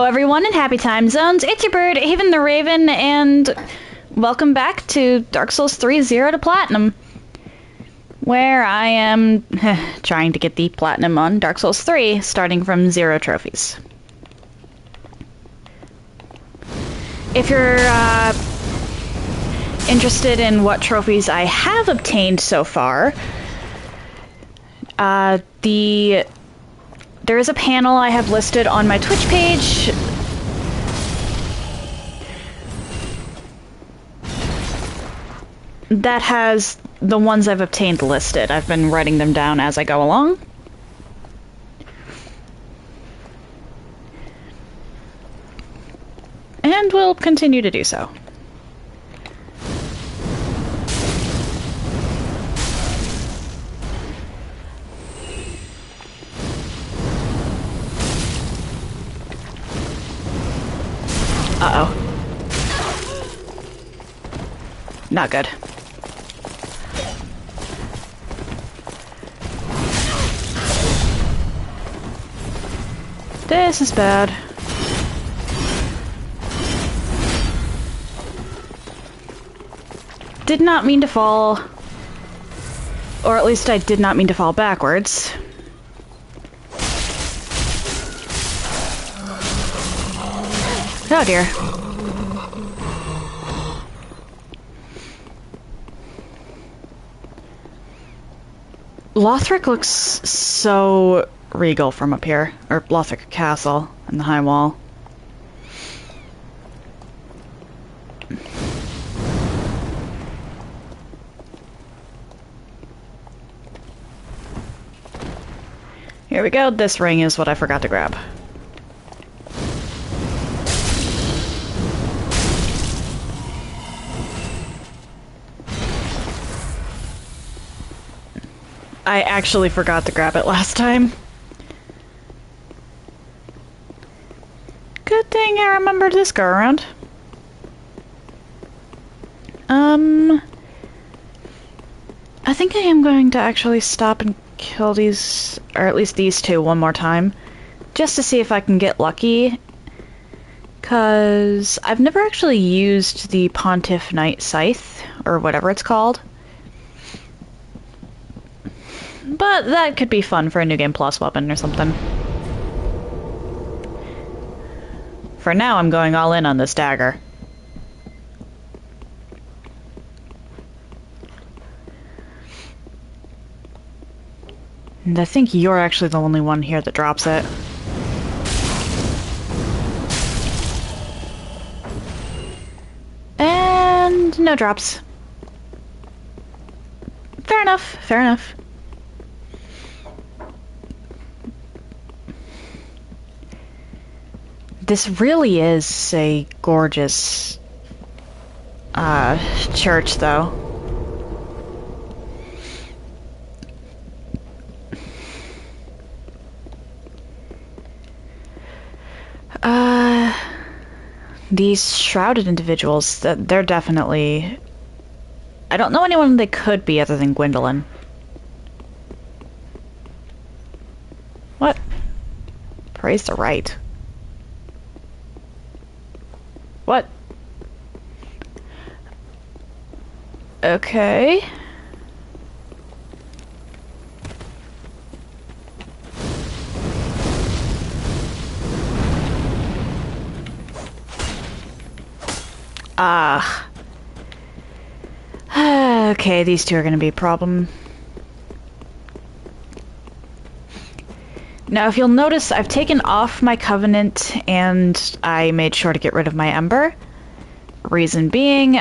Hello everyone in Happy Time Zones, it's your bird, Aevin the Raven, and welcome back to Dark Souls 3 0 to Platinum, where I am trying to get the Platinum on Dark Souls 3, starting from 0 trophies. If you're interested in what trophies I have obtained so far, there is a panel I have listed on my Twitch page that has the ones I've obtained listed. I've been writing them down as I go along. And will continue to do so. Uh-oh. Not good. This is bad. Did not mean to fall. Or at least I did not mean to fall backwards. Oh dear. Lothric looks so regal from up here. Or Lothric Castle and the high wall. Here we go. This ring is what I forgot to grab. I actually forgot to grab it last time. Good thing I remembered this go around. I think I am going to actually stop and kill these, or at least these two, one more time. Just to see if I can get lucky. Because I've never actually used the Pontiff Knight Scythe, or whatever it's called. But that could be fun for a New Game Plus weapon or something. For now, I'm going all in on this dagger. And I think you're actually the only one here that drops it. And no drops. Fair enough, fair enough. This really is a gorgeous church, though. These shrouded individuals, they're definitely... I don't know anyone they could be other than Gwendolyn. What? Praise the right. What? Okay. Ah. Okay, these two are gonna be a problem. Now, if you'll notice, I've taken off my Covenant and I made sure to get rid of my Ember. Reason being,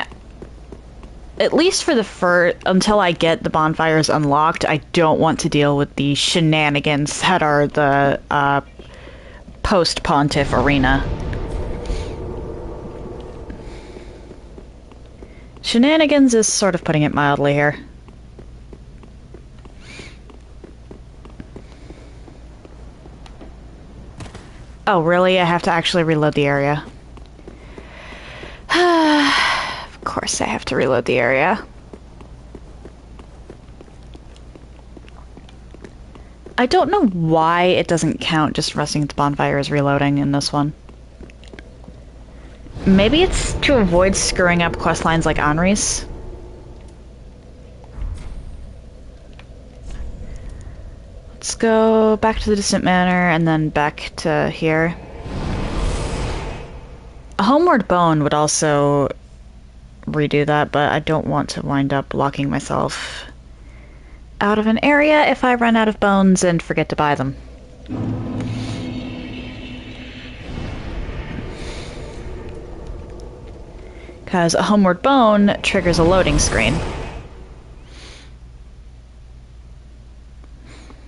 at least for the until I get the bonfires unlocked, I don't want to deal with the shenanigans that are the post-Pontiff arena. Shenanigans is sort of putting it mildly here. Oh, really? I have to actually reload the area. Of course I have to reload the area. I don't know why it doesn't count just resting at the bonfire as reloading in this one. Maybe it's to avoid screwing up quest lines like Henri's. Let's go back to the Distant Manor and then back to here. A Homeward Bone would also redo that, but I don't want to wind up locking myself out of an area if I run out of bones and forget to buy them. Because a Homeward Bone triggers a loading screen.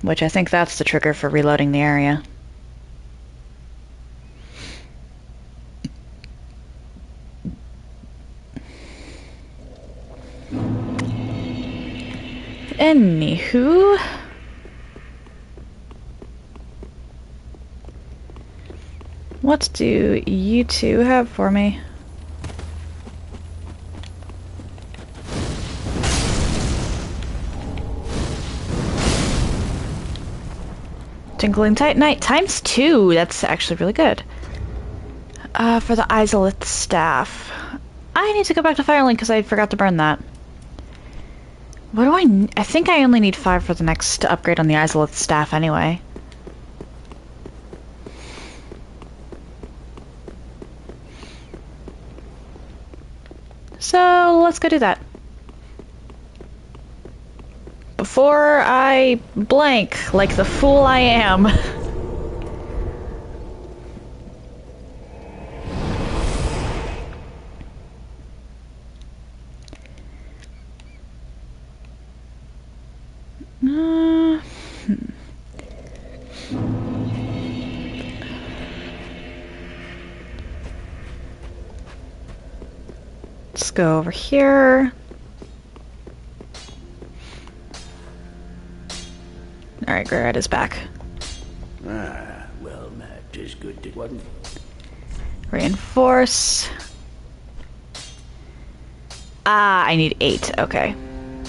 Which I think that's the trigger for reloading the area. Anywho... what do you two have for me? Tinkling Titanite times 2. That's actually really good. For the Izalith staff. I need to go back to Firelink because I forgot to burn that. What do I think I only need 5 for the next upgrade on the Izalith staff anyway. So let's go do that. Before I blank like the fool I am. Let's go over here. Alright, Garrett is back. Ah, well, Matt, is good it wasn't. Reinforce. Ah, I need 8. Okay.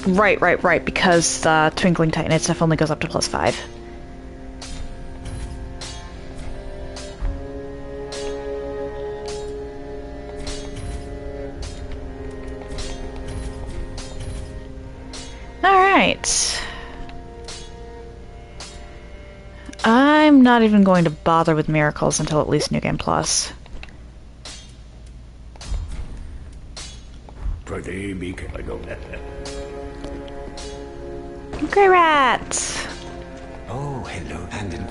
Right, because the Twinkling Titanite stuff only goes up to +5. Alright. I'm not even going to bother with miracles until at least New Game Plus. Pretty big, I go. Grey Rat! Oh, hello, Andon.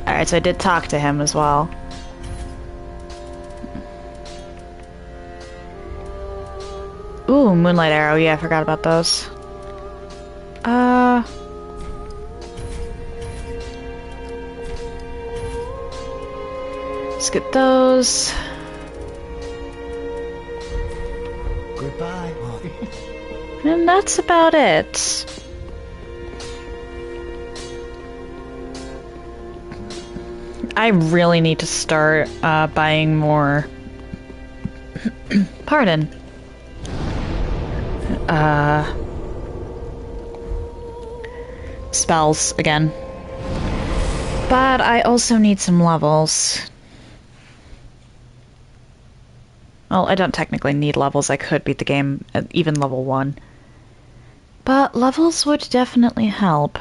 Alright, so I did talk to him as well. Ooh, Moonlight Arrow. Yeah, I forgot about those. Let's get those. Goodbye. And that's about it. I really need to start buying more pardon. Spells again. But I also need some levels. Well, I don't technically need levels. I could beat the game at even level 1. But levels would definitely help.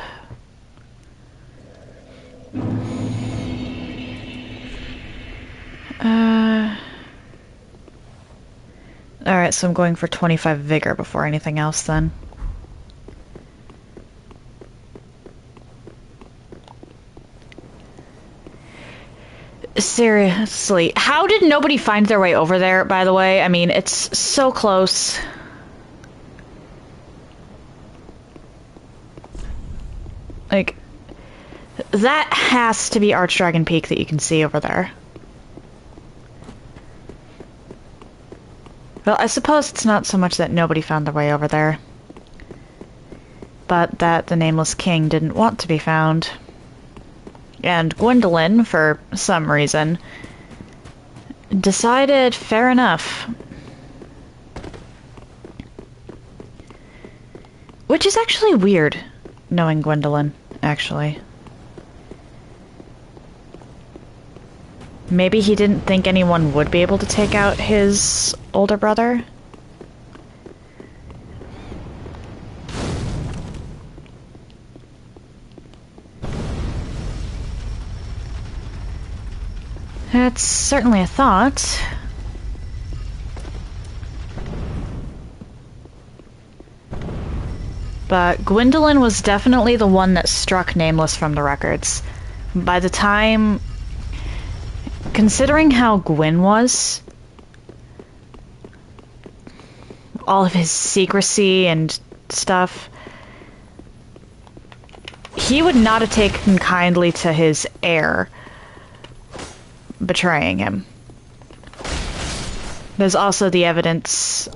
Alright, so I'm going for 25 Vigor before anything else then. Seriously, how did nobody find their way over there, by the way? I mean, it's so close. Like, that has to be Archdragon Peak that you can see over there. Well, I suppose it's not so much that nobody found their way over there, but that the Nameless King didn't want to be found. And Gwendolyn, for some reason, decided fair enough. Which is actually weird, knowing Gwendolyn, actually. Maybe he didn't think anyone would be able to take out his older brother? That's certainly a thought. But Gwendolyn was definitely the one that struck Nameless from the records. By the time... Considering how Gwyn was, all of his secrecy and stuff, he would not have taken kindly to his heir betraying him. There's also the evidence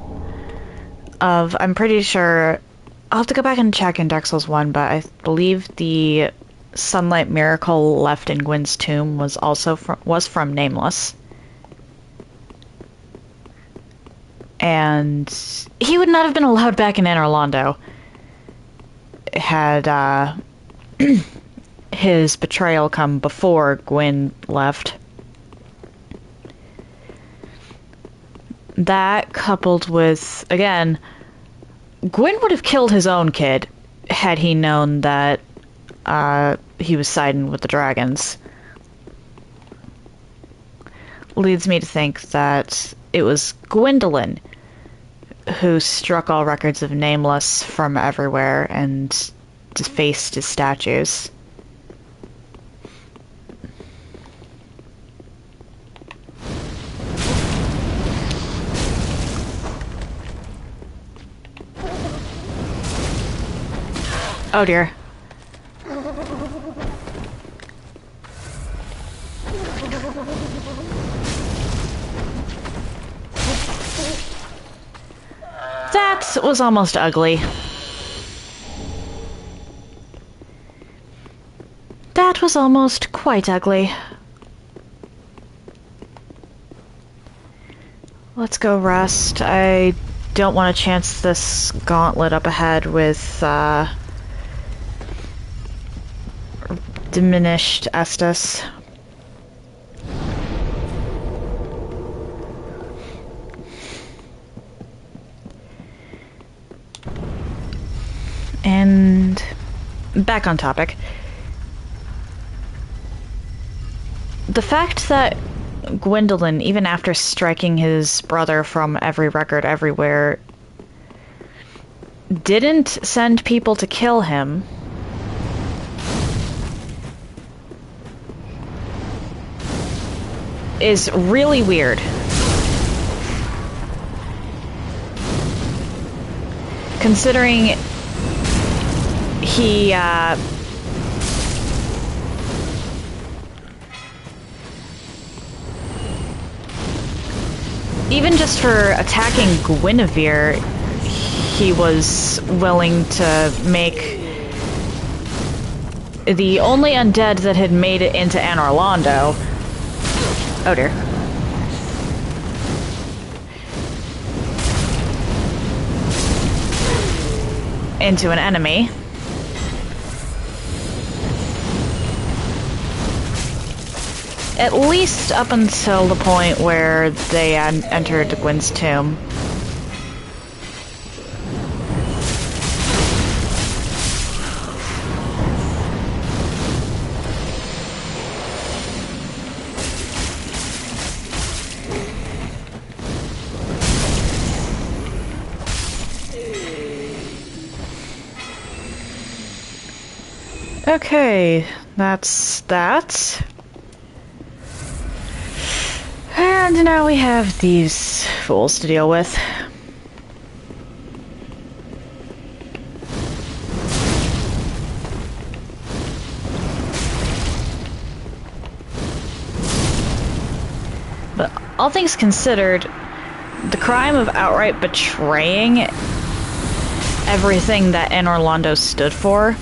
of, I'm pretty sure, I'll have to go back and check in Dark Souls 1, but I believe the sunlight miracle left in Gwyn's tomb was also from Nameless. And he would not have been allowed back in Anor Londo had his betrayal come before Gwyn left. That coupled with, again, Gwyn would have killed his own kid had he known that he was siding with the dragons. Leads me to think that it was Gwendolyn who struck all records of Nameless from everywhere and defaced his statues. Oh dear. That was almost ugly. That was almost quite ugly. Let's go rest. I don't want to chance this gauntlet up ahead with diminished Estus. And back on topic. The fact that Gwendolyn, even after striking his brother from every record everywhere, didn't send people to kill him is really weird. Considering he, even just for attacking Guinevere, he was willing to make the only undead that had made it into Anor Londo. Oh dear. Into an enemy. At least up until the point where they entered Gwyn's tomb. Okay, that's that. And now we have these fools to deal with. But all things considered, the crime of outright betraying everything that Anor Londo stood for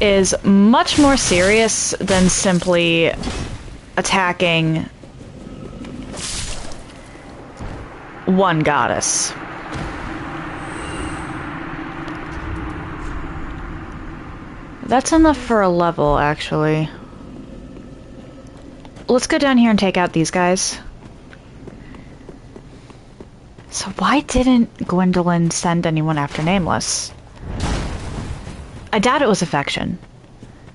is much more serious than simply attacking one goddess. That's enough for a level, actually. Let's go down here and take out these guys. So why didn't Gwendolyn send anyone after Nameless? I doubt it was affection.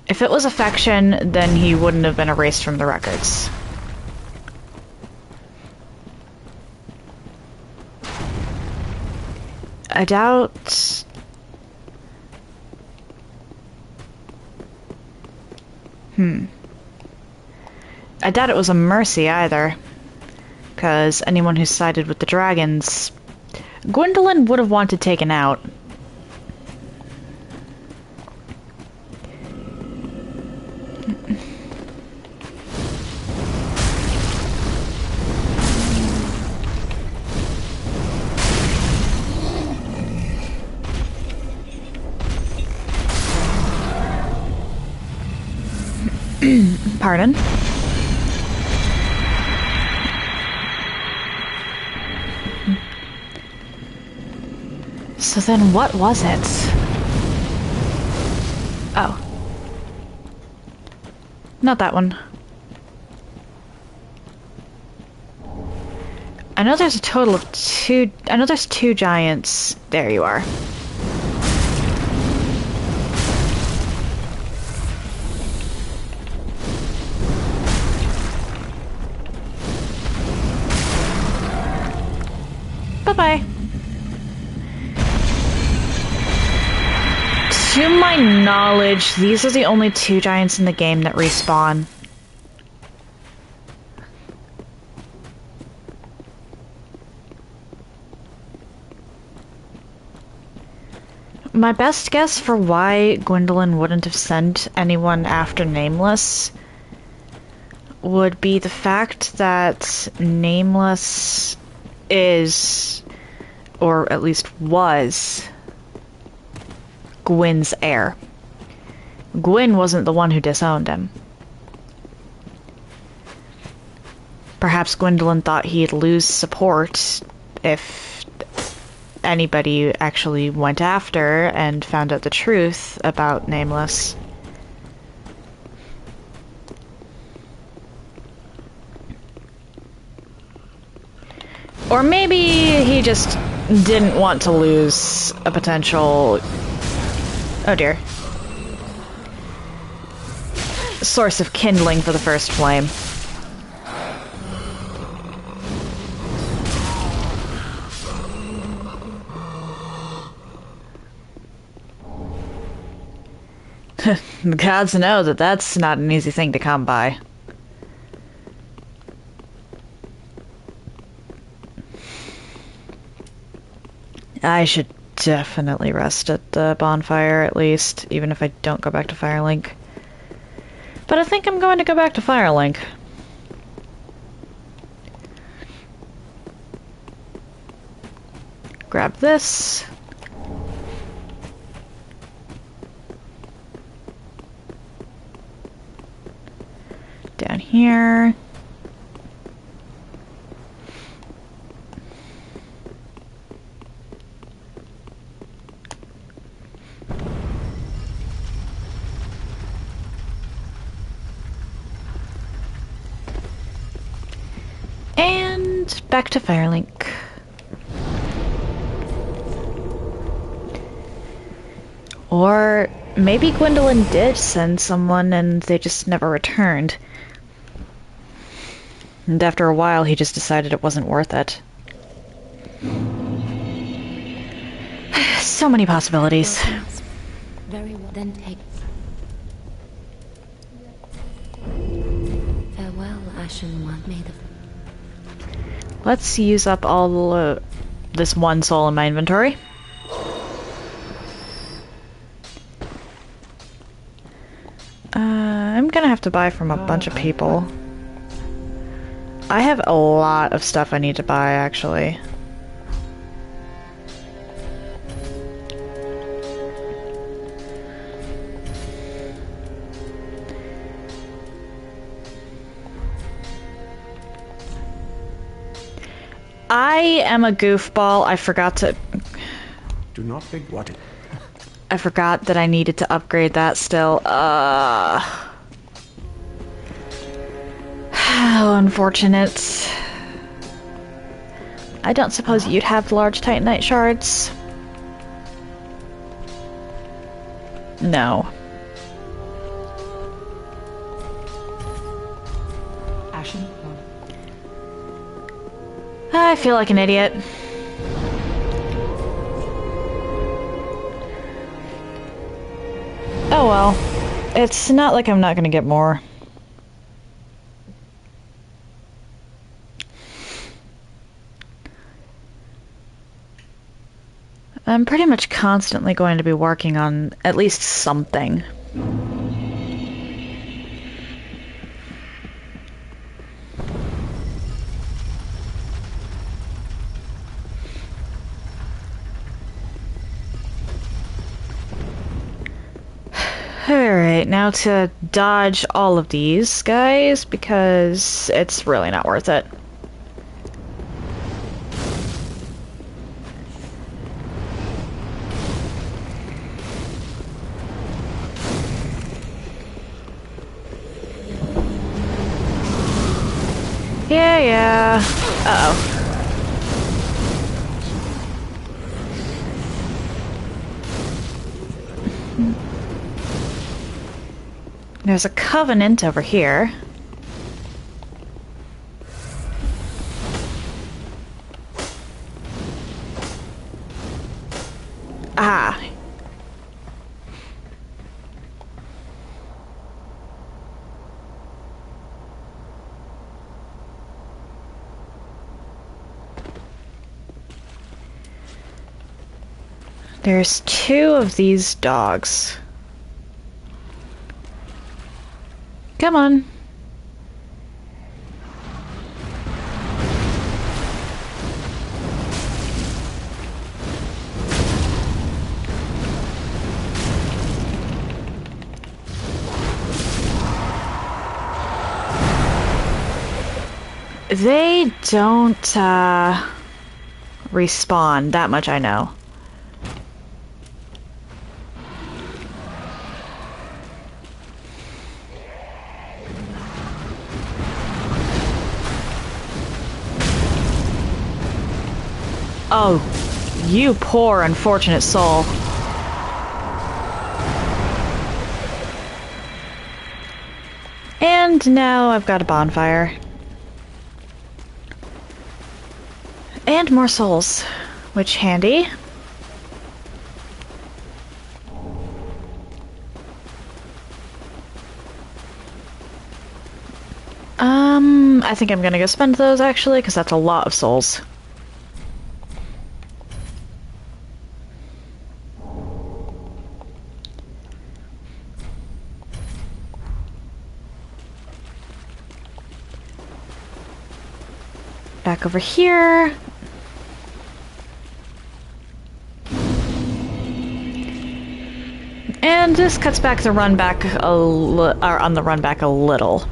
If it was affection, then he wouldn't have been erased from the records. I doubt... I doubt it was a mercy either. Because anyone who sided with the dragons... Gwendolyn would have wanted taken out. Pardon? So then what was it? Oh. Not that one. I know there's a total of two... I know there's two giants. There you are. Bye-bye. To my knowledge, these are the only two giants in the game that respawn. My best guess for why Gwendolyn wouldn't have sent anyone after Nameless would be the fact that Nameless is, or at least was, Gwyn's heir. Gwyn wasn't the one who disowned him. Perhaps Gwendolyn thought he'd lose support if anybody actually went after and found out the truth about Nameless. Or maybe he just didn't want to lose a potential... Oh dear. Source of kindling for the first flame. The gods know that that's not an easy thing to come by. I should definitely rest at the bonfire, at least, even if I don't go back to Firelink. But I think I'm going to go back to Firelink. Grab this. Down here. And back to Firelink. Or maybe Gwendolyn did send someone and they just never returned. And after a while, he just decided it wasn't worth it. So many possibilities. Very well, then take... Farewell, Ashen One. May the... Let's use up all this one soul in my inventory. I'm gonna have to buy from a bunch of people. I have a lot of stuff I need to buy, actually. I am a goofball. I forgot to... Do not think what it... I forgot that I needed to upgrade that still. How unfortunate. I don't suppose you'd have large Titanite shards? No. Ashen Mon. I feel like an idiot. Oh well. It's not like I'm not gonna get more. I'm pretty much constantly going to be working on at least something. Alright, now to dodge all of these guys, because it's really not worth it. Yeah. Uh-oh. There's a covenant over here. Ah. There's 2 of these dogs. Come on. They don't, respawn, that much I know. Oh, you poor unfortunate soul. And now I've got a bonfire. And more souls, which handy. I think I'm gonna go spend those actually, because that's a lot of souls. Back over here. And this cuts back the run back on the run back a little.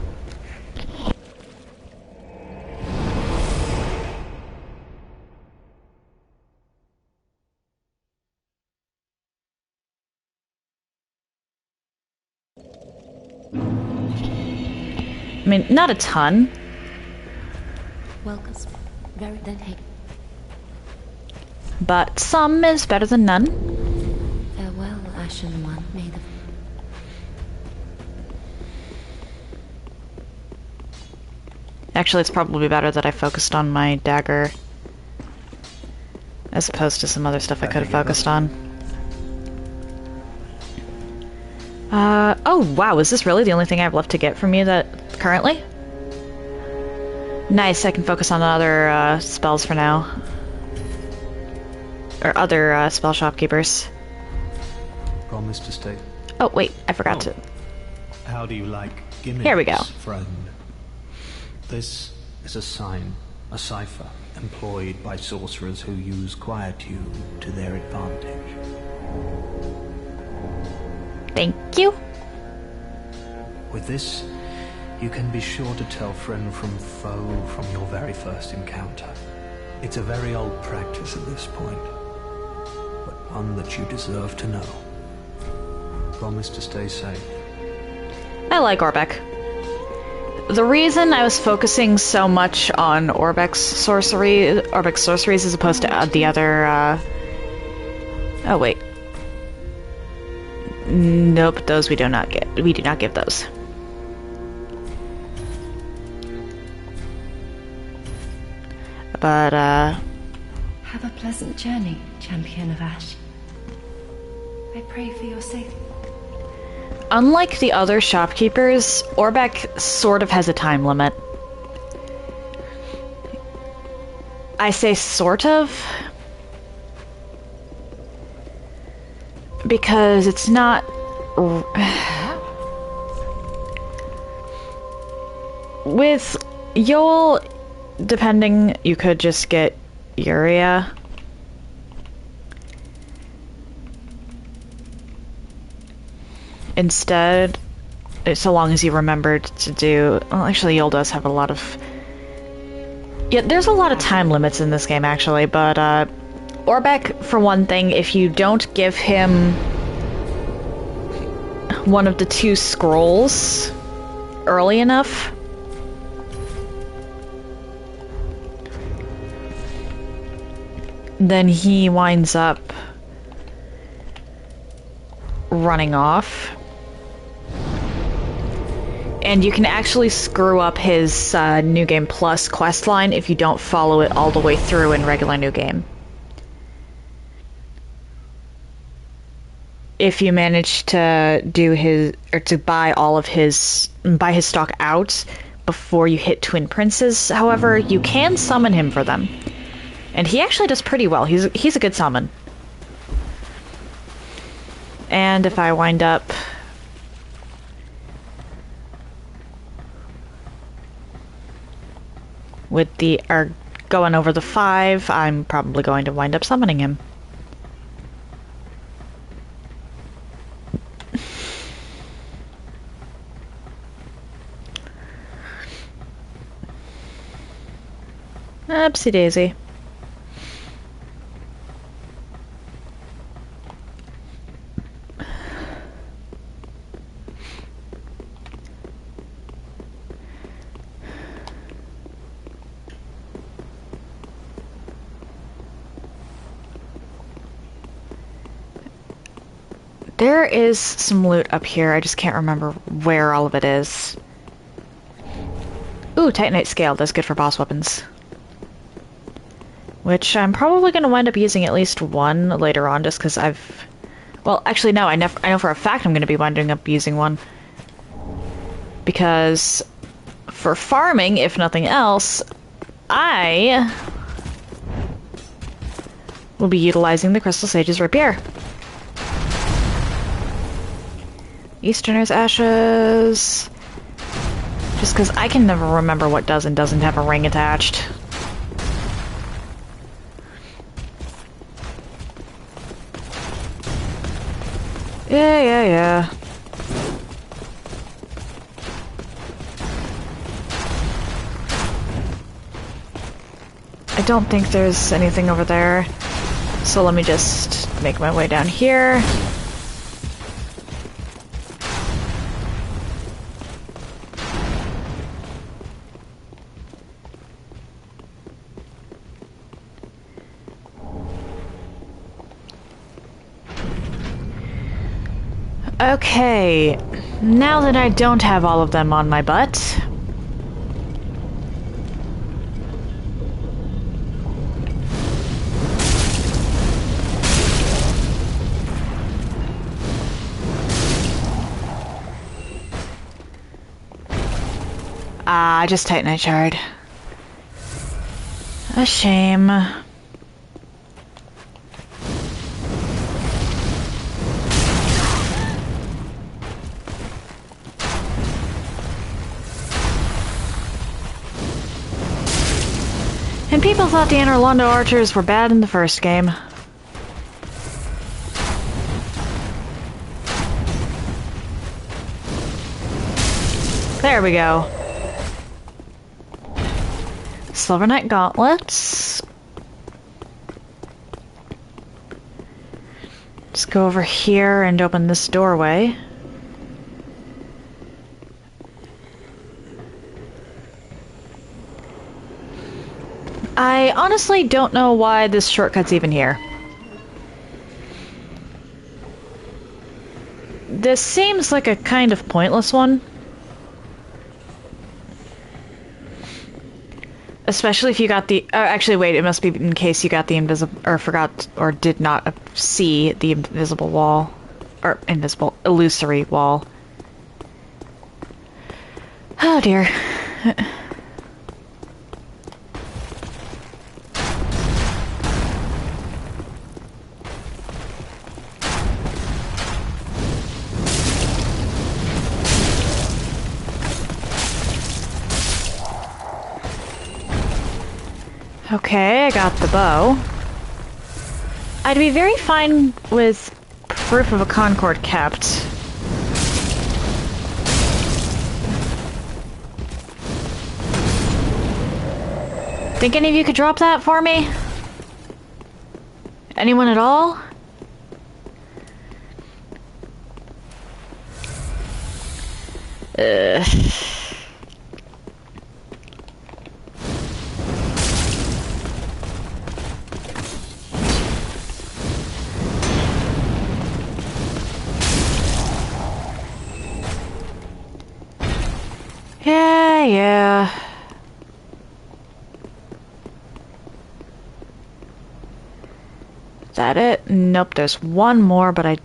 I mean, not a ton. Welcome. Very then take. But some is better than none. Farewell, Ashen One. May the Actually, it's probably better that I focused on my dagger as opposed to some other stuff I could have focused on. Oh wow, is this really the only thing I have left to get from you that currently? Nice, I can focus on other spells for now. Or other spell shopkeepers. Promise to stay. Oh wait, I forgot to. How do you like gimmicks, Here we go. friend? This is a sign, a cipher, employed by sorcerers who use quietude to their advantage. Thank you. With this, you can be sure to tell friend from foe from your very first encounter. It's a very old practice at this point, but one that you deserve to know. promise to stay safe. I like Orbeck. The reason I was focusing so much on Orbeck's sorceries as opposed to the other, oh wait. Nope, those we do not get. We do not give those. But, Have a pleasant journey, Champion of Ash. I pray for your safety. unlike the other shopkeepers, Orbeck sort of has a time limit. I say sort of, because it's not... With Yol, depending, you could just get Uria. Instead, so long as you remembered to do... Well, actually, Yol does have a lot of... Yeah, there's a lot of time limits in this game, actually, but, Orbeck, for one thing, if you don't give him one of the 2 scrolls early enough, then he winds up running off. And you can actually screw up his New Game Plus questline if you don't follow it all the way through in regular New Game. If you manage to do his, or to buy all of his, buy his stock out before you hit Twin Princes, however, you can summon him for them. And he actually does pretty well. He's a good summon. And if I wind up with the, or going over the 5, I'm probably going to wind up summoning him. Oopsie daisy. There is some loot up here, I just can't remember where all of it is. Ooh, Titanite Scale, that's good for boss weapons. Which I'm probably going to wind up using at least one later on, just because I've... Well, actually no, I know for a fact I'm going to be winding up using one. Because for farming, if nothing else, I will be utilizing the Crystal Sage's Rapier. Easterner's Ashes. Just because I can never remember what does and doesn't have a ring attached. Yeah. I don't think there's anything over there. So let me just make my way down here. Okay, now that I don't have all of them on my butt, I just Titanite Shard. A shame. And people thought the Anor Londo archers were bad in the first game. There we go. Silver Knight Gauntlets. Just go over here and open this doorway. I honestly don't know why this shortcut's even here. This seems like a kind of pointless one. Especially if you got the... actually, wait, it must be in case you got the invisible... or forgot or did not see the invisible wall. Or invisible... illusory wall. Oh dear. Okay, I got the bow. I'd be very fine with proof of a Concord kept. Think any of you could drop that for me? Anyone at all? Yeah. Is that it? Nope, there's one more, but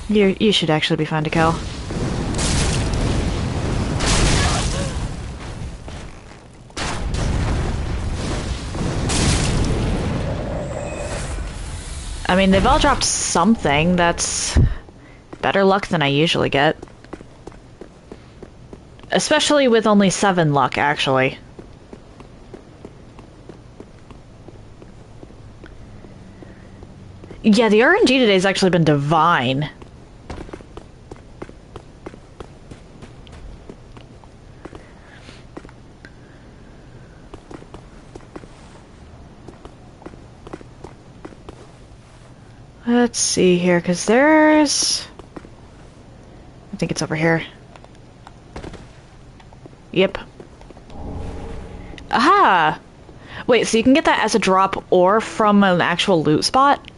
You should actually be fun to kill. I mean, they've all dropped something. That's better luck than I usually get. Especially with only 7 luck, actually. Yeah, the RNG today's actually been divine. Let's see here, because there's... I think it's over here. Yep. Aha! Wait, so you can get that as a drop or from an actual loot spot?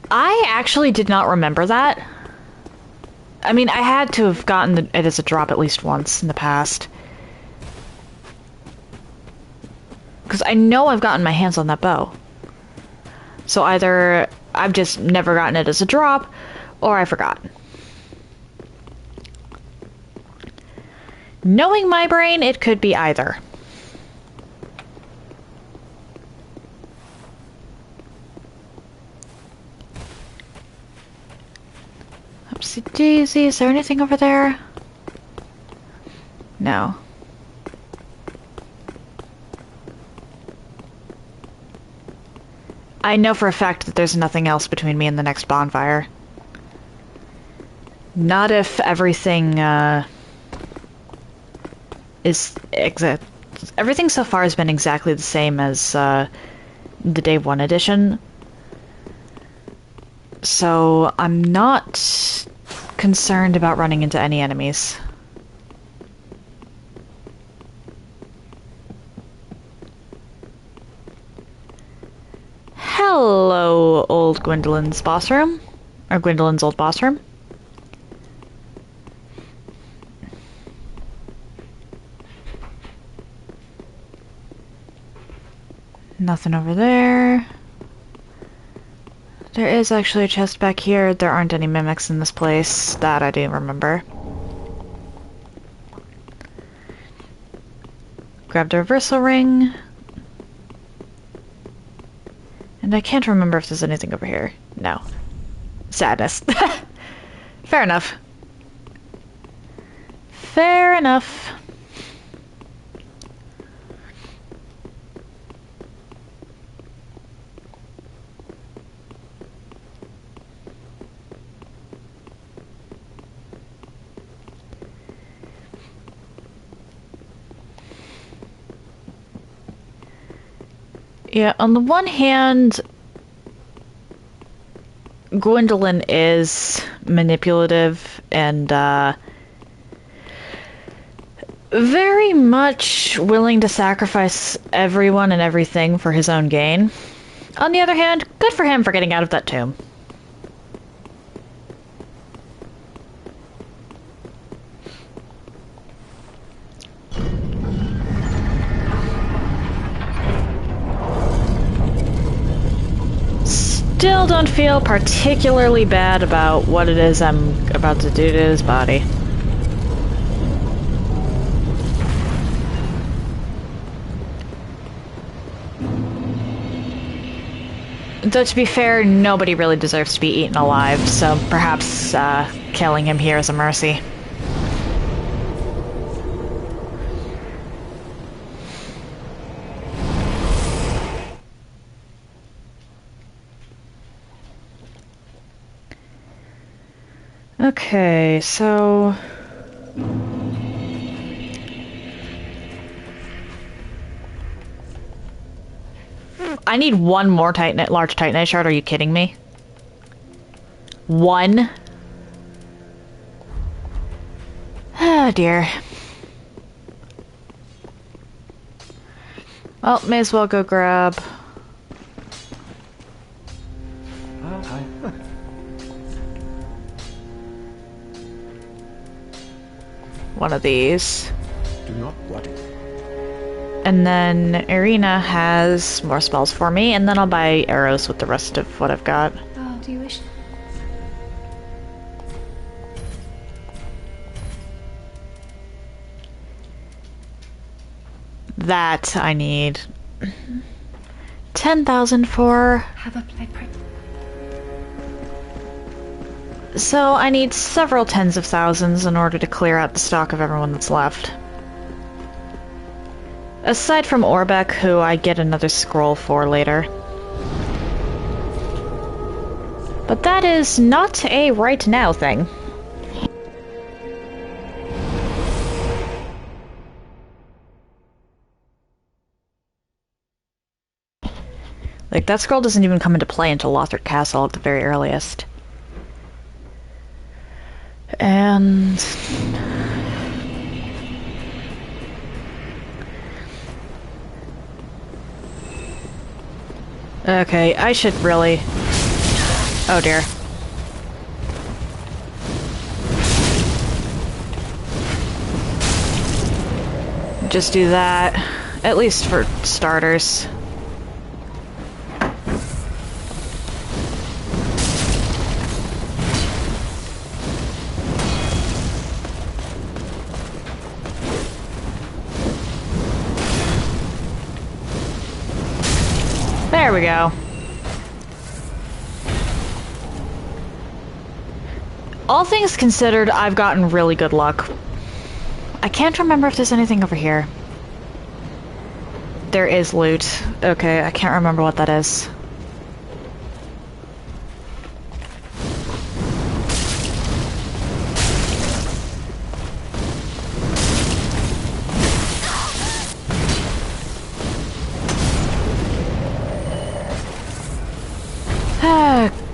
I actually did not remember that. I mean, I had to have gotten it as a drop at least once in the past. Because I know I've gotten my hands on that bow. So either I've just never gotten it as a drop, or I forgot. Knowing my brain, it could be either. Oopsie daisy, is there anything over there? No. I know for a fact that there's nothing else between me and the next bonfire. Not if everything, is exact. Everything so far has been exactly the same as, the Day 1 edition. So, I'm not concerned about running into any enemies. Hello, old Gwendolyn's boss room. Or Gwendolyn's old boss room. Nothing over there. There is actually a chest back here. There aren't any mimics in this place. That I do remember. Grabbed a reversal ring. And I can't remember if there's anything over here. No. Sadness. Fair enough. Fair enough. Yeah, on the one hand, Gwendolyn is manipulative and very much willing to sacrifice everyone and everything for his own gain. On the other hand, good for him for getting out of that tomb. Still don't feel particularly bad about what it is I'm about to do to his body. Though to be fair, nobody really deserves to be eaten alive, so perhaps killing him here is a mercy. Okay, so... I need one more large Titanite shard, are you kidding me? One? Oh dear. Well, may as well go grab... Hi. one of these. Do not worry. And then Irina has more spells for me, and then I'll buy arrows with the rest of what I've got. Oh, do you wish? That I need 10,000 for. Have a play. So I need several tens of thousands in order to clear out the stock of everyone that's left. Aside from Orbeck, who I get another scroll for later. But that is not a right now thing. Like, that scroll doesn't even come into play until Lothric Castle at the very earliest. And... okay, I should really... oh dear. Just do that, at least for starters. There we go. All things considered, I've gotten really good luck. I can't remember if there's anything over here. There is loot. Okay, I can't remember what that is.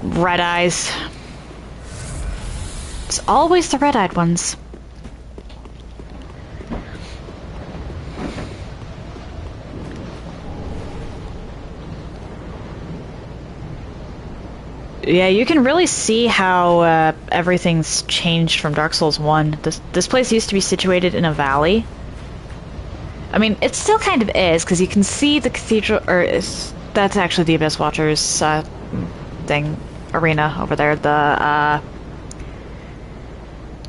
Red eyes. It's always the red-eyed ones. Yeah, you can really see how everything's changed from Dark Souls 1. This place used to be situated in a valley. I mean, it still kind of is, because you can see the cathedral, that's actually the Abyss Watchers thing, arena over there, the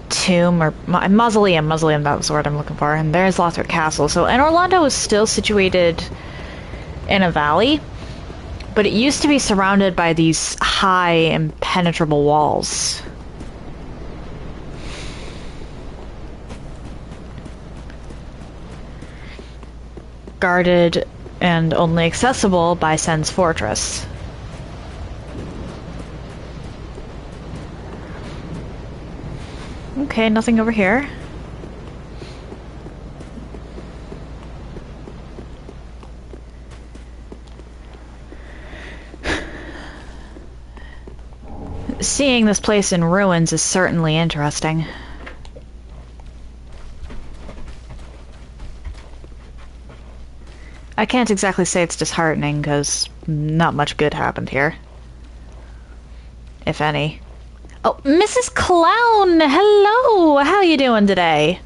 tomb, or mausoleum, that was the word I'm looking for, and there's Lothric Castle. So, and Orlando is still situated in a valley, but it used to be surrounded by these high, impenetrable walls. Guarded and only accessible by Sen's Fortress. Okay, nothing over here. Seeing this place in ruins is certainly interesting. I can't exactly say it's disheartening, because not much good happened here. If any. Oh, Mrs. Clown! Hello! How you doing today?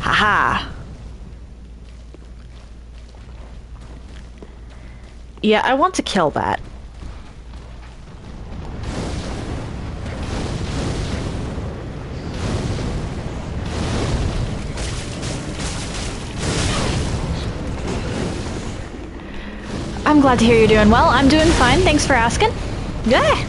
Haha. Yeah, I want to kill that. I'm glad to hear you're doing well. I'm doing fine, thanks for asking. Yeah.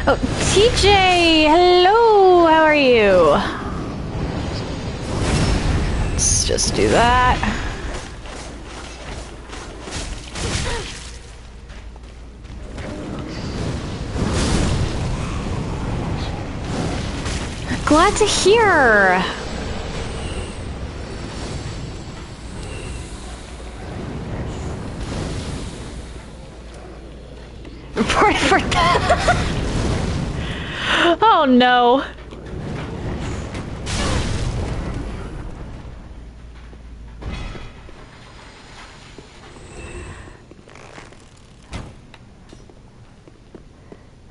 Oh, TJ! Hello! How are you? Let's just do that. Glad to hear! Reported for oh no.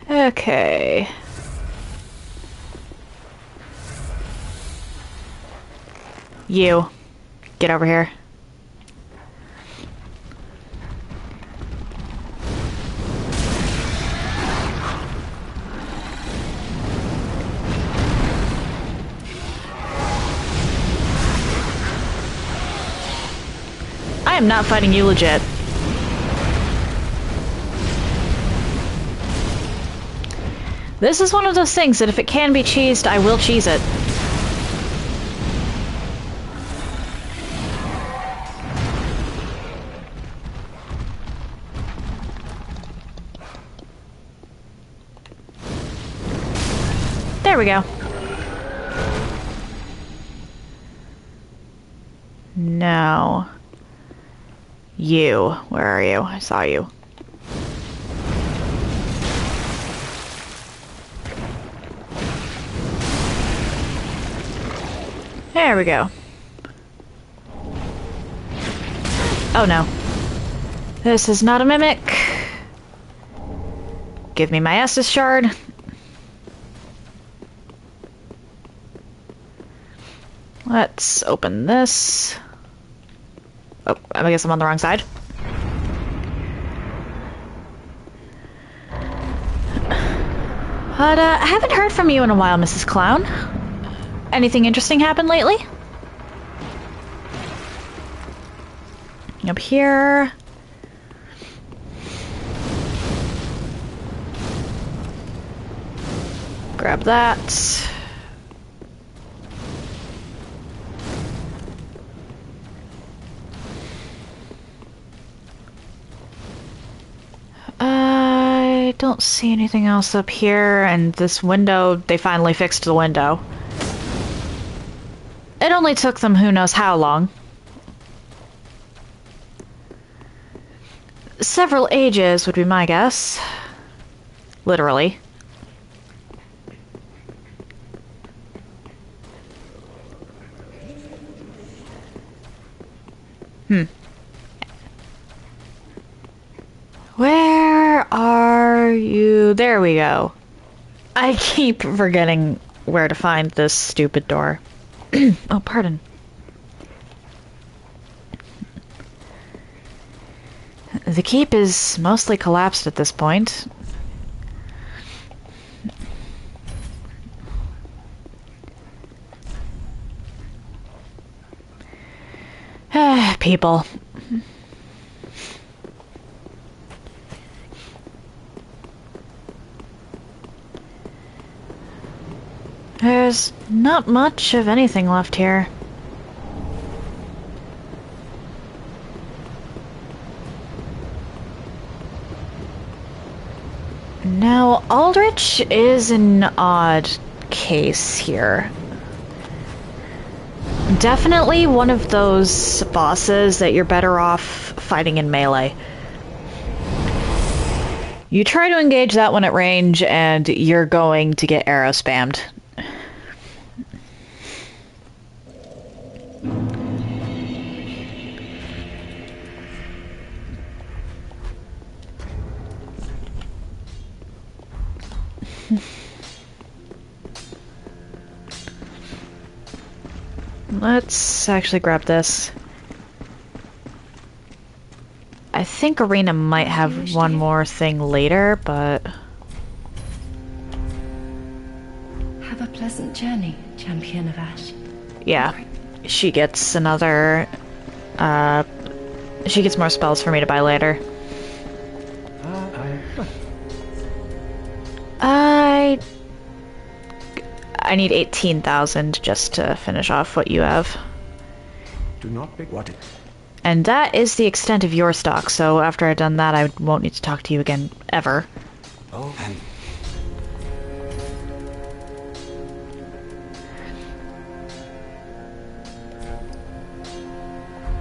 Okay. You. Get over here. I am not fighting you legit. This is one of those things that if it can be cheesed, I will cheese it. There we go. Now, you. Where are you? I saw you. There we go. Oh no. This is not a mimic. Give me my Estus shard. Let's open this. Oh, I guess I'm on the wrong side. But, I haven't heard from you in a while, Mrs. Clown. Anything interesting happened lately? Up here. Grab that. I don't see anything else up here, and this window, they finally fixed the window. It only took them who knows how long. Several ages would be my guess. Literally. Where are you? There we go. I keep forgetting where to find this stupid door. Oh, pardon. The keep is mostly collapsed at this point. People. There's not much of anything left here. Now, Aldrich is an odd case here. Definitely one of those bosses that you're better off fighting in melee. You try to engage that one at range, and you're going to get arrow spammed. Let's actually grab this. I think Arena might have one more thing later, but... Have a pleasant journey, Champion of Ash. Yeah, she gets another... she gets more spells for me to buy later. I need 18,000 just to finish off what you have. Do not be what it. And that is the extent of your stock, so after I've done that, I won't need to talk to you again, ever. Oh, and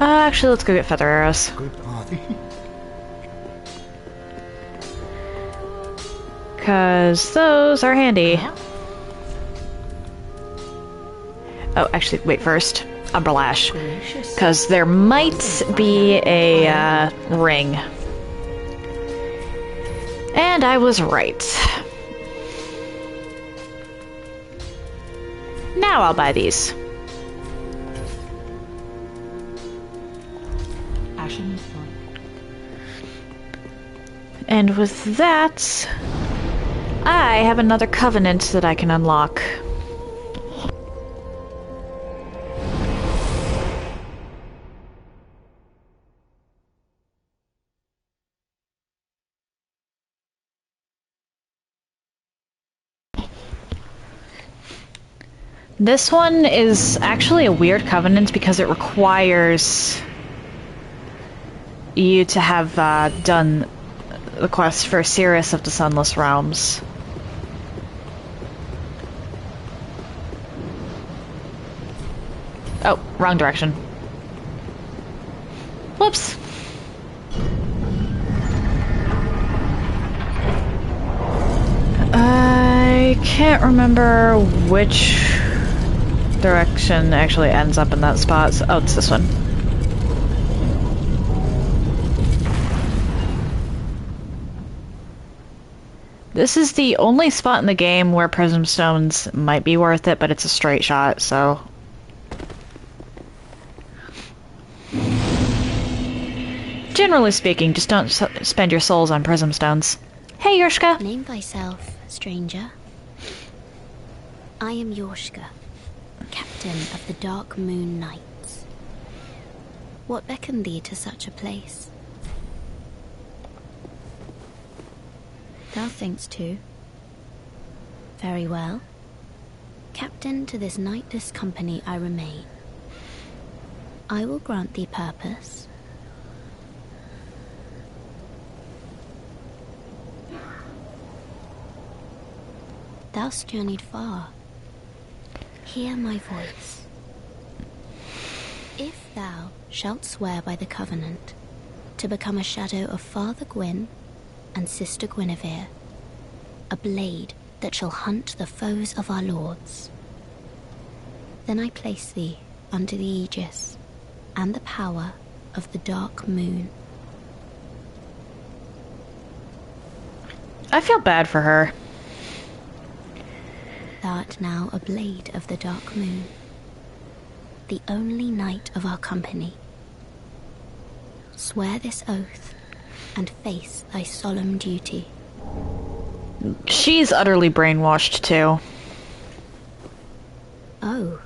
Actually, let's go get feather arrows. good party. Because those are handy. Oh, actually, wait first. Umbrelash. Because there might be a ring. And I was right. Now I'll buy these. Ashen Mon. And with that, I have another covenant that I can unlock. This one is actually a weird covenant because it requires you to have done the quest for Sirius of the Sunless Realms. Oh, wrong direction. Whoops. I can't remember which direction actually ends up in that spot. So, oh, it's this one. This is the only spot in the game where Prism Stones might be worth it, but it's a straight shot, so... Generally speaking, just don't spend your souls on Prism Stones. Hey, Yorshka! Name thyself, stranger. I am Yorshka, captain of the Dark Moon Knights. What beckoned thee to such a place? Thou thinkst too. Very well. Captain to this knightless company I remain. I will grant thee purpose. Thou'st journeyed far. Hear my voice. If thou shalt swear by the covenant to become a shadow of Father Gwyn and Sister Guinevere, a blade that shall hunt the foes of our lords, then I place thee under the aegis and the power of the Dark Moon. I feel bad for her. Thou art now a blade of the Dark Moon, the only knight of our company. Swear this oath and face thy solemn duty. She's utterly brainwashed, too. Oh,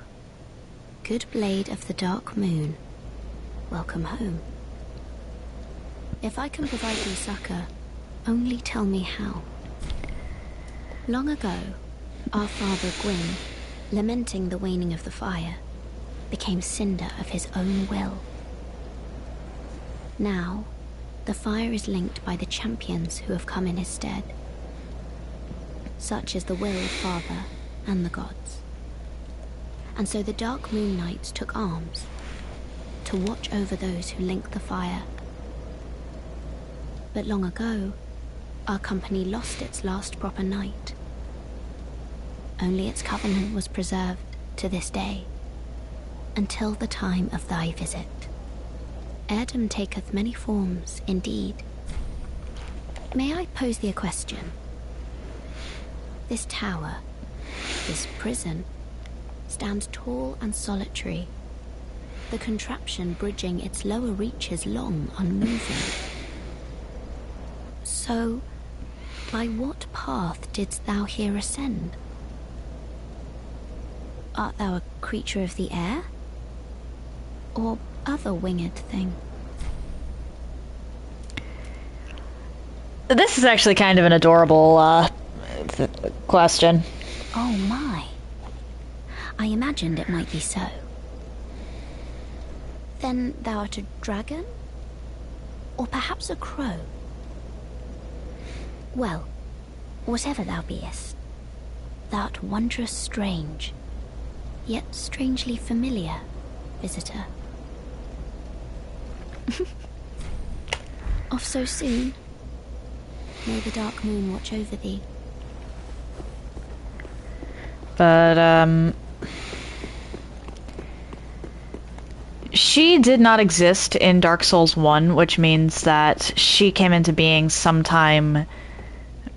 good blade of the Dark Moon, welcome home. If I can provide thee succor, only tell me how. Long ago, our father Gwyn, lamenting the waning of the fire, became cinder of his own will. Now, the fire is linked by the champions who have come in his stead. Such is the will of Father and the gods. And so the Dark Moon Knights took arms to watch over those who link the fire. But long ago, our company lost its last proper knight. Only its covenant was preserved to this day, until the time of thy visit. Heirdom taketh many forms, indeed. May I pose thee a question? This tower, this prison, stands tall and solitary, the contraption bridging its lower reaches long unmoving. So, by what path didst thou here ascend? Art thou a creature of the air? Or other winged thing? This is actually kind of an adorable question. Oh my. I imagined it might be so. Then thou art a dragon? Or perhaps a crow? Well, whatever thou beest, thou'rt wondrous strange, yet strangely familiar, visitor. Off so soon? May the dark moon watch over thee. But, she did not exist in Dark Souls 1, which means that she came into being sometime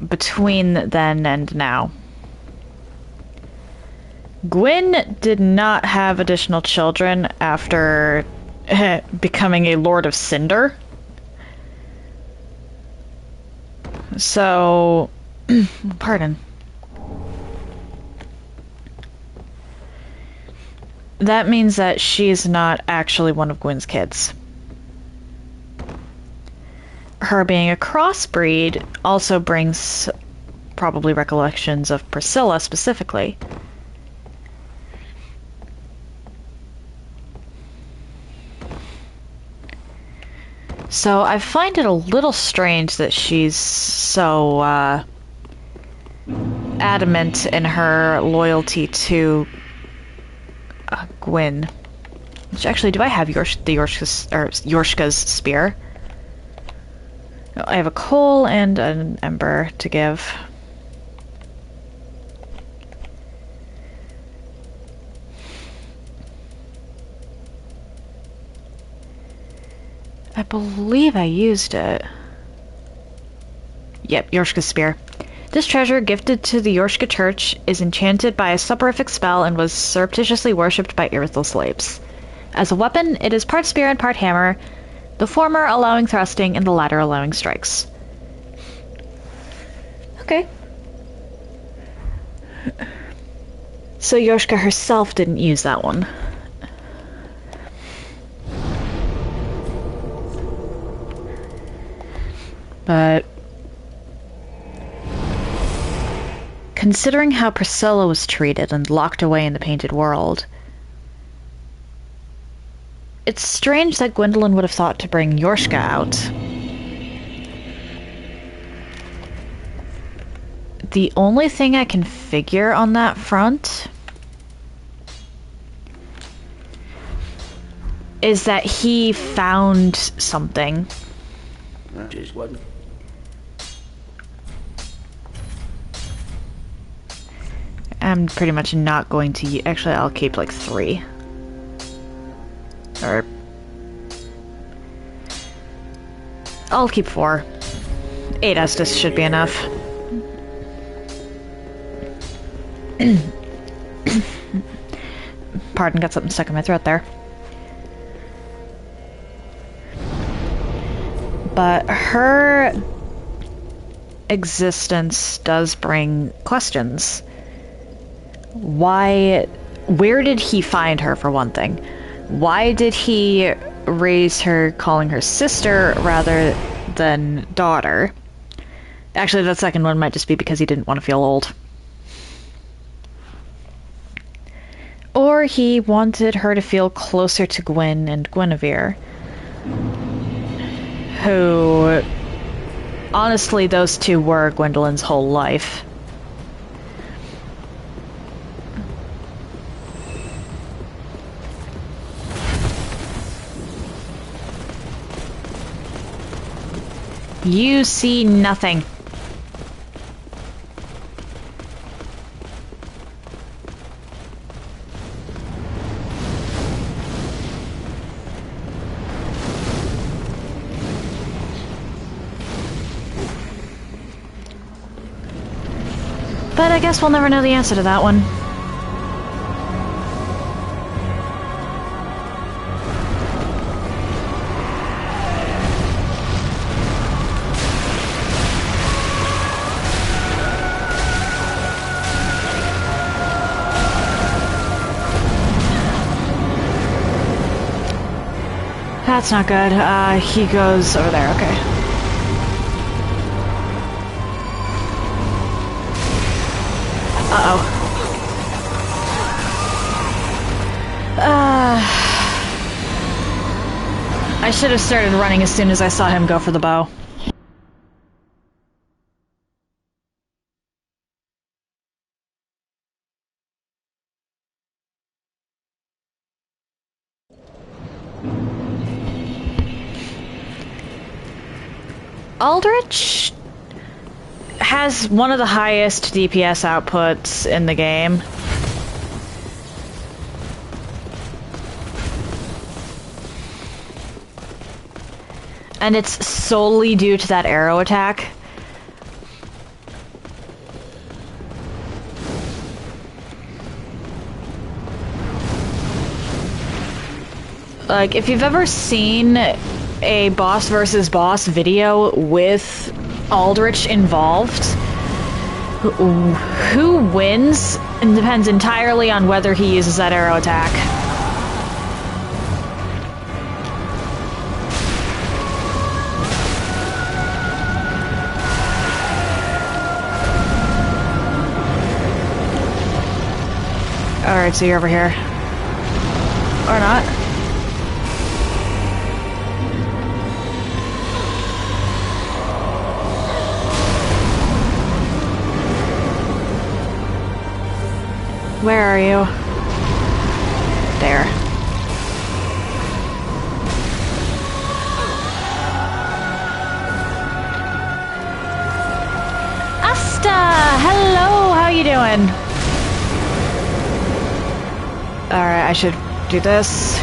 between then and now. Gwyn did not have additional children after becoming a Lord of Cinder. So, pardon. That means that she's not actually one of Gwyn's kids. Her being a crossbreed also brings probably recollections of Priscilla specifically. So I find it a little strange that she's so adamant in her loyalty to Gwyn. Which actually, do I have Yorshka's spear? No, I have a coal and an ember to give. I believe I used it. Yep, Yorshka's spear. This treasure, gifted to the Yorshka Church, is enchanted by a soporific spell and was surreptitiously worshipped by Irithyll slaves. As a weapon, it is part spear and part hammer, the former allowing thrusting and the latter allowing strikes. Okay. So Yorshka herself didn't use that one. But considering how Priscilla was treated and locked away in the Painted World, it's strange that Gwendolyn would have thought to bring Yorshka out. The only thing I can figure on that front is that he found something. Just one. I'm pretty much not going to... Actually, I'll keep like 3. Or... I'll keep 4. 8 Estus should be enough. Pardon, got something stuck in my throat there. But her existence does bring questions. Where did he find her, for one thing? Why did he raise her calling her sister rather than daughter? Actually, that second one might just be because he didn't want to feel old. Or he wanted her to feel closer to Gwyn and Guinevere. Who, honestly, those two were Gwendolyn's whole life. You see nothing. But I guess we'll never know the answer to that one. That's not good. He goes over there, okay. Uh-oh. I should have started running as soon as I saw him go for the bow. Aldrich has one of the highest DPS outputs in the game. And it's solely due to that arrow attack. Like, if you've ever seen a boss versus boss video with Aldrich involved, who wins depends entirely on whether he uses that arrow attack. Alright, so you're over here. Or not. Where are you? There. Asta! Hello! How you doing? Alright, I should do this.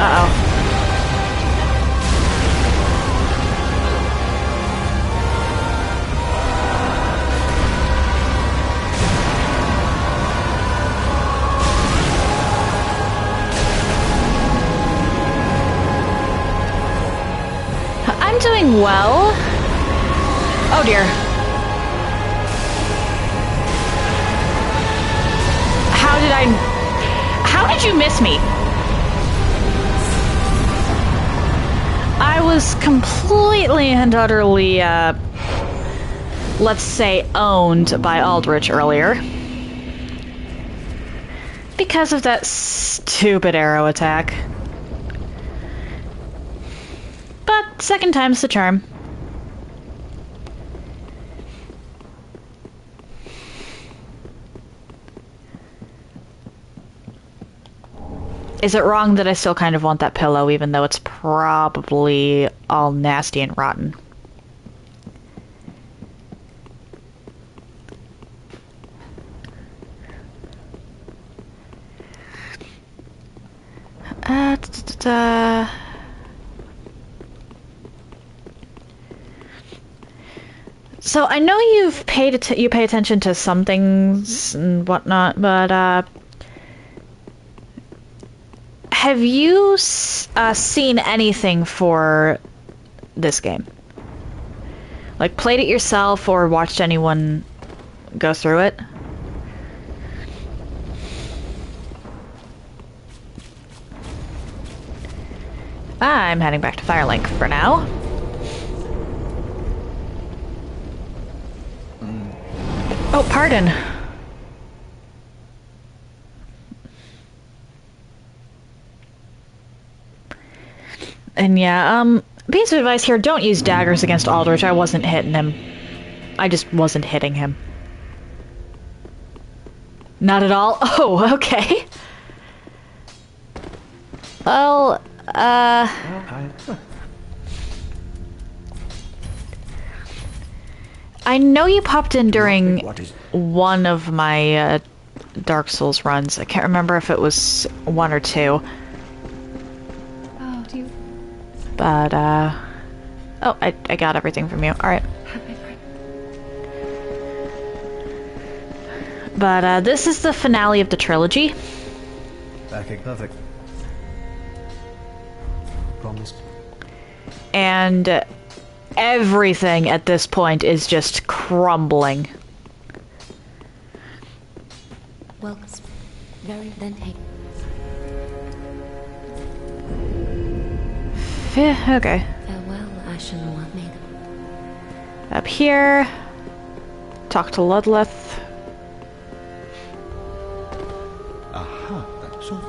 Uh-oh. I'm doing well. Oh dear. How did you miss me? I was completely and utterly, let's say, owned by Aldrich earlier. Because of that stupid arrow attack. But second time's the charm. Is it wrong that I still kind of want that pillow, even though it's probably all nasty and rotten? So I know you pay attention to some things and whatnot, but have you seen anything for this game? Like, played it yourself or watched anyone go through it? I'm heading back to Firelink for now. Oh, pardon. And yeah, piece of advice here, don't use daggers against Aldrich. I wasn't hitting him. I just wasn't hitting him. Not at all? Oh, okay. Well, I know you popped in during one of my Dark Souls runs. I can't remember if it was 1 or 2. Oh, do you But, oh, I got everything from you. Alright. have my friend? But, this is the finale of the trilogy. Perfect. Promised. And everything at this point is just crumbling. Well, very then hey. Okay. Farewell, Ashen One. May the Up here. Talk to Ludleth. Aha, that's all.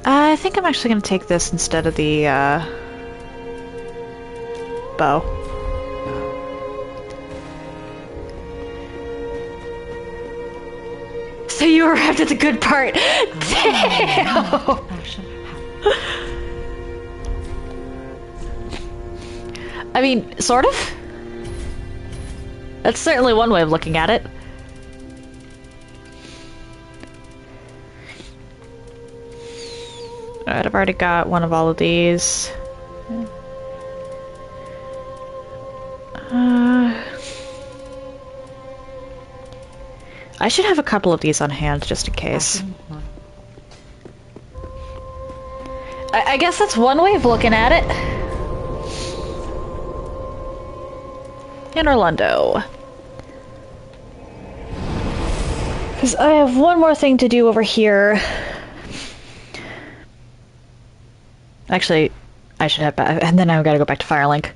I think I'm actually going to take this instead of the bow. So you arrived at the good part. Damn. I mean, sort of. That's certainly one way of looking at it. Alright, I've already got one of all of these. I should have a couple of these on hand just in case. I guess that's one way of looking at it. In Orlando. Because I have one more thing to do over here. Actually, I should have, and then I've got to go back to Firelink.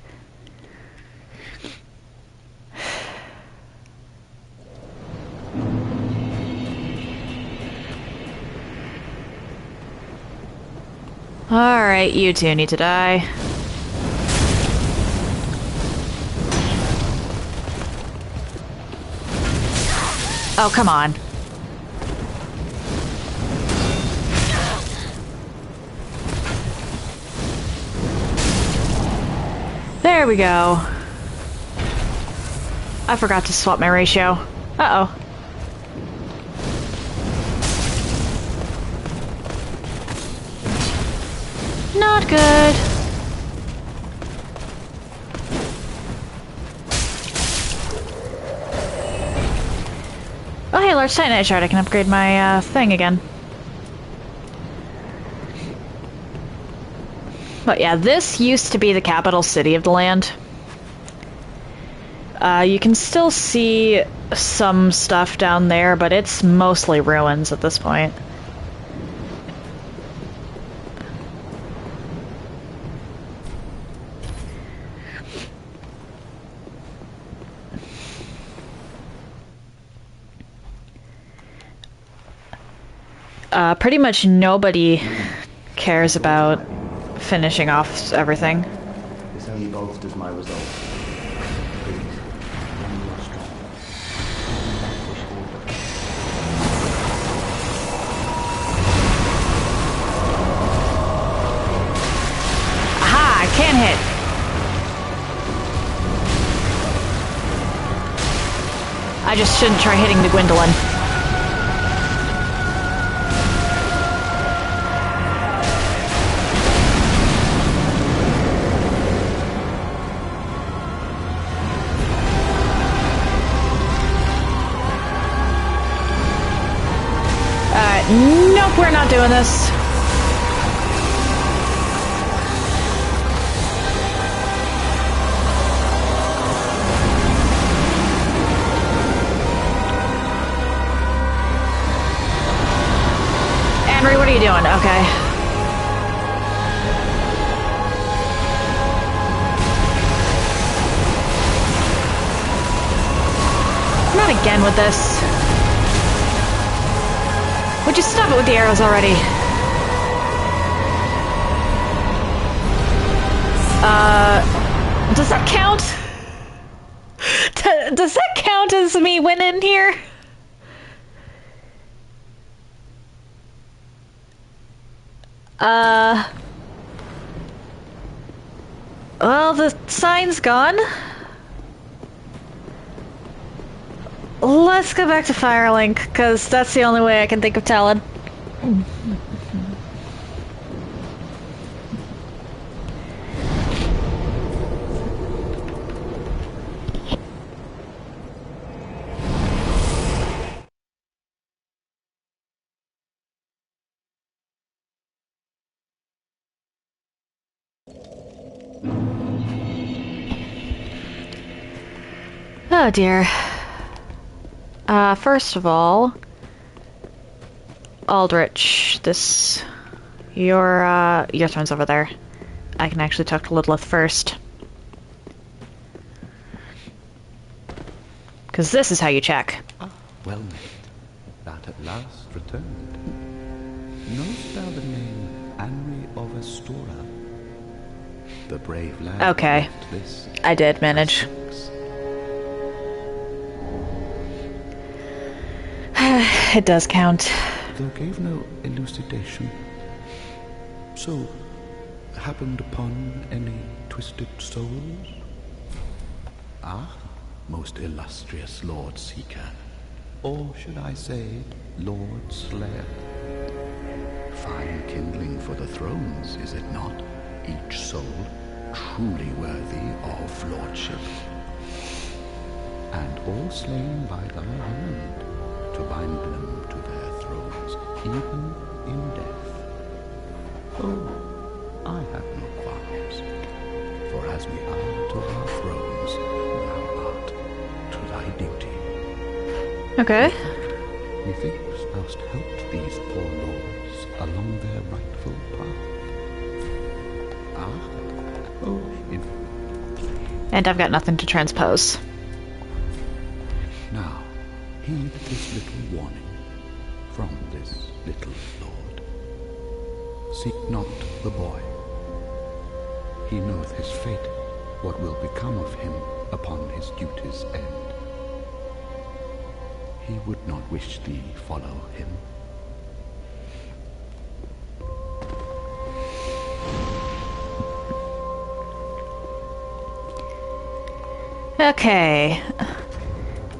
Alright, you two need to die. Oh, come on. There we go. I forgot to swap my ratio. Uh-oh. Not good. Oh hey, large titanite shard. I can upgrade my thing again. But yeah, this used to be the capital city of the land. You can still see some stuff down there, but it's mostly ruins at this point. Pretty much nobody cares about finishing off everything. This only bolsters my resolve. Please, when you are strong, vanquish all. Aha! I can't hit! I just shouldn't try hitting the Gwendolyn. Nope, we're not doing this. Henry, what are you doing? Okay. Not again with this. Would you stop it with the arrows already? Does that count? Does that count as me winning here? Well, the sign's gone. Let's go back to Firelink, because that's the only way I can think of telling. Oh dear. First of all, Aldrich, your turn's over there. I can actually talk to Lilith first. Because this is how you check. Well met. That at last returned. Knowst thou the name Anri of Astora? The brave lad. Okay. This I did manage. It does count. Though gave no elucidation. So, happened upon any twisted souls? Ah, most illustrious Lord Seeker. Or should I say, Lord Slayer? Fine kindling for the thrones, is it not? Each soul truly worthy of lordship. And all slain by thy hand, to bind them to their thrones, even in death. Oh, I have no qualms, for as we are to our thrones, thou art to thy duty. Okay. Methinks thou'st helped these poor lords along their rightful path. Ah, oh, And I've got nothing to transpose. Now, heed this little warning from this little lord. Seek not the boy. He knoweth his fate, what will become of him upon his duty's end. He would not wish thee follow him. Okay.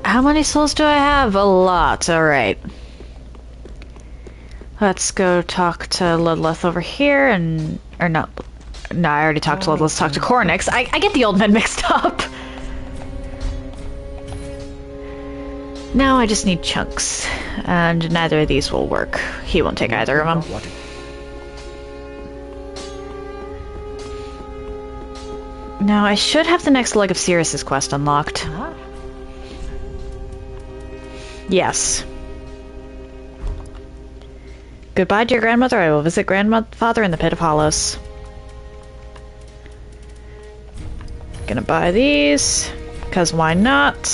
How many souls do I have? A lot. Alright. Let's go talk to Lilith over here and... Or not... No, I already talked to Lilith. Let's talk to Cornix. I get the old men mixed up. Now I just need chunks. And neither of these will work. He won't take either of them. Now I should have the next leg of Sirius's quest unlocked. Yes. Goodbye, dear grandmother. I will visit grandfather in the Pit of Hollows. Gonna buy these, because why not?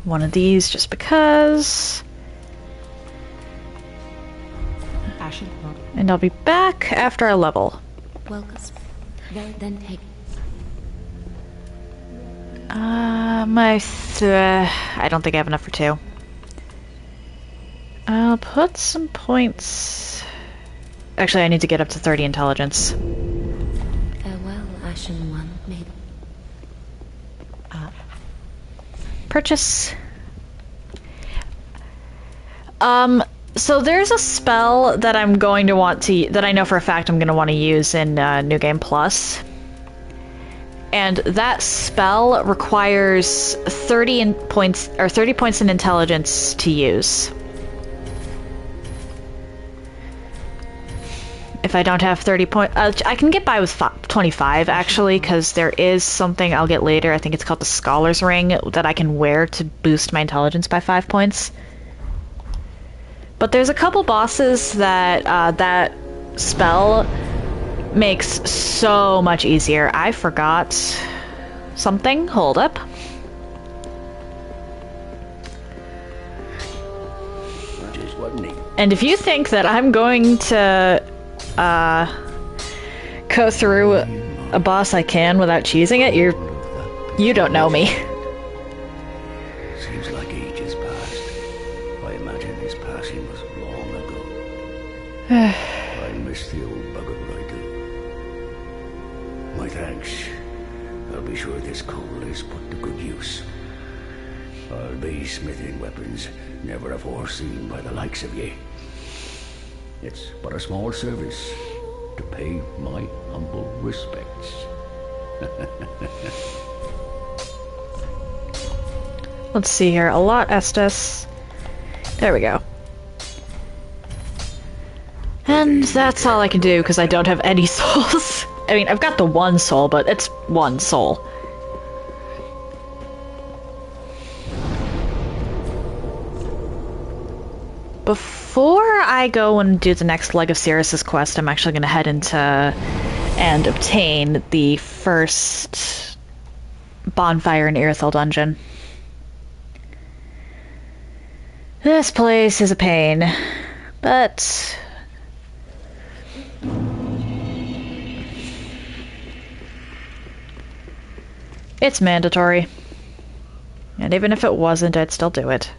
One of these just because. Ashen. And I'll be back after I level. Welcome. Then take. I don't think I have enough for 2. I'll put some points. Actually, I need to get up to 30 intelligence. Farewell, Ashen One. Maybe. Purchase. So there's a spell that I'm going to want to, that I know for a fact I'm going to want to use in New Game Plus. And that spell requires 30 points in intelligence to use. If I don't have 30 points, I can get by with 25 actually, because there is something I'll get later. I think it's called the Scholar's Ring that I can wear to boost my intelligence by 5 points. But there's a couple bosses that that spell makes so much easier. I forgot something. Hold up. And if you think that I'm going to go through a boss I can without cheesing it, you don't know me. Seems like ages passed. I imagine this passing was long ago. I miss the old bugger, I do. My thanks. I'll be sure this coal is put to good use. I'll be smithing weapons never afore seen by the likes of ye. It's but a small service to pay my humble respects. Let's see here. A lot Estes. There we go. And that's all I can do because I don't have any souls. I mean, I've got the one soul, but it's one soul. Before I go and do the next leg of Sirius's quest, I'm actually going to head into and obtain the first bonfire in Irithyll dungeon. This place is a pain, but it's mandatory. And even if it wasn't, I'd still do it.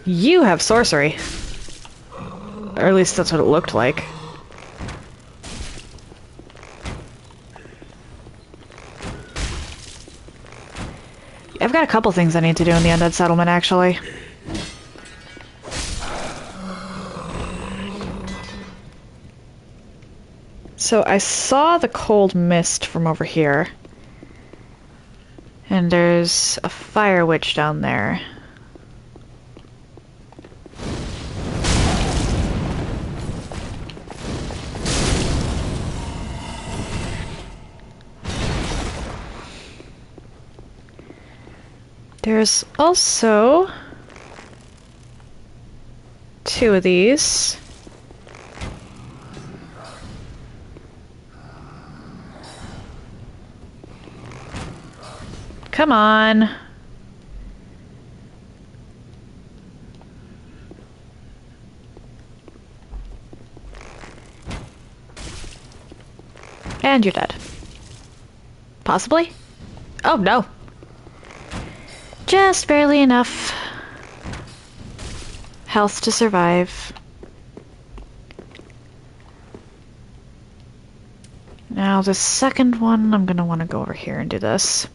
You have sorcery. Or at least that's what it looked like. I've got a couple things I need to do in the Undead Settlement, actually. So I saw the cold mist from over here. And there's a fire witch down there. There's also two of these. Come on. And you're dead. Possibly? Oh, no. Just barely enough health to survive. Now the second one, I'm gonna want to go over here and do this.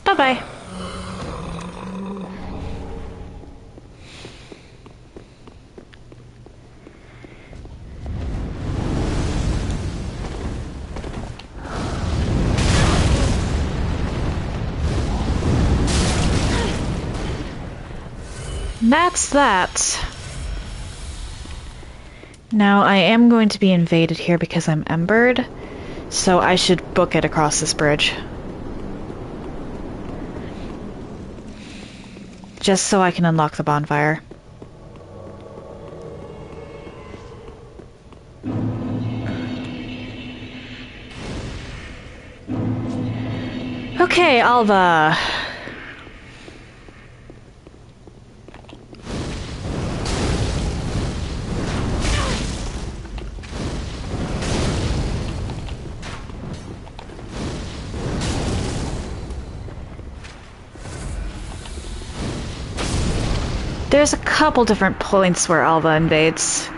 Bye-bye. That's that. Now, I am going to be invaded here because I'm embered, so I should book it across this bridge. Just so I can unlock the bonfire. Okay, Alva. There's a couple different points where Alva invades.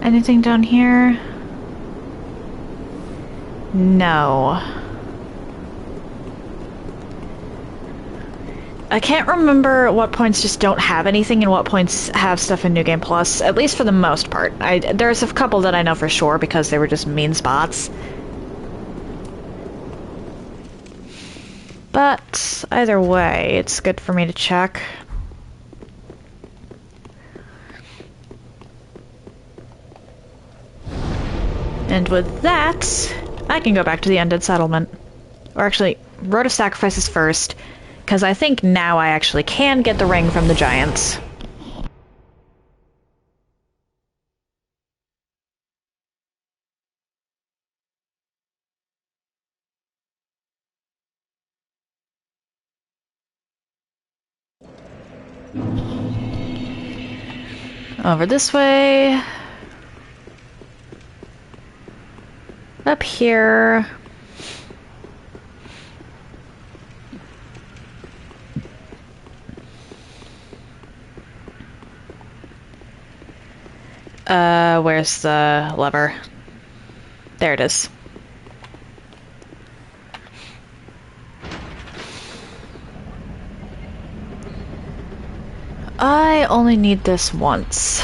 Anything down here? No. I can't remember what points just don't have anything and what points have stuff in New Game Plus, at least for the most part. There's a couple that I know for sure because they were just mean spots. But either way, it's good for me to check. And with that, I can go back to the Undead Settlement. Or actually, Road of Sacrifices first. Because I think now I actually can get the ring from the giants. Over this way. Up here. Where's the lever? There it is. I only need this once.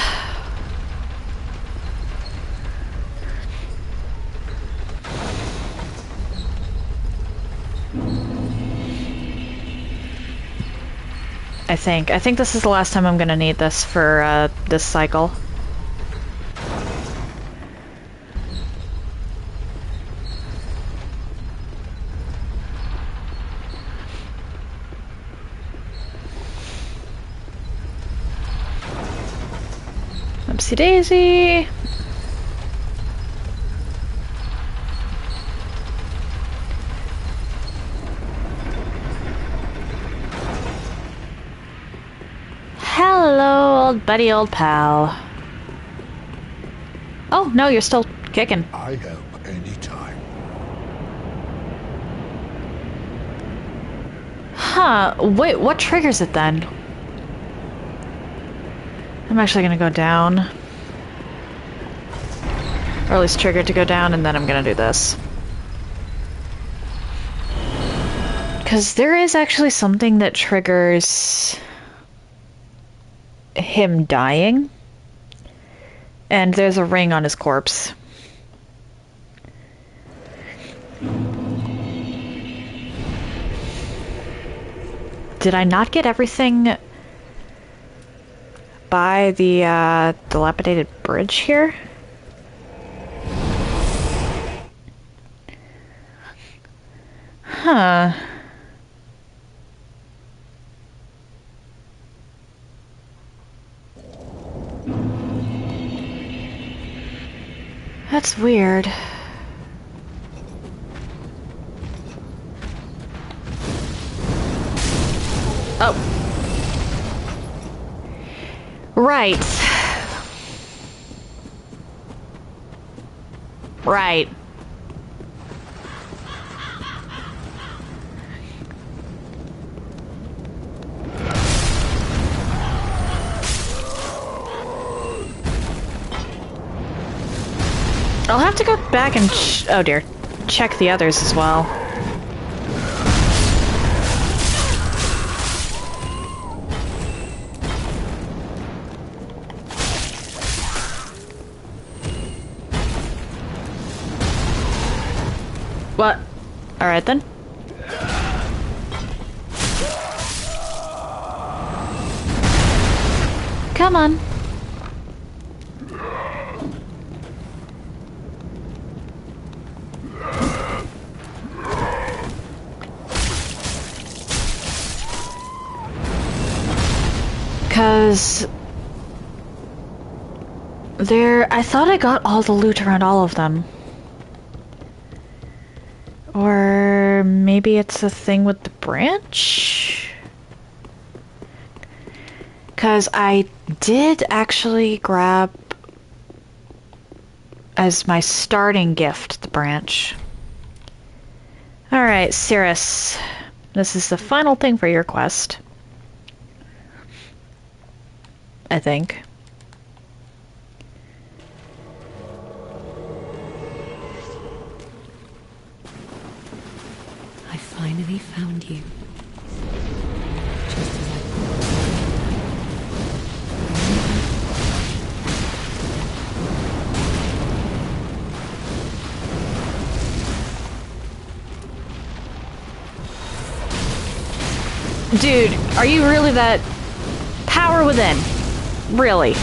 I think this is the last time I'm gonna need this for this cycle. Oopsie daisy. Hello, old buddy, old pal. Oh, no, you're still kicking. I help anytime. Huh, wait, what triggers it then? I'm actually gonna go down. Or at least trigger it to go down, and then I'm gonna do this. Because there is actually something that triggers him dying. And there's a ring on his corpse. Did I not get everything by the dilapidated bridge here? Huh. That's weird. Oh. Right. Right. I'll have to go back and oh dear, check the others as well. What? Alright then. Come on. Because I thought I got all the loot around all of them. Or maybe it's a thing with the branch? Because I did actually grab as my starting gift the branch. Alright, Cirrus. This is the final thing for your quest. I think. I finally found you. Just as I thought. Dude, are you really that power within? Really?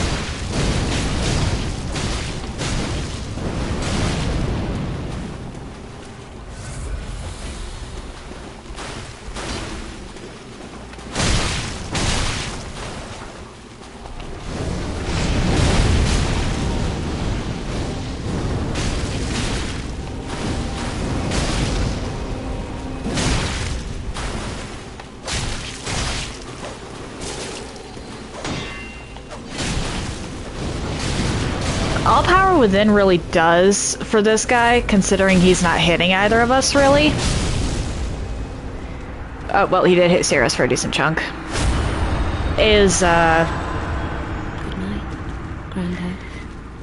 Within really does for this guy, considering he's not hitting either of us, really. Oh, well, he did hit Sirius for a decent chunk. Is, Good night, Grandad.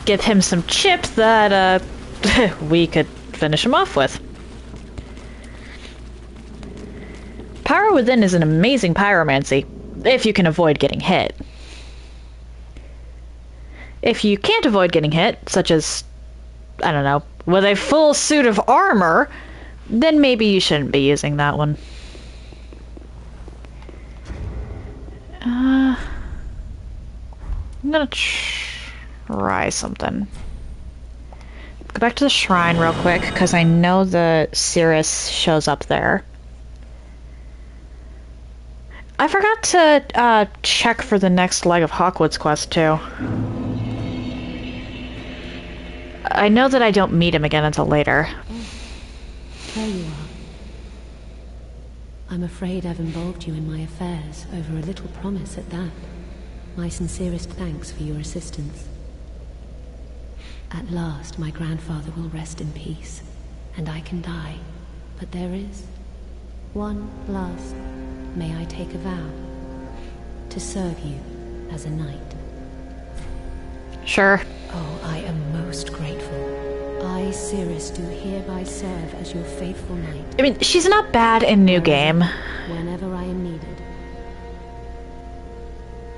give him some chip that, we could finish him off with. Power Within is an amazing pyromancy, if you can avoid getting hit. If you can't avoid getting hit, such as, I don't know, with a full suit of armor, then maybe you shouldn't be using that one. I'm gonna try something. Go back to the shrine real quick, because I know the Cirrus shows up there. I forgot to check for the next leg of Hawkwood's quest, too. I know that I don't meet him again until later. There you are. I'm afraid I've involved you in my affairs over a little promise at that. My sincerest thanks for your assistance. At last, my grandfather will rest in peace, and I can die. But there is one last. May I take a vow to serve you as a knight? Sure. Oh, I am most grateful. I, Cirrus, do hereby serve as your faithful knight. I mean, she's not bad in New Game. Whenever I am needed.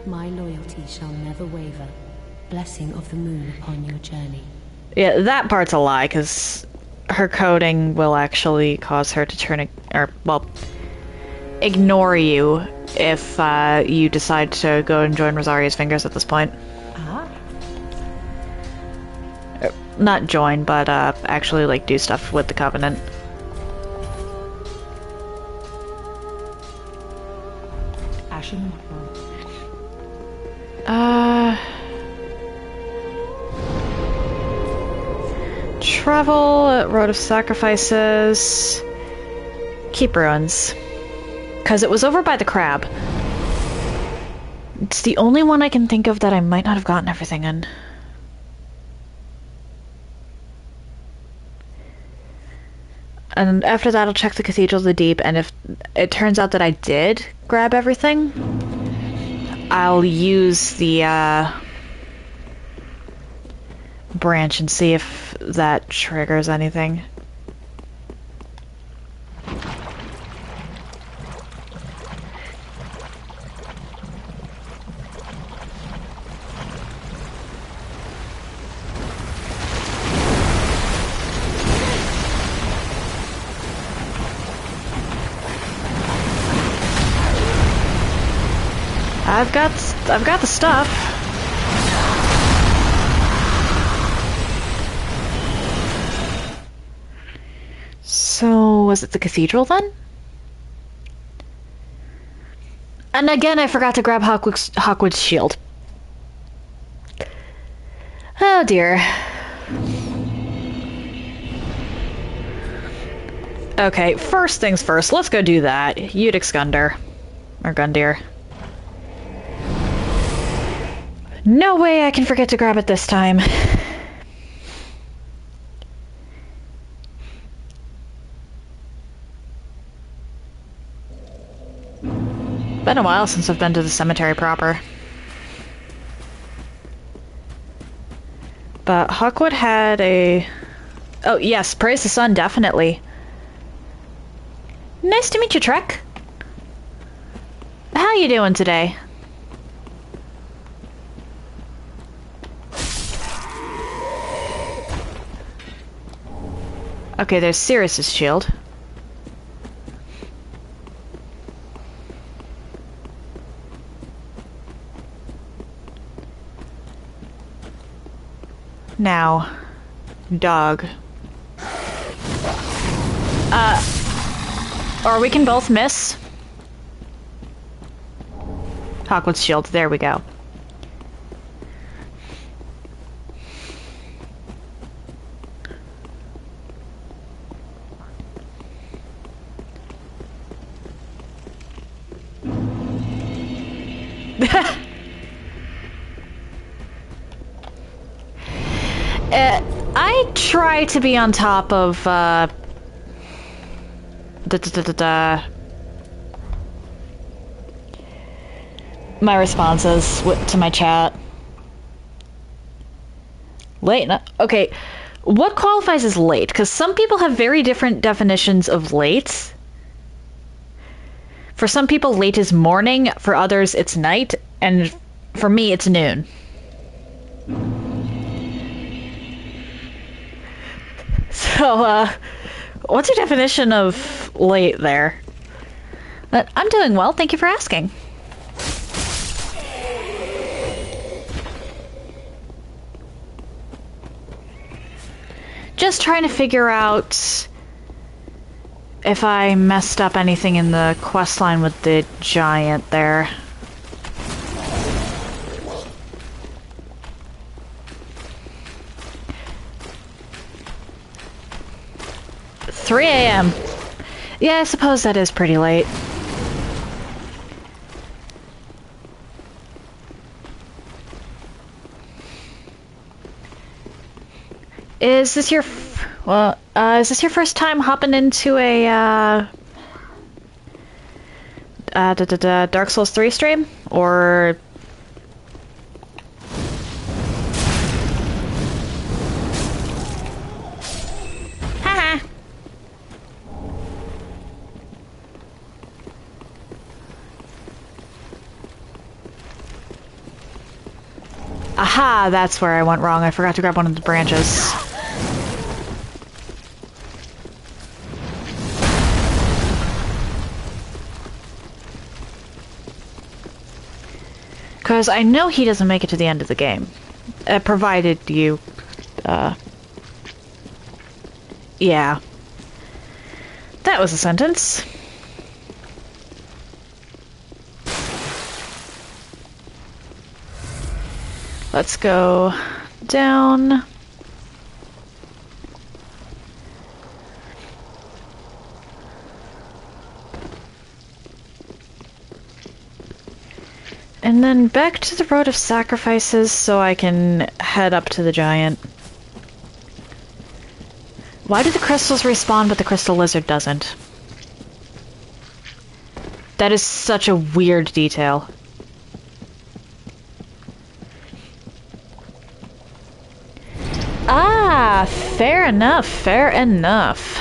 My loyalty shall never waver. Blessing of the moon upon your journey. Yeah, that part's a lie, because her coding will actually cause her to turn, ignore you if you decide to go and join Rosaria's fingers at this point. Ah? Not join, but actually like do stuff with the Covenant. Ashen. Travel, Road of Sacrifices, Keep Ruins. Because it was over by the crab. It's the only one I can think of that I might not have gotten everything in. And after that, I'll check the Cathedral of the Deep, and if it turns out that I did grab everything, I'll use the branch and see if that triggers anything. I've got the stuff. So, was it the cathedral then? And again, I forgot to grab Hawkwood's shield. Oh dear. Okay, first things first, let's go do that. Udic Gundir. Or Gundir. No way I can forget to grab it this time. Been a while since I've been to the cemetery proper. But Hawkwood had a... Oh yes, praise the sun, definitely. Nice to meet you, Trek. How you doing today? Okay, there's Sirius's shield. Now, dog. Or we can both miss. Hawkwood's shield, there we go. try to be on top of, my responses to my chat. Late? Okay, what qualifies as late? Because some people have very different definitions of late. For some people, late is morning. For others, it's night. And for me, it's noon. So, what's your definition of late there? But I'm doing well, thank you for asking. Just trying to figure out if I messed up anything in the quest line with the giant there. $3 a.m. Yeah, I suppose that is pretty late. Is this your is this your first time hopping into a Dark Souls 3 stream, or haha? Aha, that's where I went wrong. I forgot to grab one of the branches. Because I know he doesn't make it to the end of the game. Provided you, yeah. That was a sentence. Let's go down. And then back to the Road of Sacrifices so I can head up to the giant. Why do the crystals respawn but the crystal lizard doesn't? That is such a weird detail. Ah, fair enough, fair enough.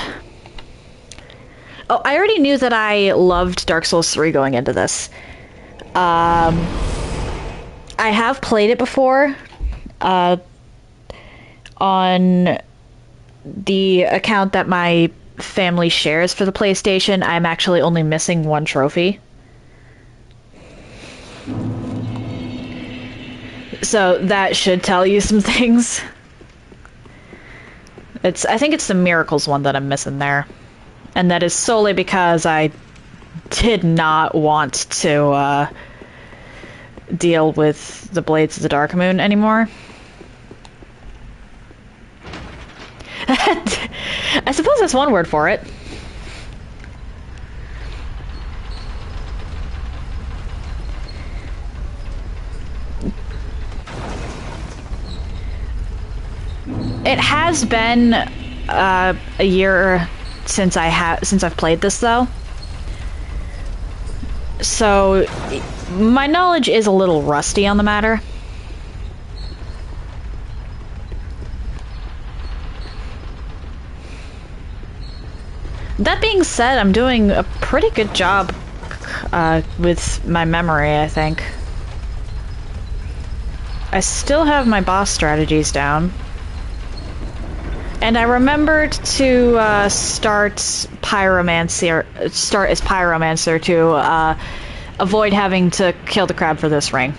Oh, I already knew that I loved Dark Souls 3 going into this. I have played it before, on the account that my family shares for the PlayStation. I'm actually only missing one trophy. So that should tell you some things. I think it's the Miracles one that I'm missing there. And that is solely because I did not want to, deal with the Blades of the Dark Moon anymore. I suppose that's one word for it. It has been a year since I've played this, though. So my knowledge is a little rusty on the matter. That being said, I'm doing a pretty good job with my memory, I think. I still have my boss strategies down. And I remembered to start as Pyromancer to avoid having to kill the crab for this ring.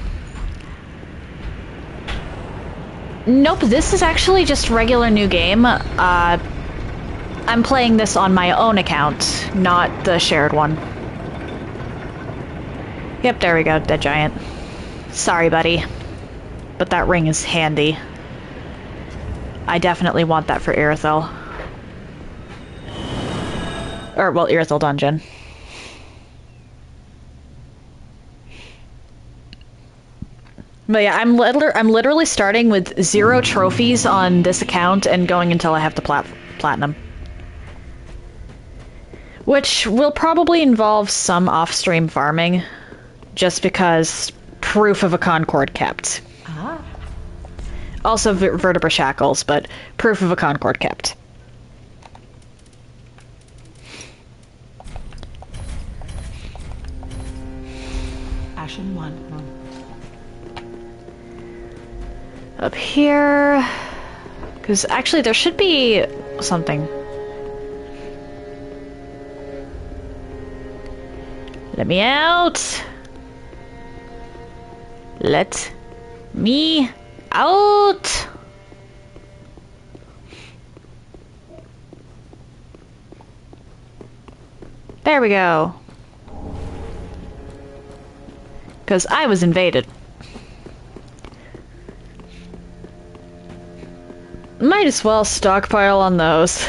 Nope, this is actually just regular new game. I'm playing this on my own account, not the shared one. Yep, there we go, dead giant. Sorry, buddy. But that ring is handy. I definitely want that for Irithyll. Or, well, Irithyll Dungeon. But yeah, I'm literally starting with 0 trophies on this account and going until I have the platinum. Which will probably involve some off-stream farming, just because proof of a Concord kept. Ah. Also vertebra shackles, but proof of a Concord kept. Ashen 1. Up here... Because actually there should be something. Let me out! Let me out! There we go. Because I was invaded. Might as well stockpile on those.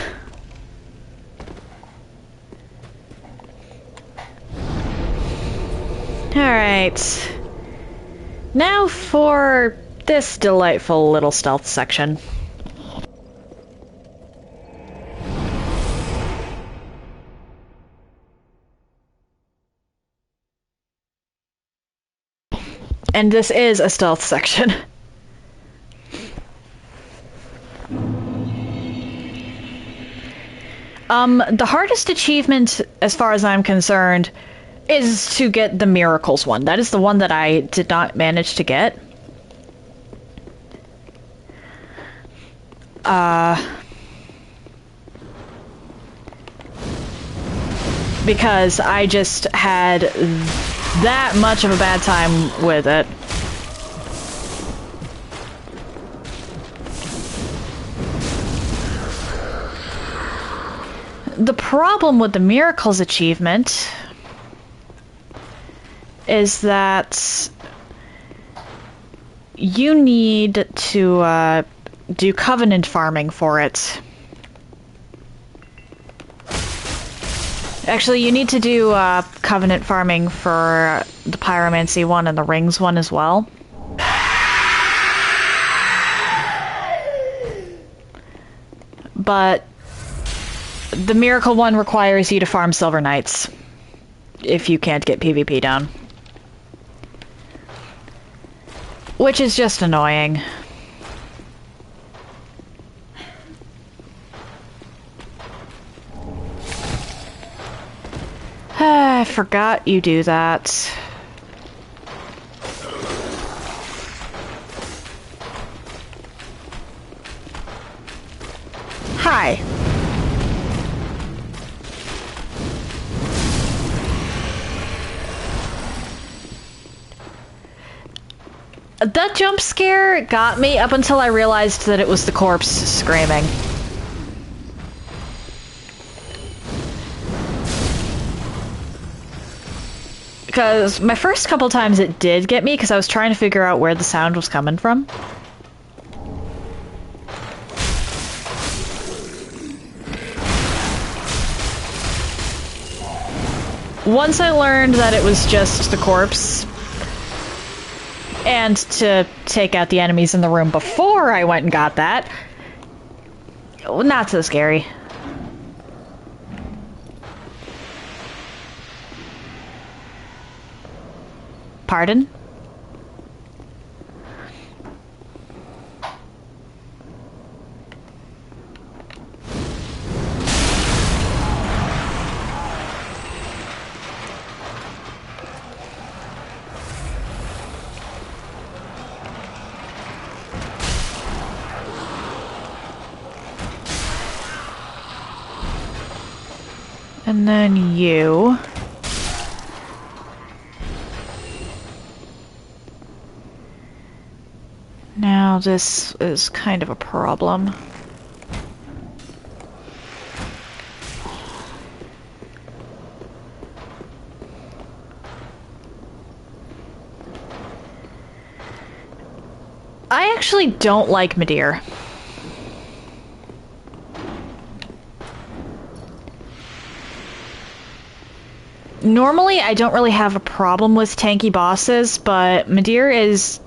Alright. Now for this delightful little stealth section. And this is a stealth section. The hardest achievement, as far as I'm concerned, is to get the Miracles one. That is the one that I did not manage to get. Because I just had that much of a bad time with it. The problem with the Miracles achievement is that you need to do Covenant farming for it. Actually, you need to do Covenant farming for the Pyromancy one and the Rings one as well. But the Miracle one requires you to farm Silver Knights if you can't get PvP down. Which is just annoying. I forgot you do that. Hi. That jump scare got me up until I realized that it was the corpse screaming. Because my first couple times it did get me because I was trying to figure out where the sound was coming from. Once I learned that it was just the corpse, and to take out the enemies in the room before I went and got that, not so scary. Pardon? And then you. Now this is kind of a problem. I actually don't like Midir. Normally, I don't really have a problem with tanky bosses, but Midir is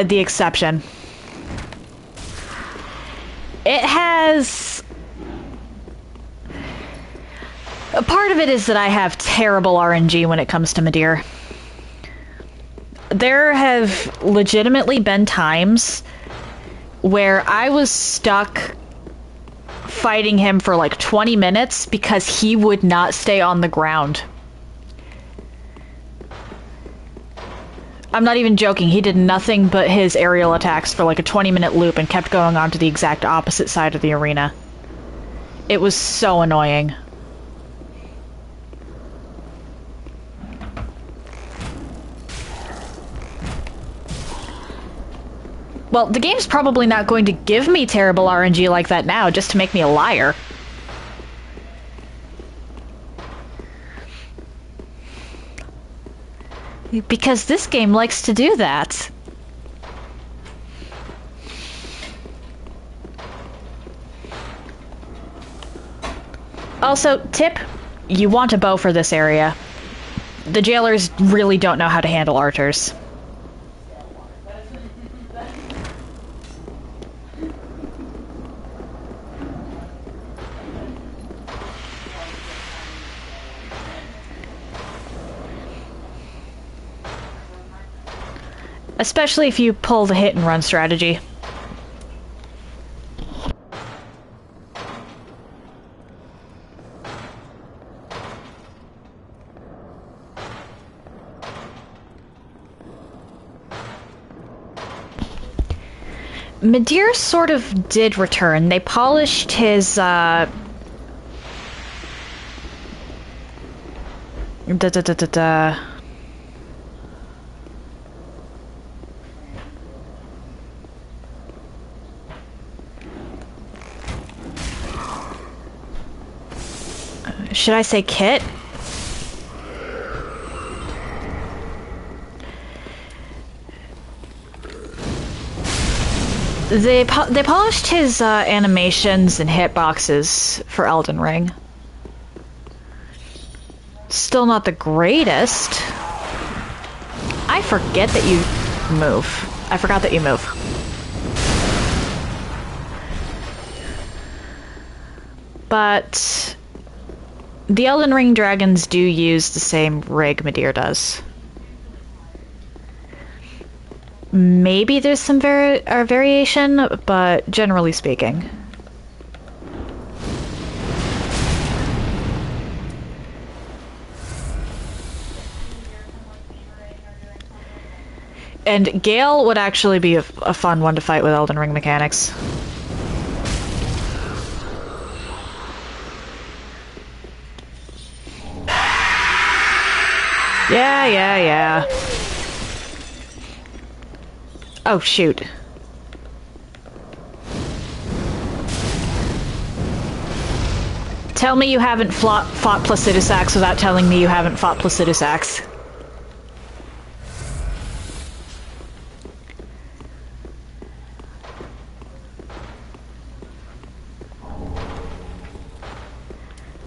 the exception. It has... A part of it is that I have terrible RNG when it comes to Midir. There have legitimately been times where I was stuck fighting him for like 20 minutes because he would not stay on the ground. I'm not even joking, he did nothing but his aerial attacks for like a 20-minute loop and kept going on to the exact opposite side of the arena. It was so annoying. Well, the game's probably not going to give me terrible RNG like that now, just to make me a liar. Because this game likes to do that. Also, tip, you want a bow for this area. The jailers really don't know how to handle archers. Especially if you pull the hit and run strategy. Midir sort of did return. They polished his, should I say kit? They polished his animations and hitboxes for Elden Ring. Still not the greatest. I forget that you move. I forgot that you move. But the Elden Ring dragons do use the same rig Midir does. Maybe there's some variation, but generally speaking. And Gale would actually be a fun one to fight with Elden Ring mechanics. Yeah. Oh, shoot. Tell me you haven't fought Placidus Axe without telling me you haven't fought Placidus Axe.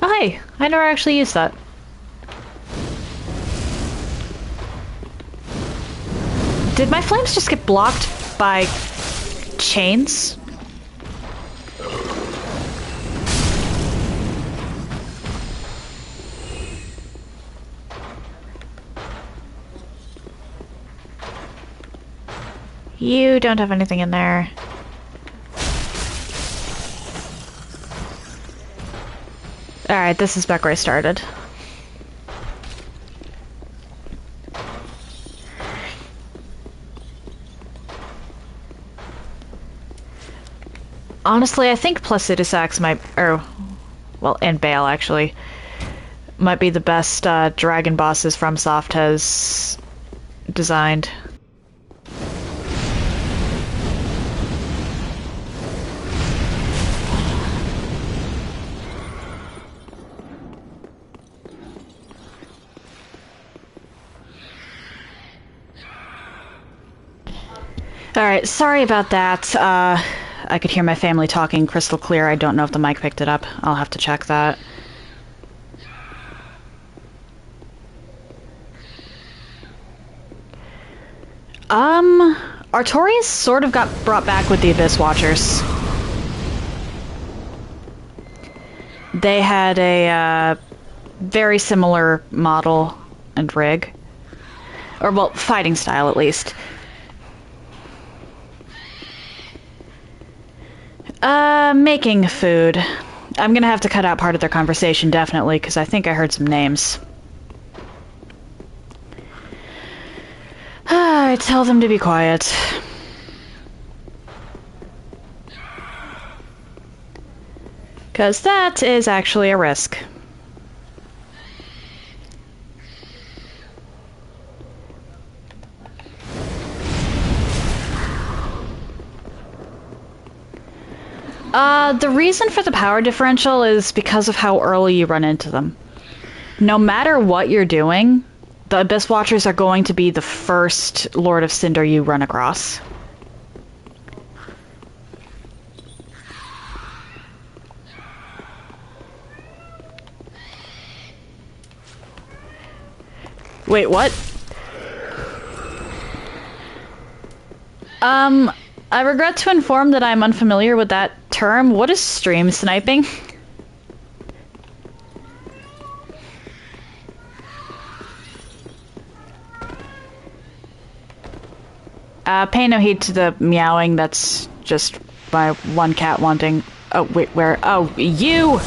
Oh, hey, I never actually used that. Did my flames just get blocked by chains? You don't have anything in there. Alright, this is back where I started. Honestly, I think Placidus Axe might, well, and Bale actually, might be the best dragon bosses FromSoft has designed. Alright, sorry about that. I could hear my family talking crystal clear. I don't know if the mic picked it up. I'll have to check that. Artorias sort of got brought back with the Abyss Watchers. They had a very similar model and rig. Or, well, fighting style at least. Making food. I'm gonna have to cut out part of their conversation, definitely, because I think I heard some names. I tell them to be quiet. Because that is actually a risk. The reason for the power differential is because of how early you run into them. No matter what you're doing, the Abyss Watchers are going to be the first Lord of Cinder you run across. Wait, what? I regret to inform that I'm unfamiliar with that term. What is stream sniping? Pay no heed to the meowing. That's just my one cat wanting... Oh, wait, where? Oh, you!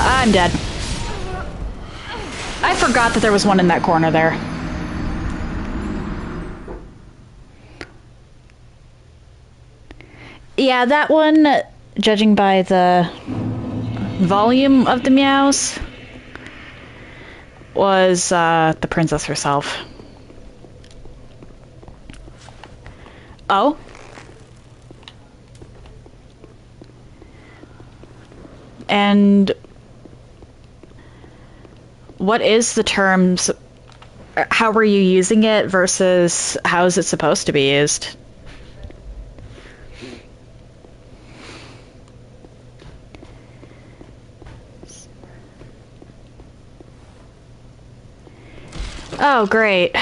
I'm dead. I forgot that there was one in that corner there. Yeah, that one, judging by the volume of the meows, was the princess herself. Oh? And what is the terms? How were you using it versus how is it supposed to be used? Oh, great.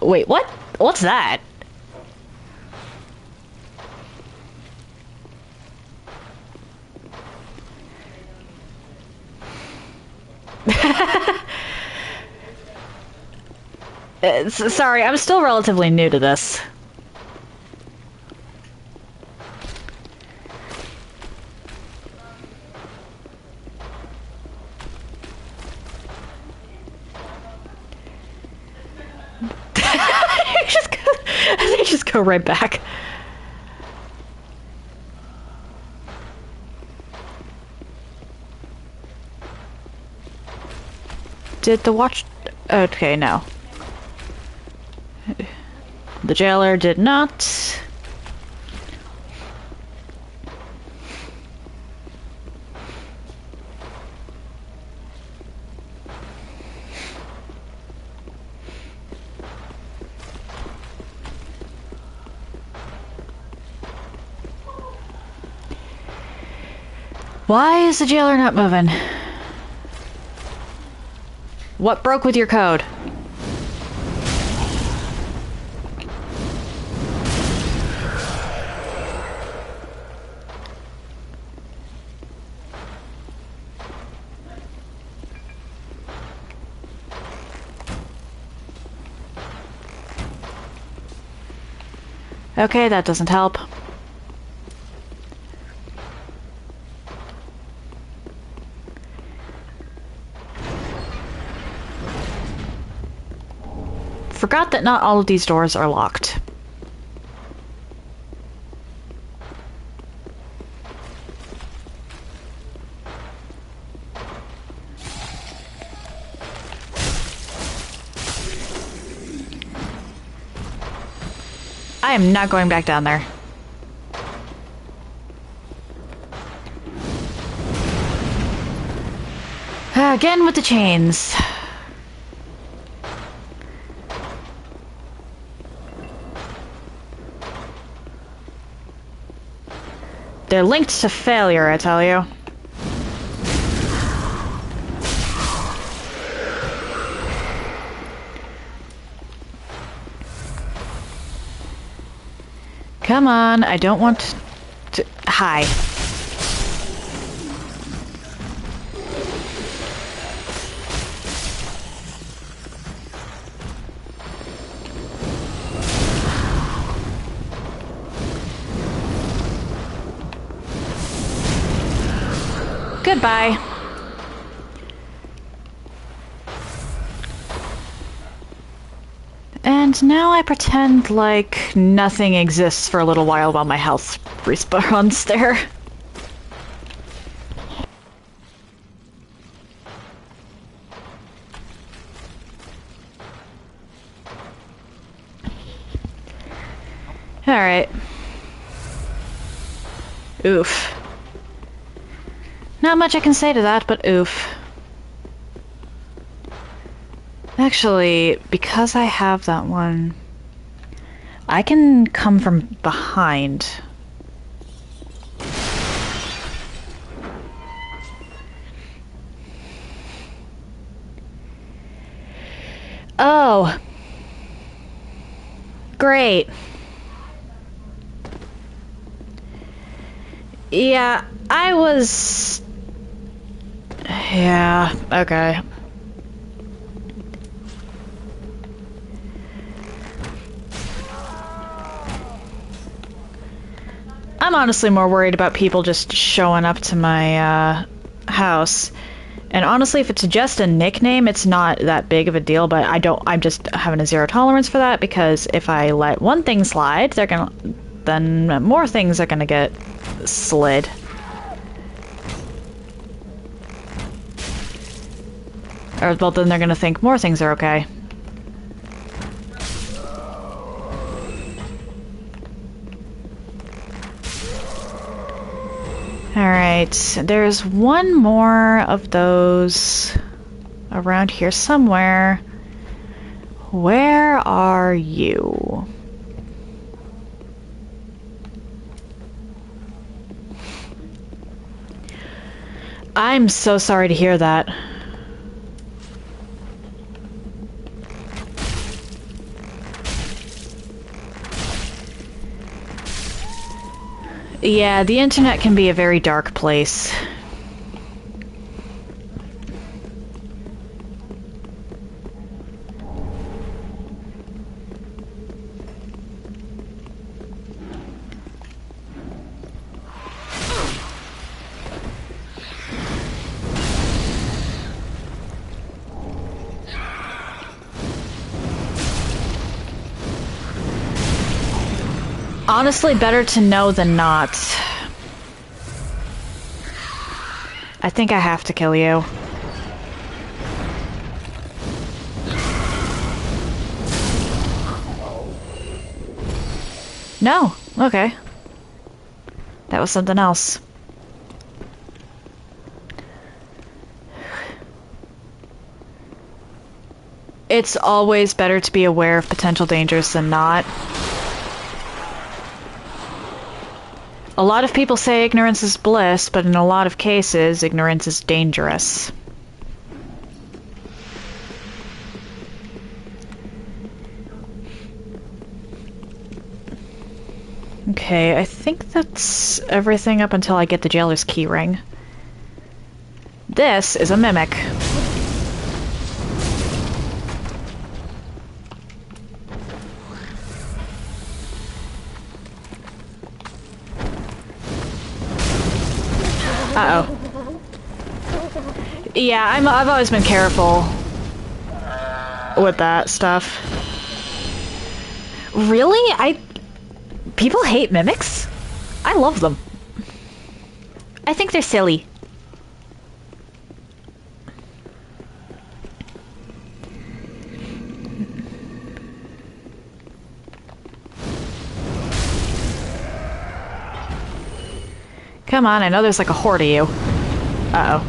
Wait, what? What's that? Sorry, I'm still relatively new to this. They just go right back. Did the watch... Okay, no. The jailer did not. Why is the jailer not moving? What broke with your code? Okay, that doesn't help. Forgot that not all of these doors are locked. I am not going back down there. Again with the chains. They're linked to failure, I tell you. Come on, I don't want to... Hi. Goodbye. And now I pretend like nothing exists for a little while my health respawns there. Alright. Oof. Not much I can say to that, but oof. Actually, because I have that one, I can come from behind. Oh. Great. Yeah, I was... Yeah, okay. I'm honestly more worried about people just showing up to my house. And honestly, if it's just a nickname, it's not that big of a deal, but I'm just having a zero tolerance for that, because if I let one thing slide, then more things are gonna get slid. Or, well, then they're gonna think more things are okay. Alright, there's one more of those around here somewhere. Where are you? I'm so sorry to hear that. Yeah, the internet can be a very dark place. Honestly, better to know than not. I think I have to kill you. No. Okay. That was something else. It's always better to be aware of potential dangers than not. A lot of people say ignorance is bliss, but in a lot of cases, ignorance is dangerous. Okay, I think that's everything up until I get the jailer's keyring. This is a mimic. Uh-oh. Yeah, I've always been careful with that stuff. Really? People hate mimics? I love them. I think they're silly. Come on, I know there's like a horde of you. Uh-oh.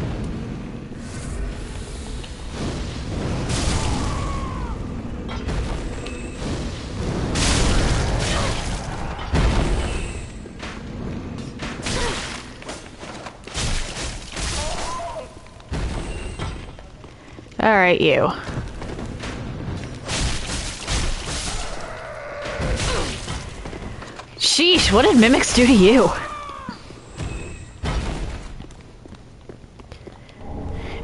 Alright, you. Sheesh, what did mimics do to you?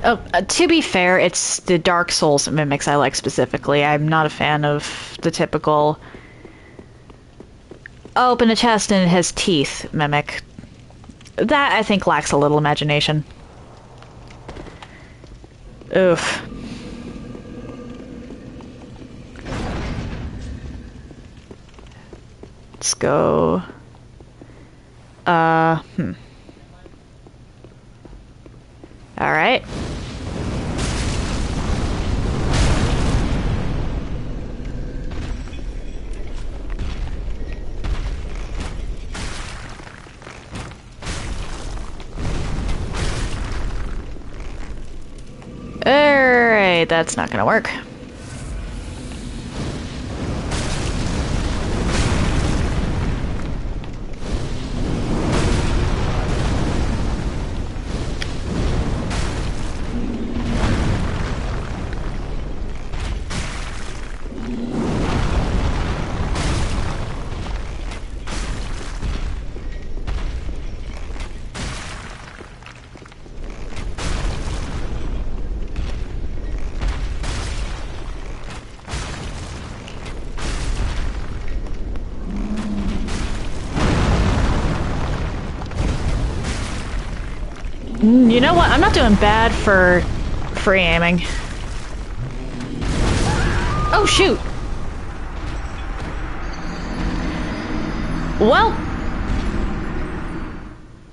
Oh, to be fair, it's the Dark Souls mimics I like specifically. I'm not a fan of the typical open a chest and it has teeth mimic. That, I think, lacks a little imagination. Oof. Let's go... Alright. Alright, that's not gonna work. You know what? I'm not doing bad for free aiming. Oh, shoot! Well,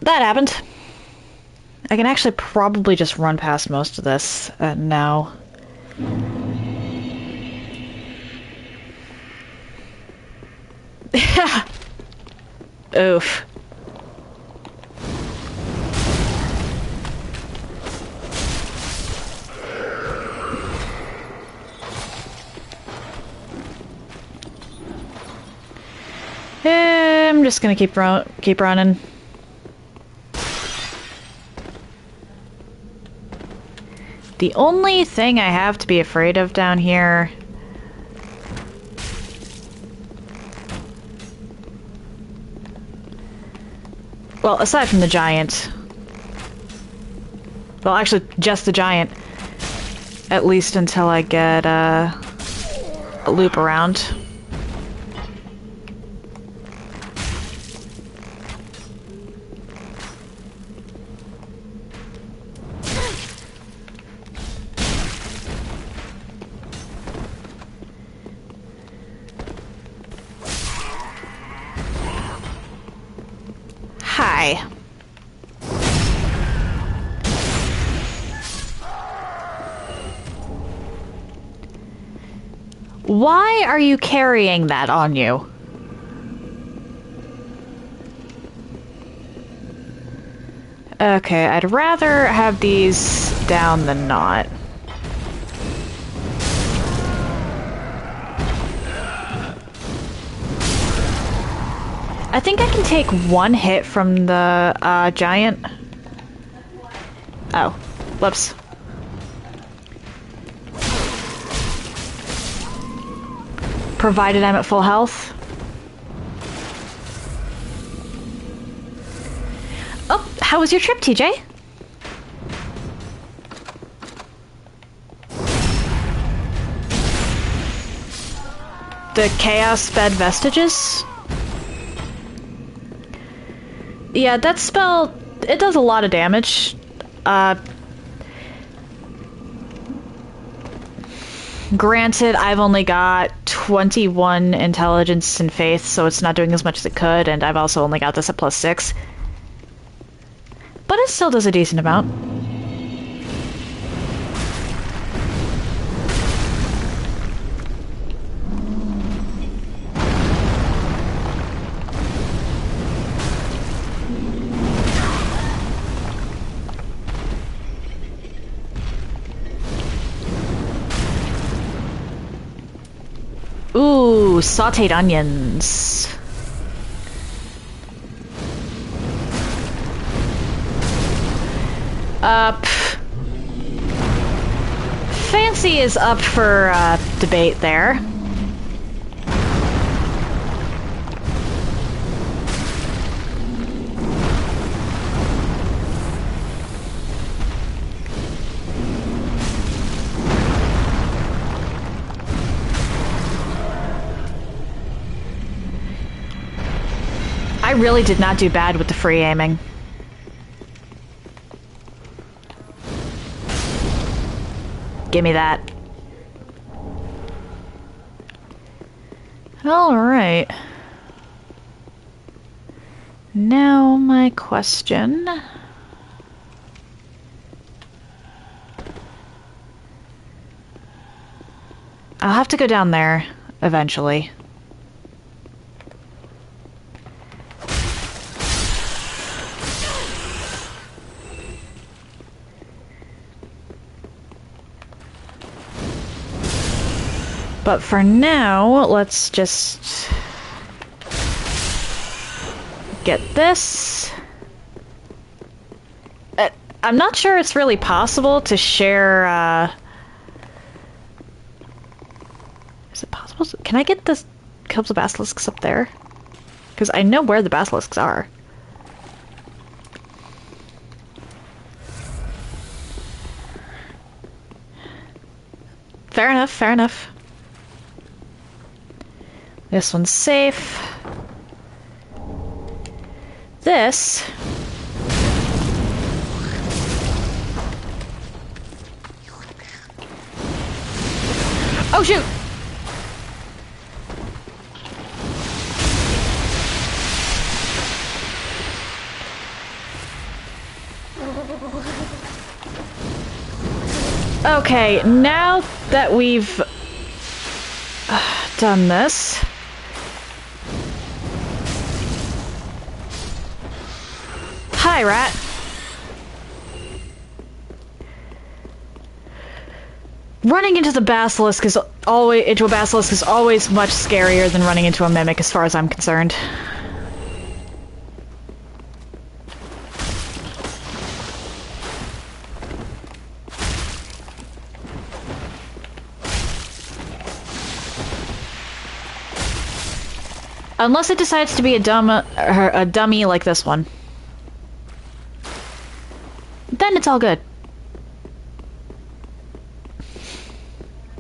that happened. I can actually probably just run past most of this now. Oof. I'm just gonna keep running. The only thing I have to be afraid of down here... Well, aside from the giant... Well, actually, just the giant. At least until I get a loop around. Hi. Why are you carrying that on you? Okay, I'd rather have these down than not. I think I can take one hit from the giant. Oh, whoops. Provided I'm at full health. Oh, how was your trip, TJ? The Chaos Bed Vestiges? Yeah, that spell, it does a lot of damage. Granted, I've only got 21 intelligence and faith, so it's not doing as much as it could, and I've also only got this at +6. But it still does a decent amount. Ooh, sauteed onions. Fancy is up for debate there. I really did not do bad with the free aiming. Give me that. Alright. Now my question. I'll have to go down there eventually. But for now, let's just get this. I'm not sure it's really possible to share, is it possible? Can I get the kills of basilisks up there? Because I know where the basilisks are. Fair enough, fair enough. This one's safe. This... Oh shoot! Okay, now that we've done this... Hi, rat. Running into a basilisk is always much scarier than running into a mimic, as far as I'm concerned. Unless it decides to be a dummy like this one. Then it's all good.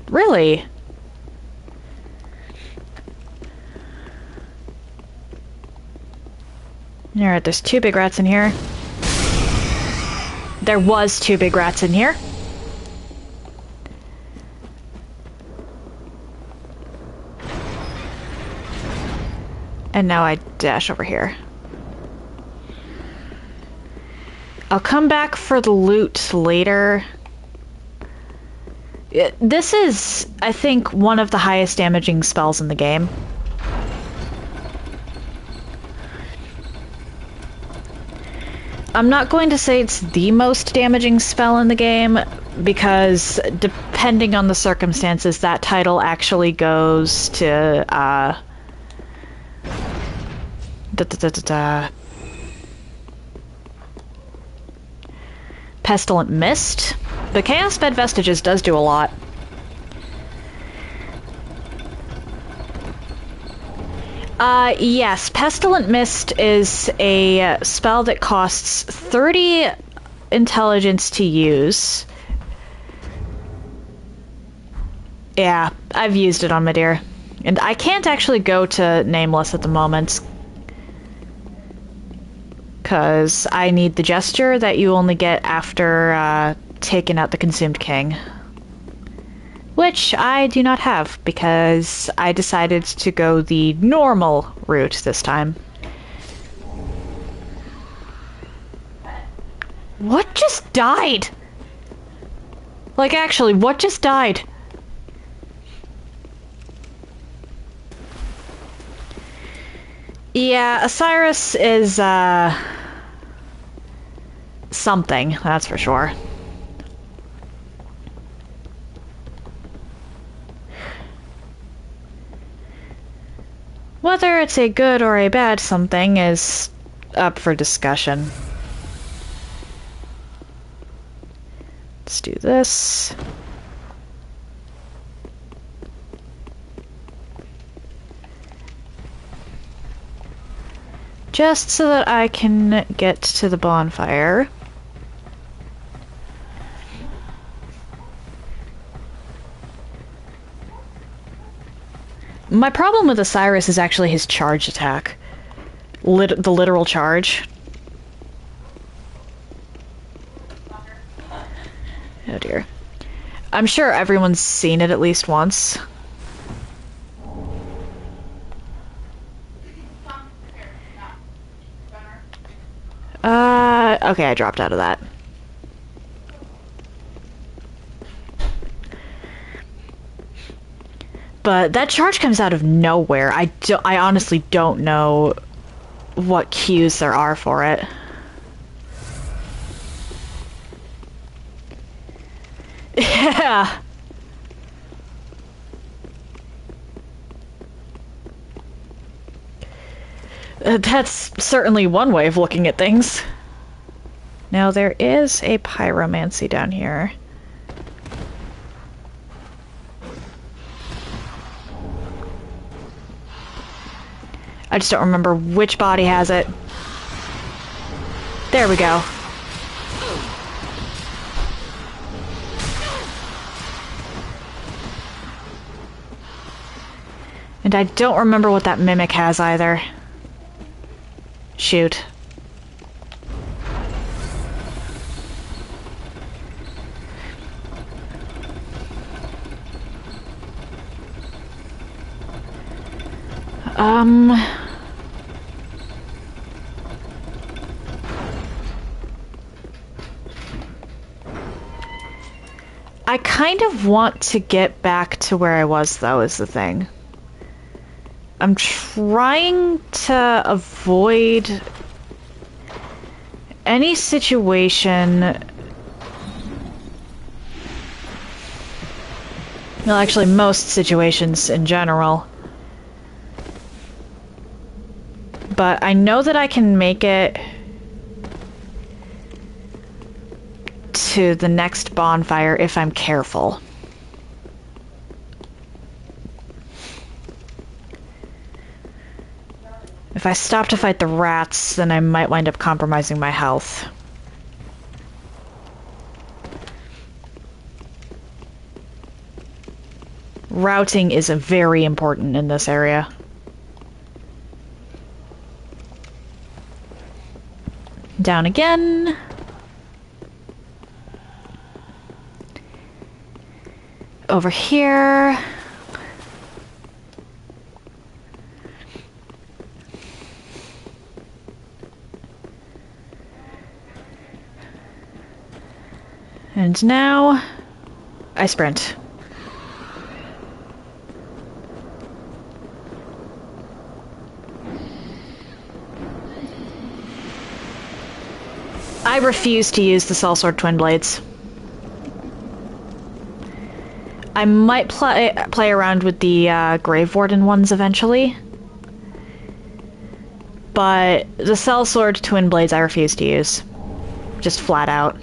Really? Alright, there's 2 big rats in here. There was 2 big rats in here. And now I dash over here. I'll come back for the loot later. This is, I think, one of the highest damaging spells in the game. I'm not going to say it's the most damaging spell in the game, because depending on the circumstances, that title actually goes to, Pestilent Mist. The Chaos Bed Vestiges does do a lot. Yes, Pestilent Mist is a spell that costs 30 intelligence to use. Yeah, I've used it on Madeir. And I can't actually go to Nameless at the moment, because I need the gesture that you only get after taking out the Consumed King. Which I do not have, because I decided to go the normal route this time. What just died? Like, actually, what just died? Yeah, Osiris is, something, that's for sure. Whether it's a good or a bad something is up for discussion. Let's do this. Just so that I can get to the bonfire. My problem with Osiris is actually his charge attack. the literal charge. Oh dear. I'm sure everyone's seen it at least once. Okay, I dropped out of that. But that charge comes out of nowhere. I honestly don't know what cues there are for it. Yeah. That's certainly one way of looking at things. Now there is a pyromancy down here. I just don't remember which body has it. There we go. And I don't remember what that mimic has either. Shoot. I kind of want to get back to where I was, though, is the thing. I'm trying to avoid any situation... Well, actually, most situations in general. But I know that I can make it to the next bonfire if I'm careful. If I stop to fight the rats, then I might wind up compromising my health. Routing is very important in this area. Down again. Over here. And now I sprint. I refuse to use the Sellsword Twin Blades. I might play around with the Grave Warden ones eventually. But the Sellsword Twin Blades I refuse to use. Just flat out.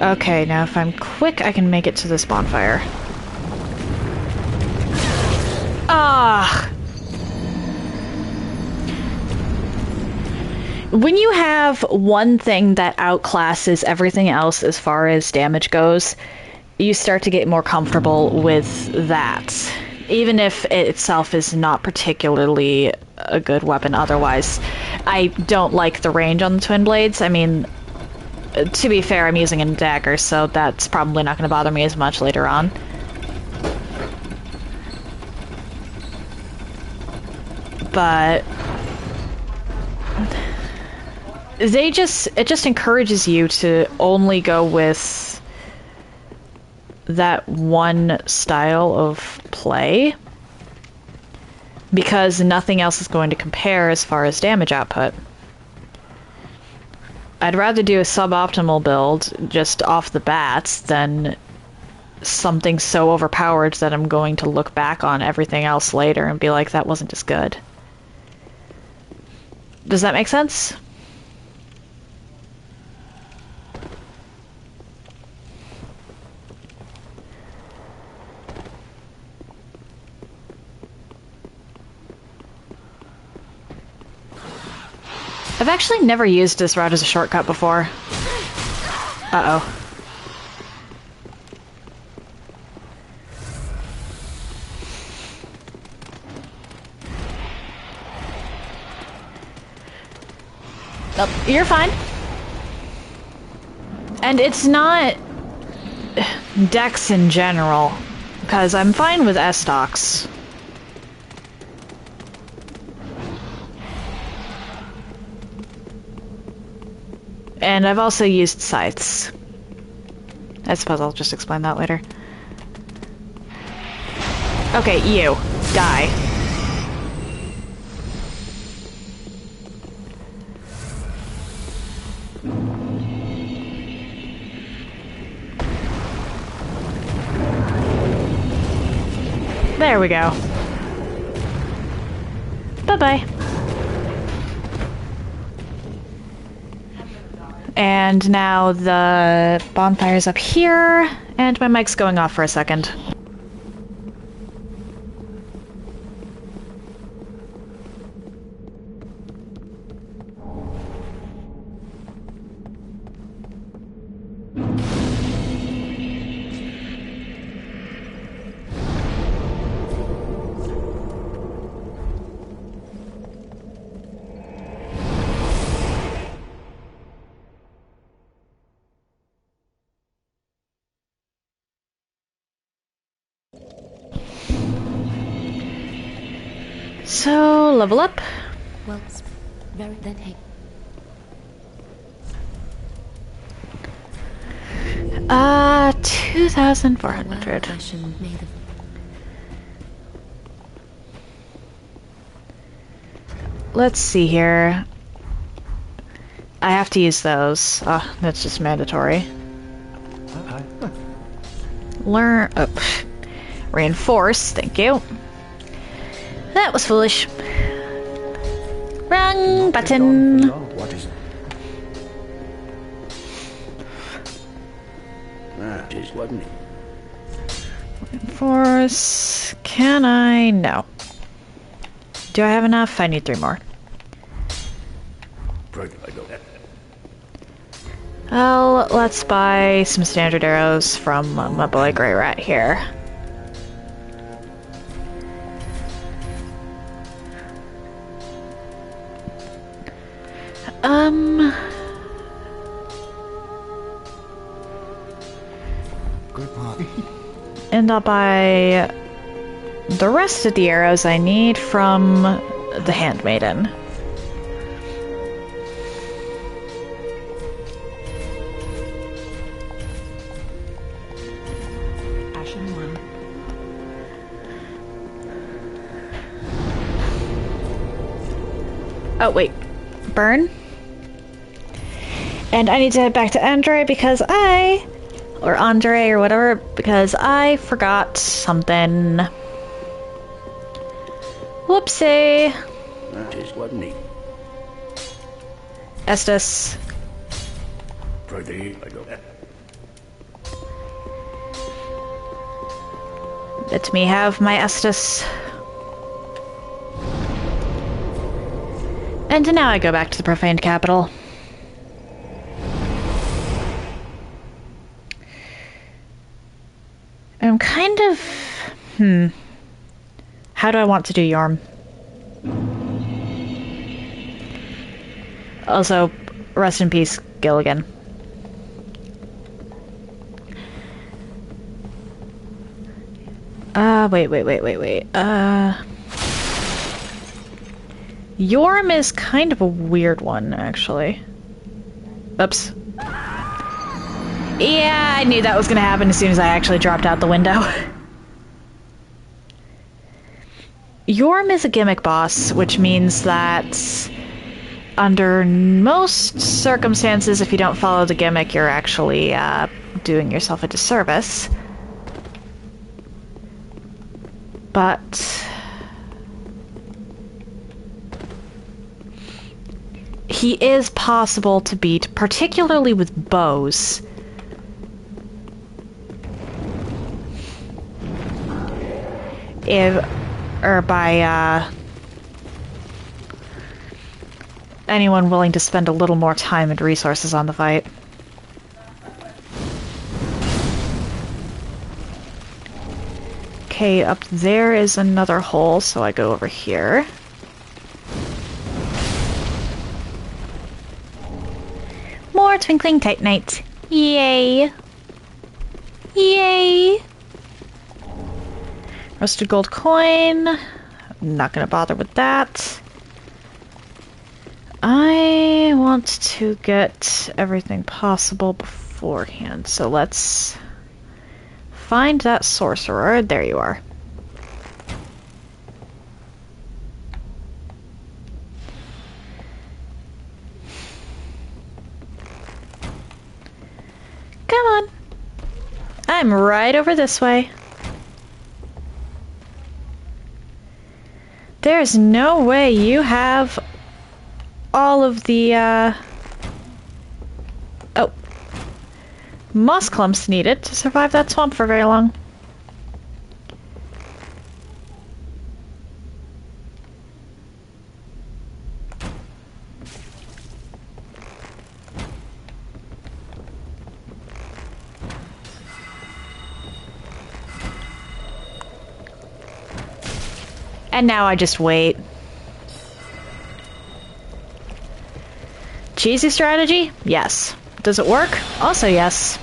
Okay, now if I'm quick, I can make it to this bonfire. Ah! When you have one thing that outclasses everything else as far as damage goes, you start to get more comfortable with that. Even if it itself is not particularly a good weapon otherwise. I don't like the range on the Twin Blades. I mean, to be fair, I'm using a dagger, so that's probably not going to bother me as much later on. But it just encourages you to only go with that one style of play, because nothing else is going to compare as far as damage output. I'd rather do a suboptimal build just off the bat than something so overpowered that I'm going to look back on everything else later and be like, that wasn't as good. Does that make sense? I've actually never used this route as a shortcut before. Uh-oh. Oh, you're fine. And it's not Dex in general, because I'm fine with S-Docs. And I've also used scythes. I suppose I'll just explain that later. Okay, you. Die. There we go. Bye-bye. And now the bonfire's up here, and my mic's going off for a second. So, level up. Well, very then hey. 2,400. Let's see here. I have to use those. Oh, that's just mandatory. Learn. Oh, reinforce. Thank you. That was foolish. Wrong button. What is it? It is, wasn't it? Reinforce. Can I? No. Do I have enough? I need 3 more. Well, let's buy some standard arrows from my boy Grey Rat here. And I'll buy the rest of the arrows I need from the Handmaiden. Ashen 1. Oh, wait. Burn? And I need to head back to Andre because or Andre or whatever, because I forgot something. Whoopsie. That is, wasn't it? Estes. Pretty, I go. Let me have my Estes. And now I go back to the profaned capital. I'm kind of... How do I want to do Yorm? Also, rest in peace, Gilligan. Wait. Yorm is kind of a weird one, actually. Oops. Yeah, I knew that was gonna happen as soon as I actually dropped out the window. Yorm is a gimmick boss, which means that under most circumstances, if you don't follow the gimmick, you're actually doing yourself a disservice. But he is possible to beat, particularly with bows. Or by anyone willing to spend a little more time and resources on the fight. Okay, up there is another hole, so I go over here. Twinkling Titanite. Yay! Yay! Rusted gold coin. I'm not gonna bother with that. I want to get everything possible beforehand, so let's find that sorcerer. There you are. Come on. I'm right over this way. There's no way you have all of the, oh. Moss clumps needed to survive that swamp for very long. And now I just wait. Cheesy strategy? Yes. Does it work? Also yes.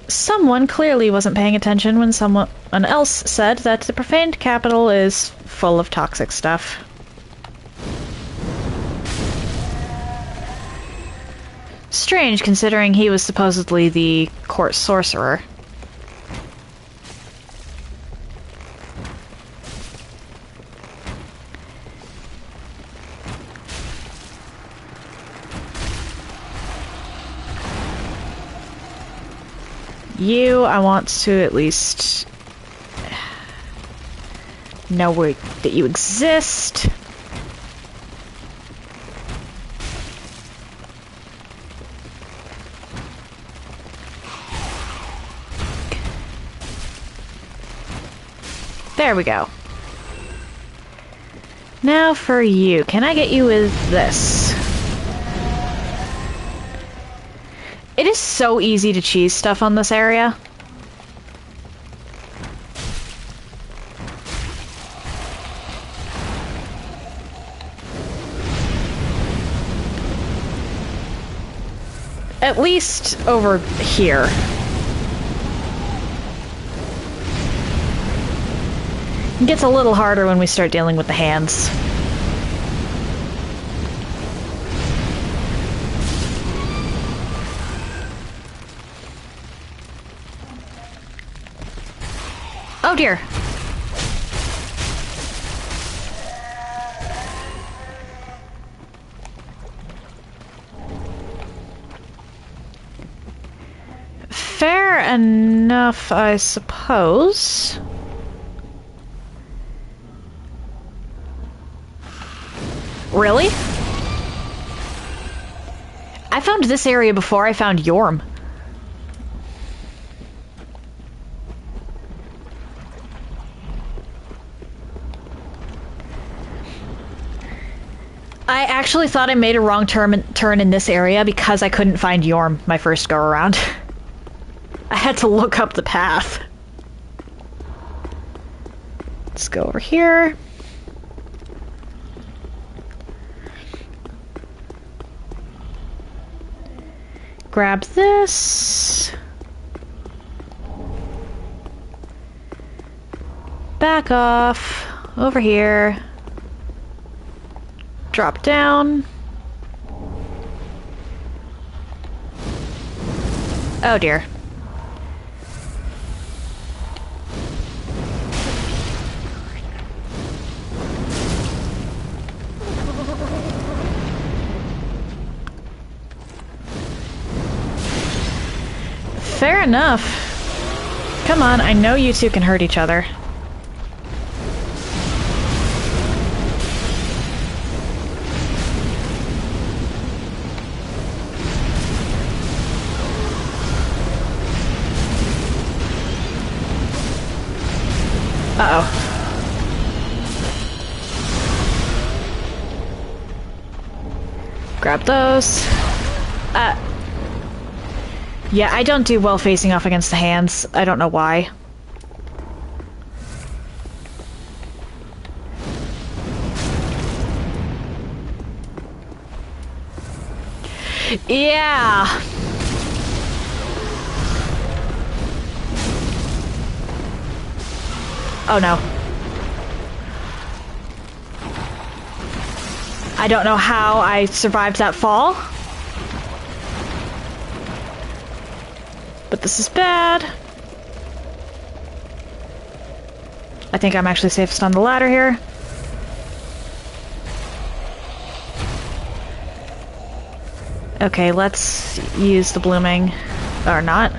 Someone clearly wasn't paying attention when someone else said that the profaned capital is full of toxic stuff. Strange, considering he was supposedly the court sorcerer. You, I want to at least know that you exist. There we go. Now for you. Can I get you with this? It is so easy to cheese stuff on this area. At least over here. It gets a little harder when we start dealing with the hands. Oh dear. Fair enough, I suppose. Really? I found this area before I found Yorm. I actually thought I made a wrong turn in this area because I couldn't find Yorm my first go around. I had to look up the path. Let's go over here. Grab this. Back off. Over here. Drop down. Oh dear. Fair enough. Come on, I know you two can hurt each other. Uh-oh. Grab those. Yeah, I don't do well facing off against the hands. I don't know why. Yeah. Oh no. I don't know how I survived that fall. But this is bad. I think I'm actually safest on the ladder here. Okay, let's use the blooming. Or not.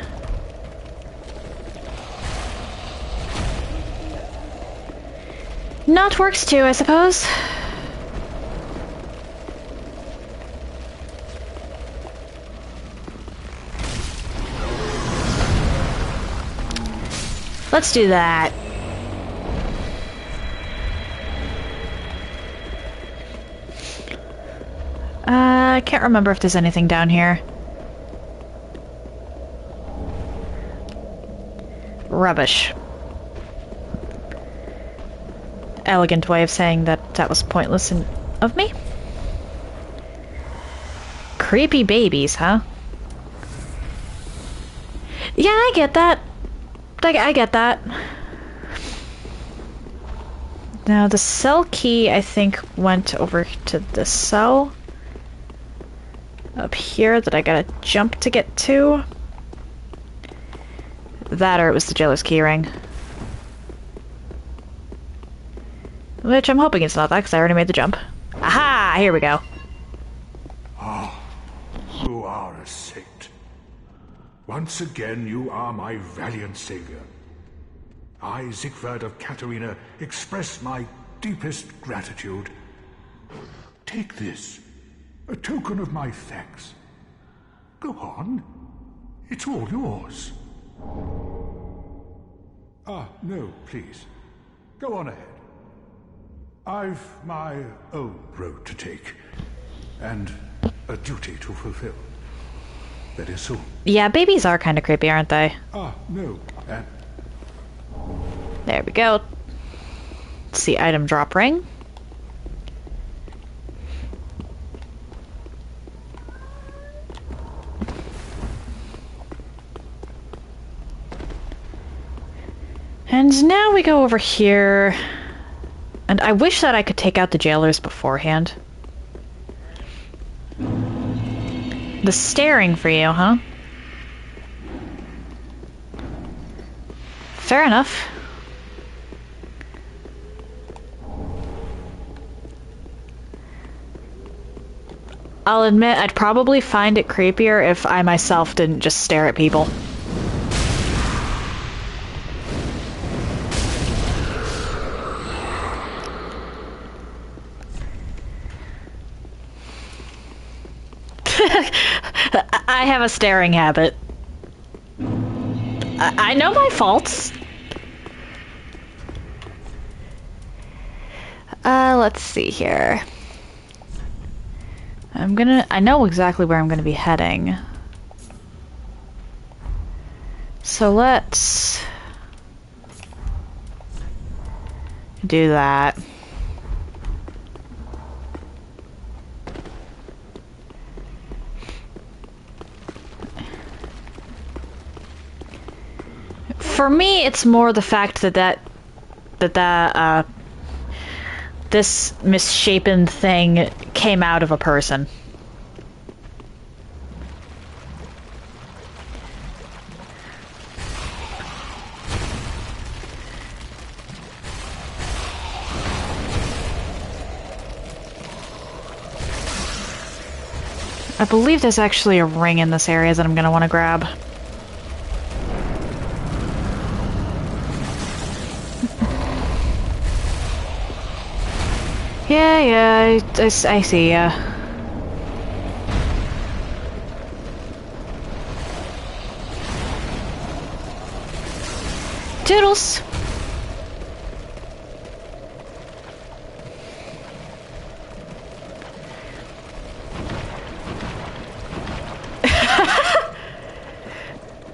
Not works too, I suppose. Let's do that. I can't remember if there's anything down here. Rubbish. Elegant way of saying that that was pointless of me. Creepy babies, huh? Yeah, I get that. I get that. Now, the cell key, I think, went over to this cell. Up here that I gotta jump to get to. That or it was the jailer's keyring. Which I'm hoping it's not that, because I already made the jump. Aha! Here we go. Ah, you are a saint. Once again, you are my valiant savior. I, Siegfried of Katarina, express my deepest gratitude. Take this, a token of my thanks. Go on. It's all yours. Ah, no, please. Go on ahead. I've my own road to take, and a duty to fulfill. Very soon. Yeah, babies are kind of creepy, aren't they? Ah, no. There we go. It's the item drop ring. And now we go over here. And I wish that I could take out the jailers beforehand. The staring for you, huh? Fair enough. I'll admit, I'd probably find it creepier if I myself didn't just stare at people. I have a staring habit. I know my faults. Let's see here. I know exactly where I'm gonna be heading. So let's do that. For me, it's more the fact that this misshapen thing came out of a person. I believe there's actually a ring in this area that I'm gonna want to grab. Yeah, I see ya. Toodles!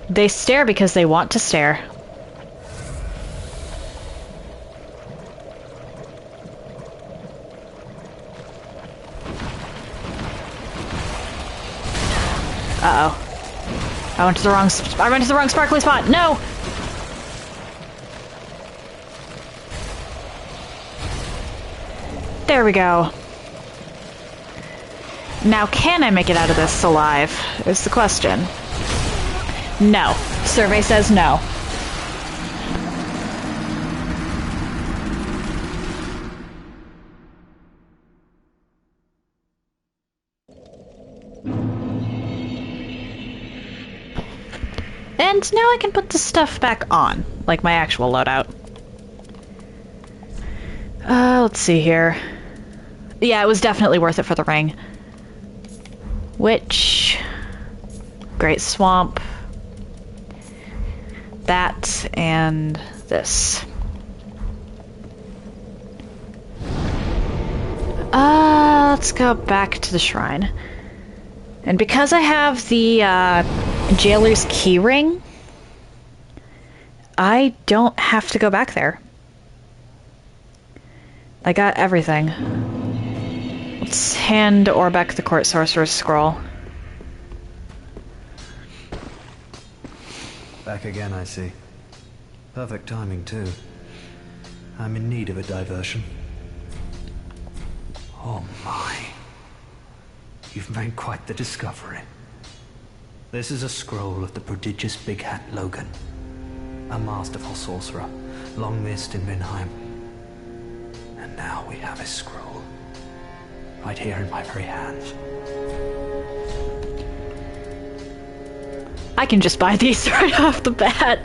They stare because they want to stare. Uh-oh. I went to the wrong sparkly spot. No! There we go. Now, can I make it out of this alive? Is the question. No. Survey says no. And now I can put the stuff back on, like my actual loadout. Let's see here. Yeah, it was definitely worth it for the ring. Which... Great Swamp. That, and this. Let's go back to the shrine. And because I have the, Jailer's key ring, I don't have to go back there. I got everything. Let's hand Orbeck the Court Sorcerer's Scroll. Back again, I see. Perfect timing, too. I'm in need of a diversion. Oh my. You've made quite the discovery. This is a scroll of the prodigious Big Hat Logan, a masterful sorcerer, long missed in Vinheim. And now we have his scroll, right here in my very hands. I can just buy these right off the bat.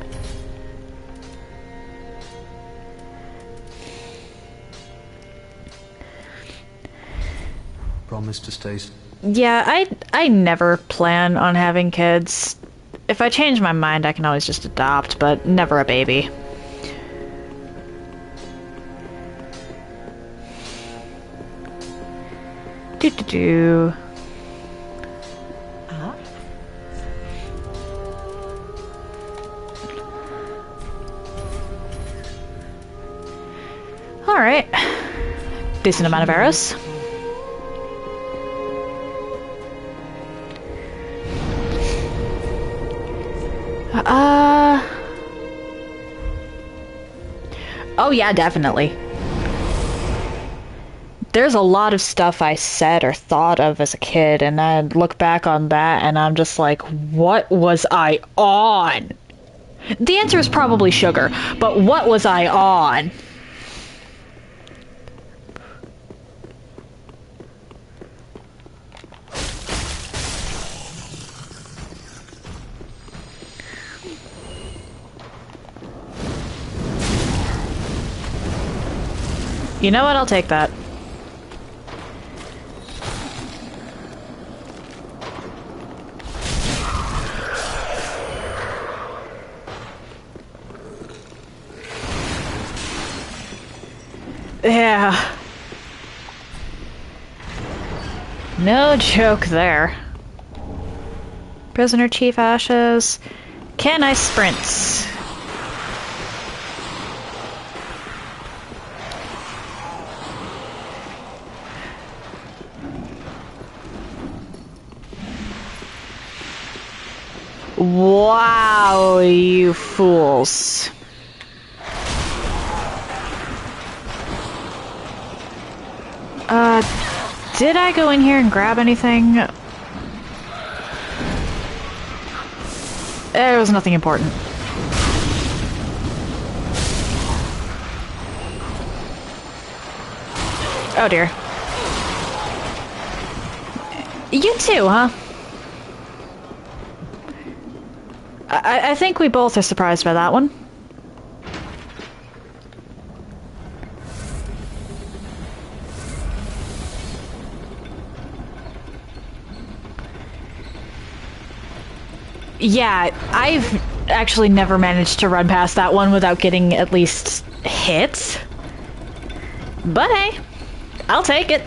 Promise to stay... Yeah, I never plan on having kids. If I change my mind, I can always just adopt, but never a baby. Do. Alright. Decent amount of arrows. Oh yeah, definitely. There's a lot of stuff I said or thought of as a kid, and I look back on that and I'm just like, what was I on? The answer is probably sugar, but what was I on? You know what? I'll take that. Yeah. No joke there. Prisoner Chief Ashes. Can I sprint? Wow, you fools. Did I go in here and grab anything? There was nothing important. Oh dear. You too, huh? I think we both are surprised by that one. Yeah, I've actually never managed to run past that one without getting at least hit. But hey, I'll take it.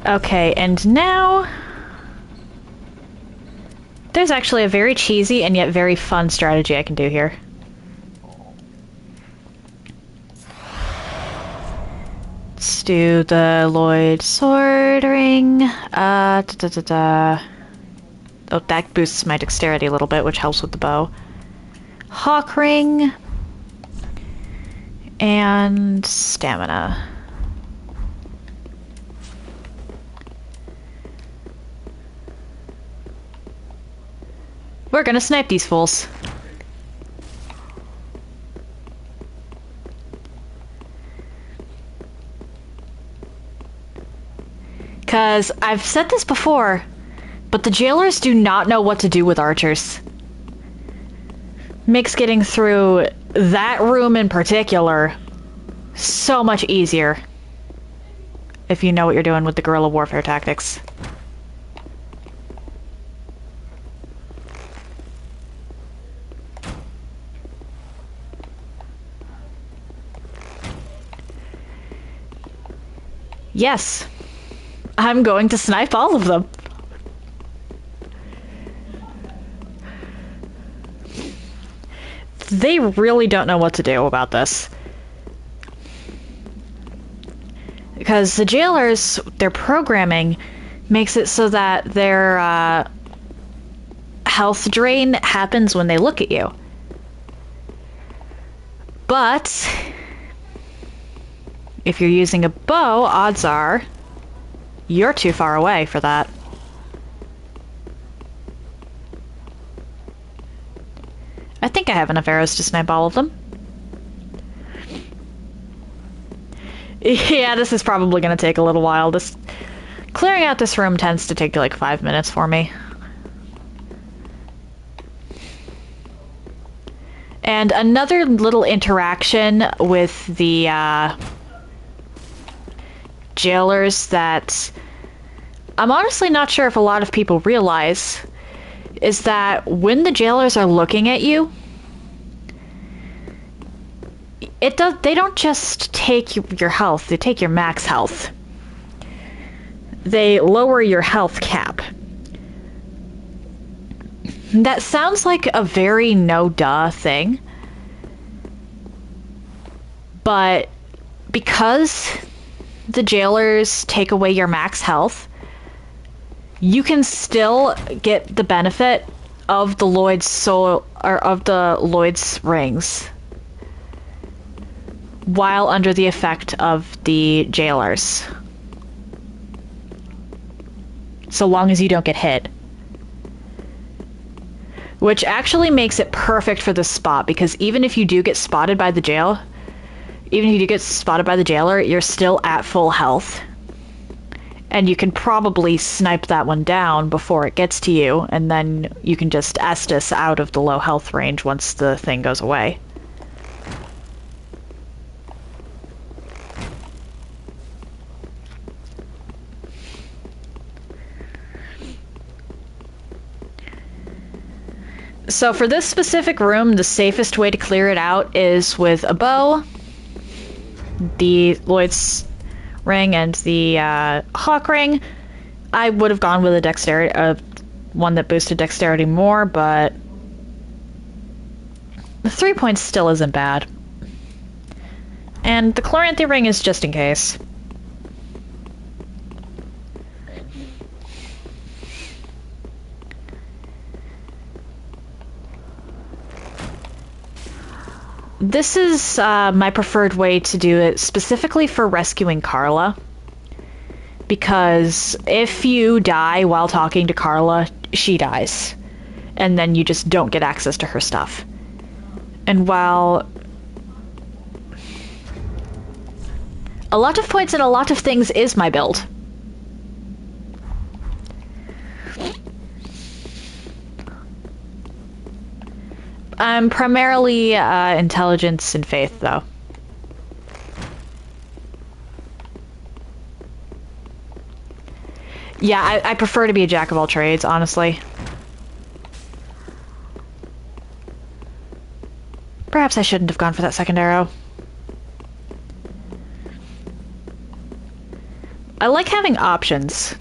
Okay, and now... There's actually a very cheesy and yet very fun strategy I can do here. Let's do the Lloyd sword ring. Oh, that boosts my dexterity a little bit, which helps with the bow. Hawk ring. And stamina. We're gonna snipe these fools. Because I've said this before, but the jailers do not know what to do with archers. Makes getting through that room in particular so much easier if you know what you're doing with the guerrilla warfare tactics. Yes, I'm going to snipe all of them. They really don't know what to do about this. Because the jailers, their programming makes it so that their health drain happens when they look at you. But if you're using a bow, odds are you're too far away for that. I think I have enough arrows to snipe all of them. Yeah, this is probably going to take a little while. Clearing out this room tends to take like 5 minutes for me. And another little interaction with the jailers that I'm honestly not sure if a lot of people realize is that when the jailers are looking at you, they don't just take your health, they take your max health. They lower your health cap. That sounds like a very no-duh thing. But because the jailers take away your max health, you can still get the benefit of the Lloyd's soul or of the Lloyd's rings while under the effect of the jailers. So long as you don't get hit. Which actually makes it perfect for this spot, because even if you do get spotted by the jailer, you're still at full health. And you can probably snipe that one down before it gets to you, and then you can just Estus out of the low health range once the thing goes away. So for this specific room, the safest way to clear it out is with a bow, the Lloyd's ring, and the hawk ring. I would have gone with a dexterity, one that boosted dexterity more, but the 3 points still isn't bad. And the Chloranthy ring is just in case. This is my preferred way to do it, specifically for rescuing Carla. Because if you die while talking to Carla, she dies. And then you just don't get access to her stuff. And while a lot of points and a lot of things is my build, I'm primarily intelligence and faith, though. Yeah, I prefer to be a jack of all trades, honestly. Perhaps I shouldn't have gone for that second arrow. I like having options.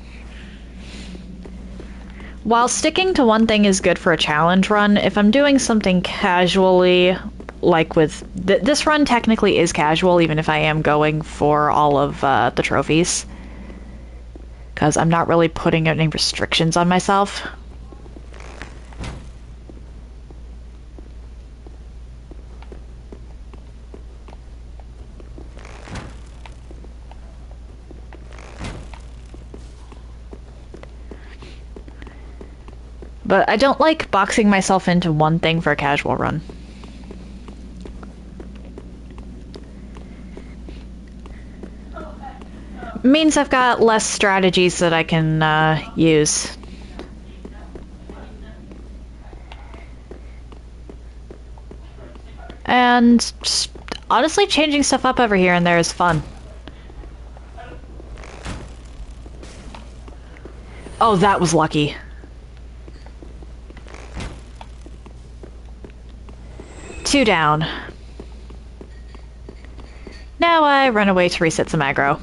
While sticking to one thing is good for a challenge run, if I'm doing something casually, like with... this run technically is casual, even if I am going for all of the trophies. Because I'm not really putting any restrictions on myself. But I don't like boxing myself into one thing for a casual run. Means I've got less strategies that I can use. And just, honestly, changing stuff up over here and there is fun. Oh, that was lucky. Two down. Now I run away to reset some aggro.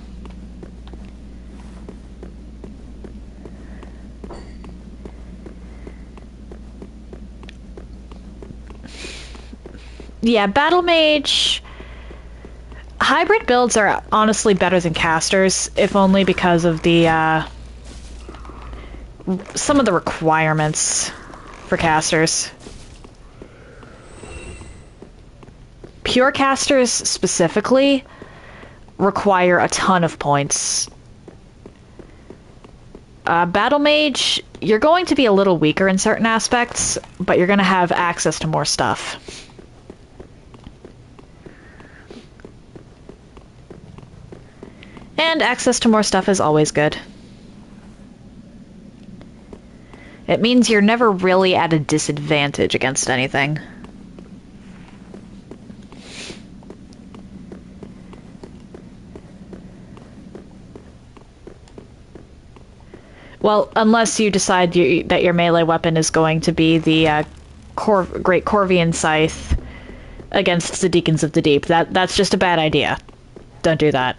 Yeah, Battle Mage... hybrid builds are honestly better than casters, if only because of the, some of the requirements for casters. Pure casters, specifically, require a ton of points. Battle Mage, you're going to be a little weaker in certain aspects, but you're going to have access to more stuff. And access to more stuff is always good. It means you're never really at a disadvantage against anything. Well, unless you decide that your melee weapon is going to be the Great Corvian Scythe against the Deacons of the Deep. That's just a bad idea. Don't do that.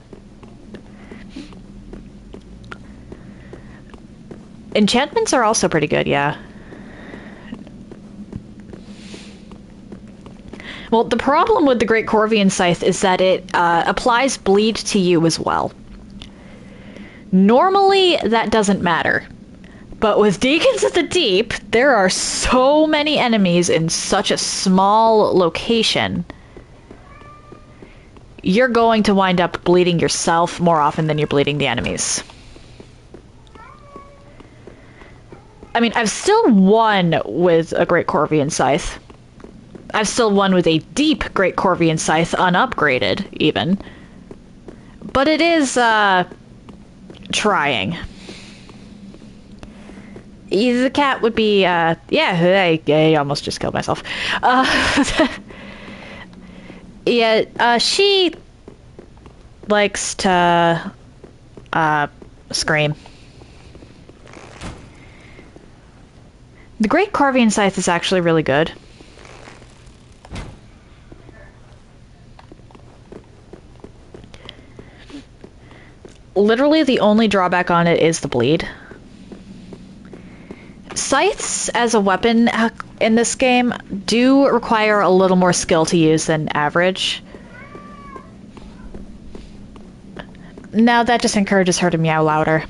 Enchantments are also pretty good, yeah. Well, the problem with the Great Corvian Scythe is that it applies bleed to you as well. Normally, that doesn't matter. But with Deacons of the Deep, there are so many enemies in such a small location. You're going to wind up bleeding yourself more often than you're bleeding the enemies. I mean, I've still won with a Great Corvian Scythe. I've still won with a deep Great Corvian Scythe, unupgraded, even. But it is, trying. The cat would be, yeah, I almost just killed myself. Yeah, she likes to, scream. The Great Corvian Scythe is actually really good. Literally, the only drawback on it is the bleed. Scythes, as a weapon in this game, do require a little more skill to use than average. Now that just encourages her to meow louder.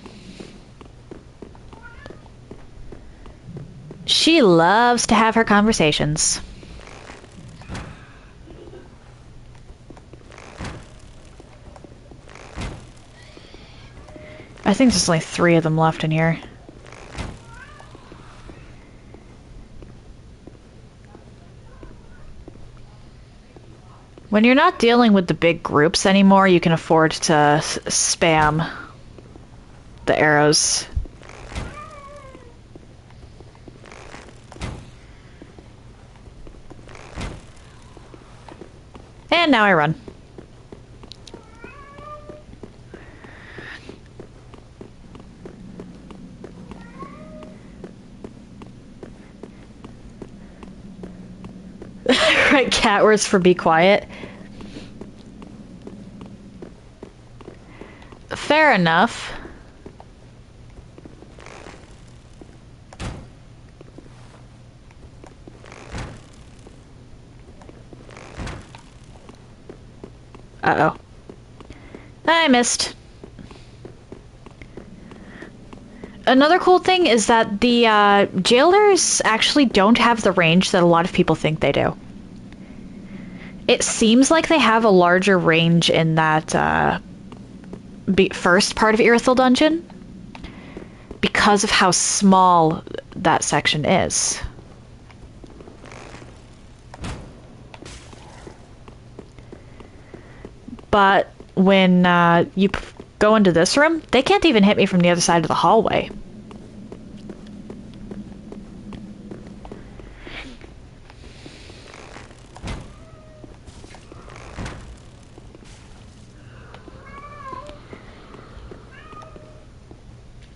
She loves to have her conversations. I think there's only 3 of them left in here. When you're not dealing with the big groups anymore, you can afford to spam the arrows. And now I run. Right, cat words for be quiet. Fair enough. Uh-oh. I missed. Another cool thing is that the jailers actually don't have the range that a lot of people think they do. It seems like they have a larger range in that first part of Irithyll Dungeon because of how small that section is. But when you go into this room, they can't even hit me from the other side of the hallway.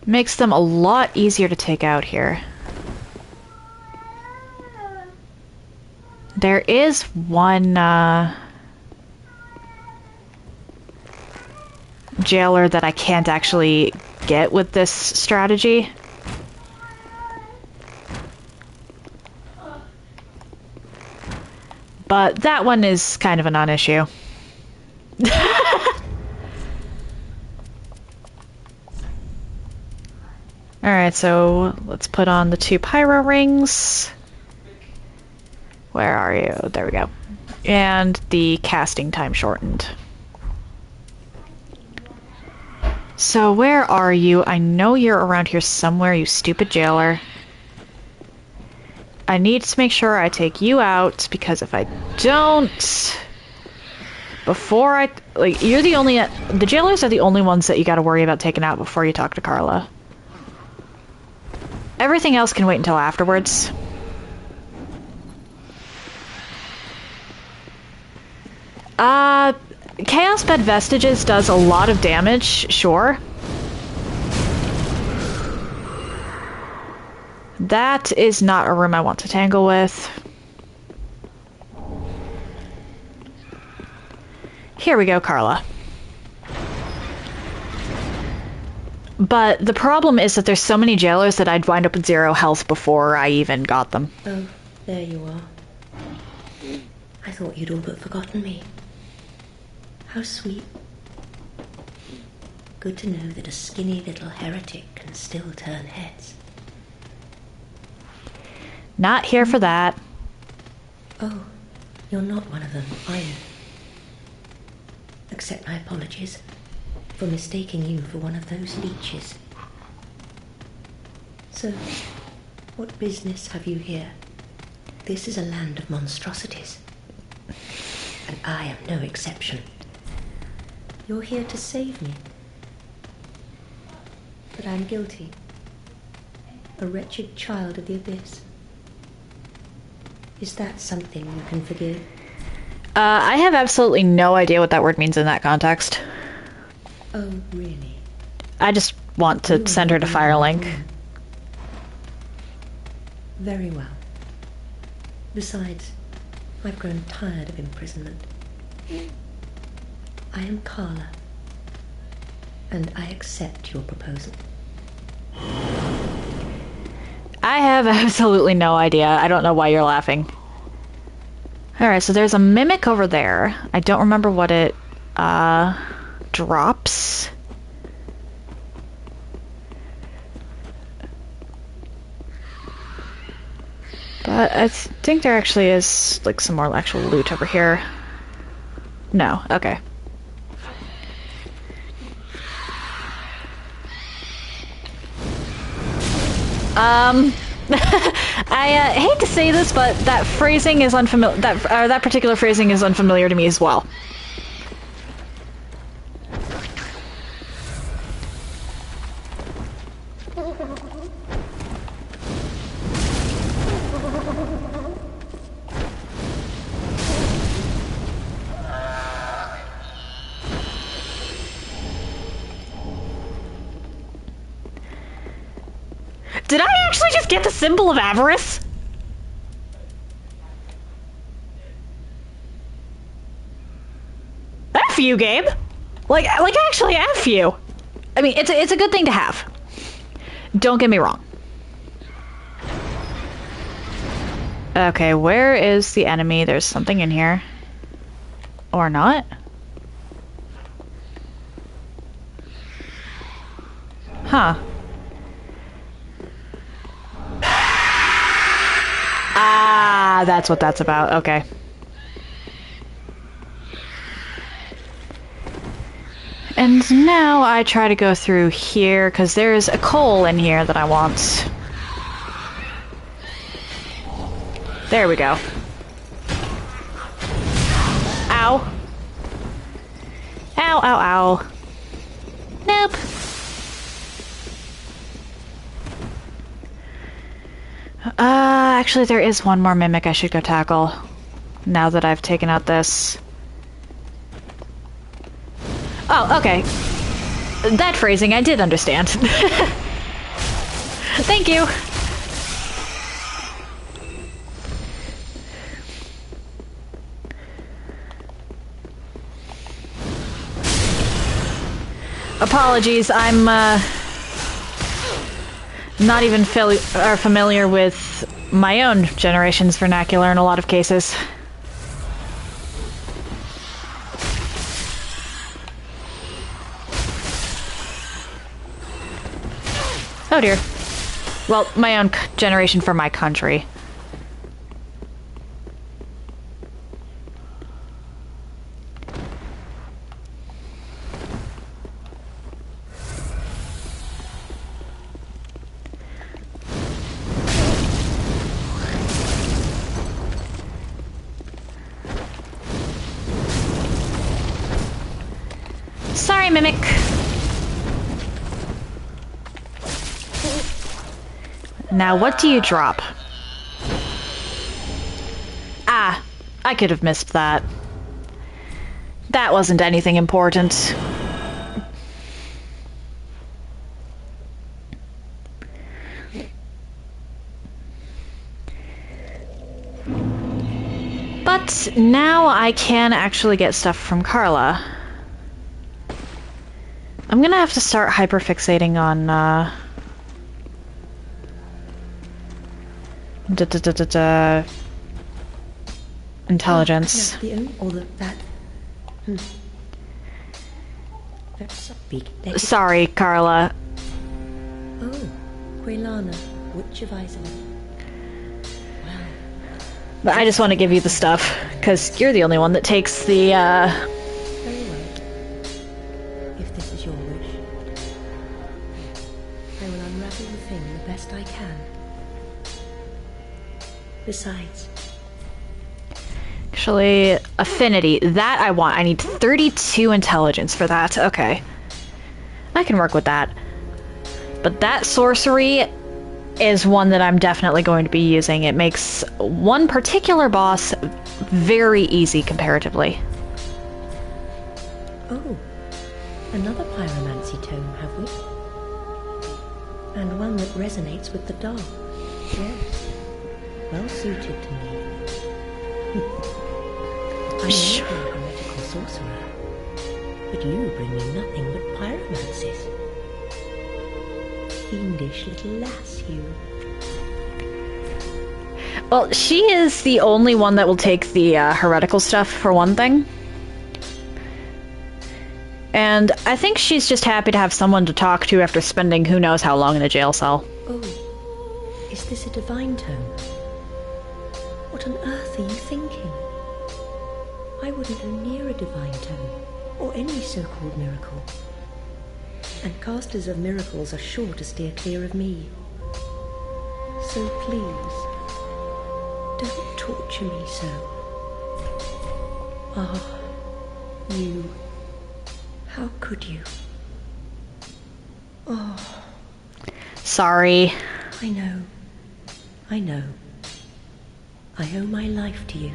Makes them a lot easier to take out here. There is one jailer that I can't actually get with this strategy. But that one is kind of a non-issue. Alright, so let's put on the 2 pyro rings. Where are you? There we go. And the casting time shortened. So where are you? I know you're around here somewhere, you stupid jailer. I need to make sure I take you out, because if I don't... Before I... Like, you're the only... The jailers are the only ones that you gotta worry about taking out before you talk to Carla. Everything else can wait until afterwards. Chaos Bed Vestiges does a lot of damage, sure. That is not a room I want to tangle with. Here we go, Carla. But the problem is that there's so many jailers that I'd wind up with 0 health before I even got them. Oh, there you are. I thought you'd all but forgotten me. How sweet. Good to know that a skinny little heretic can still turn heads. Not here for that. Oh, you're not one of them, are you? Accept my apologies for mistaking you for one of those leeches. So, what business have you here? This is a land of monstrosities, and I am no exception. You're here to save me, but I'm guilty. A wretched child of the abyss. Is that something you can forgive? I have absolutely no idea what that word means in that context. Oh, really? I just want to send her to Firelink. Very well. Besides, I've grown tired of imprisonment. I am Carla, and I accept your proposal. I have absolutely no idea. I don't know why you're laughing. Alright, so there's a mimic over there. I don't remember what it, drops. But I think there actually is, like, some more actual loot over here. No, okay. I hate to say this, but that phrasing is unfamiliar. That particular phrasing is unfamiliar to me as well. Did I actually just get the symbol of avarice? F you, Gabe. Like actually F you. I mean, it's a good thing to have. Don't get me wrong. Okay, where is the enemy? There's something in here. Or not. Huh. Ah, that's what that's about. Okay. And now I try to go through here, because there's a coal in here that I want. There we go. Ow. Ow, ow, ow. Nope. Actually there is one more mimic I should go tackle. Now that I've taken out this. Oh, okay. That phrasing I did understand. Thank you. Apologies, I'm not even familiar with my own generation's vernacular in a lot of cases. Oh dear. Well, my own generation for my country. Sorry, Mimic. Now, what do you drop? Ah, I could have missed that. That wasn't anything important. But now I can actually get stuff from Carla. I'm gonna have to start hyperfixating on, intelligence. Sorry, Carla. Oh, Quelana, Witch of Aevin. But I just want to give you the stuff, because you're the only one that takes the, Very well. If this is your wish, I will unravel the thing the best I can. Besides... Actually, affinity. That I want. I need 32 intelligence for that. Okay. I can work with that. But that sorcery is one that I'm definitely going to be using. It makes one particular boss very easy comparatively. Oh, another pyromancy tome, have we? And one that resonates with the dark. Yes, well suited to me. I may be a heretical sorcerer, but you bring me nothing but pyromancies. Fiendish little lass, you. Well, she is the only one that will take the heretical stuff, for one thing. And I think she's just happy to have someone to talk to after spending who knows how long in a jail cell. Oh, is this a divine tome? What on earth are you thinking? I wouldn't go near a divine tome, or any so-called miracle. And casters of miracles are sure to steer clear of me. So please, don't torture me so. Ah, you. How could you? Oh. Sorry. I know. I know. I owe my life to you.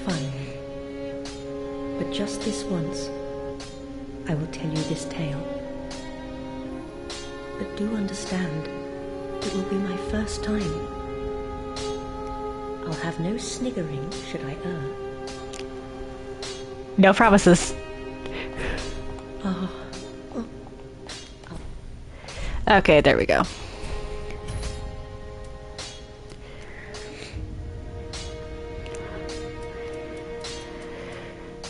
Fine. But just this once, I will tell you this tale. But do understand, it will be my first time. I'll have no sniggering should I err. No promises. Oh. Okay, there we go.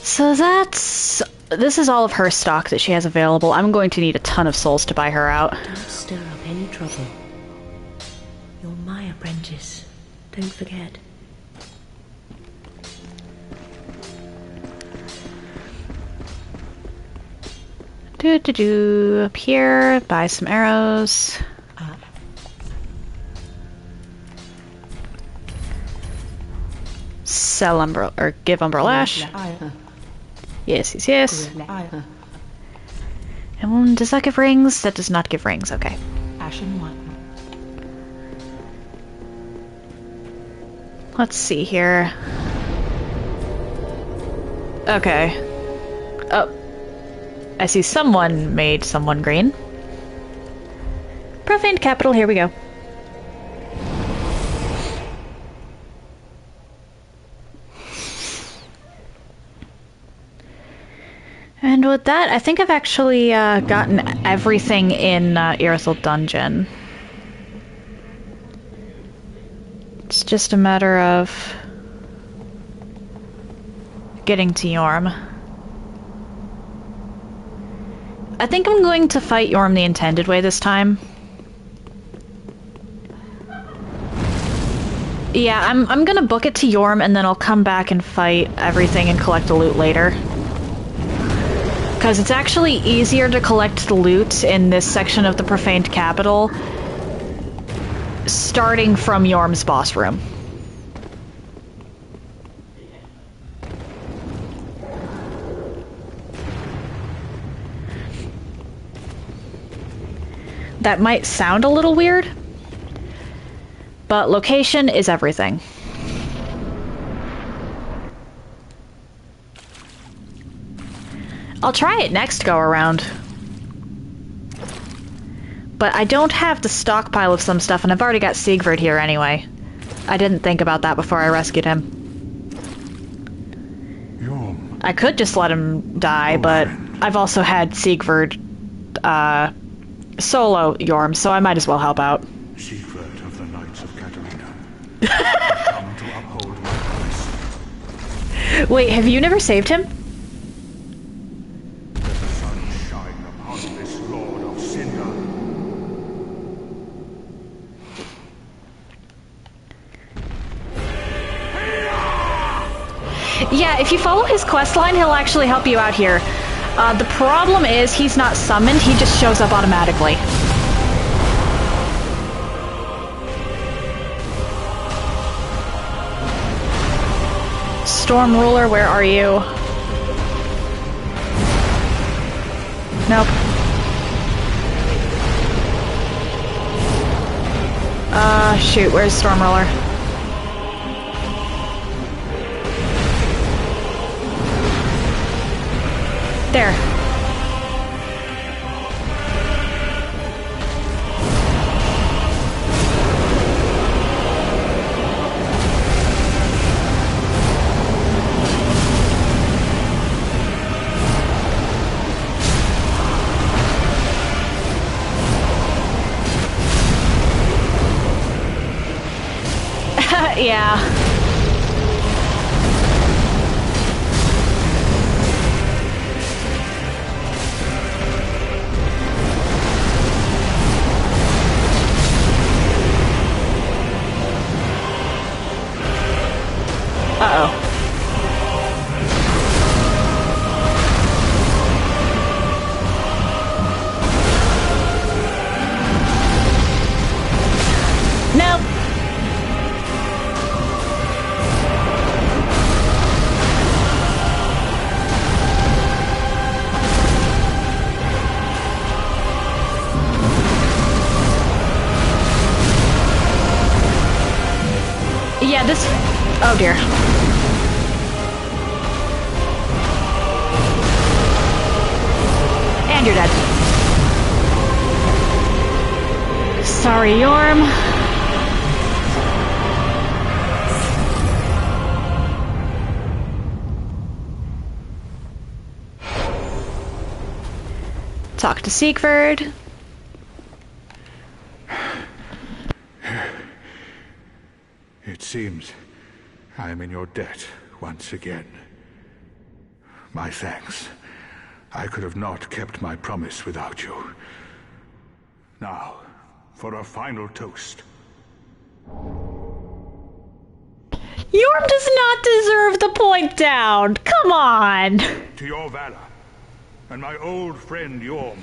So that's this is all of her stock that she has available. I'm going to need a ton of souls to buy her out. Don't stir up any trouble. You're my apprentice. Don't forget. Up here, buy some arrows. Sell umbrella, or give umbrelash. Yes. And does that give rings? That does not give rings, okay. Ashen 1. Let's see here. Okay. Oh. I see someone made someone green. Profaned capital, here we go. And with that, I think I've actually gotten everything in Irithyll Dungeon. It's just a matter of getting to Yorm. I think I'm going to fight Yorm the intended way this time. Yeah, I'm gonna book it to Yorm and then I'll come back and fight everything and collect the loot later. Because it's actually easier to collect the loot in this section of the Profaned Capital starting from Yorm's boss room. That might sound a little weird, but location is everything. I'll try it next go around. But I don't have the stockpile of some stuff, and I've already got Siegfried here anyway. I didn't think about that before I rescued him. Yorm. I could just let him die, but I've also had Siegfried solo Yorm, so I might as well help out. Siegfried of the Knights of Katarina. I've come to uphold my promise. Wait, have you never saved him? Let the sun shine upon this Lord of Cinder. Yeah, if you follow his questline, he'll actually help you out here. The problem is he's not summoned, he just shows up automatically. Storm Ruler, where are you? Nope. Shoot, where's Storm Ruler? There. Yeah. Uh-oh. Nope. Yeah, this... Oh dear. And you're dead. Sorry, Yorm. Talk to Siegfried. It seems I am in your debt once again. My thanks I could have not kept my promise without you. Now, for a final toast. Yorm does not deserve the point down. Come on. To your valor, and my old friend Yorm.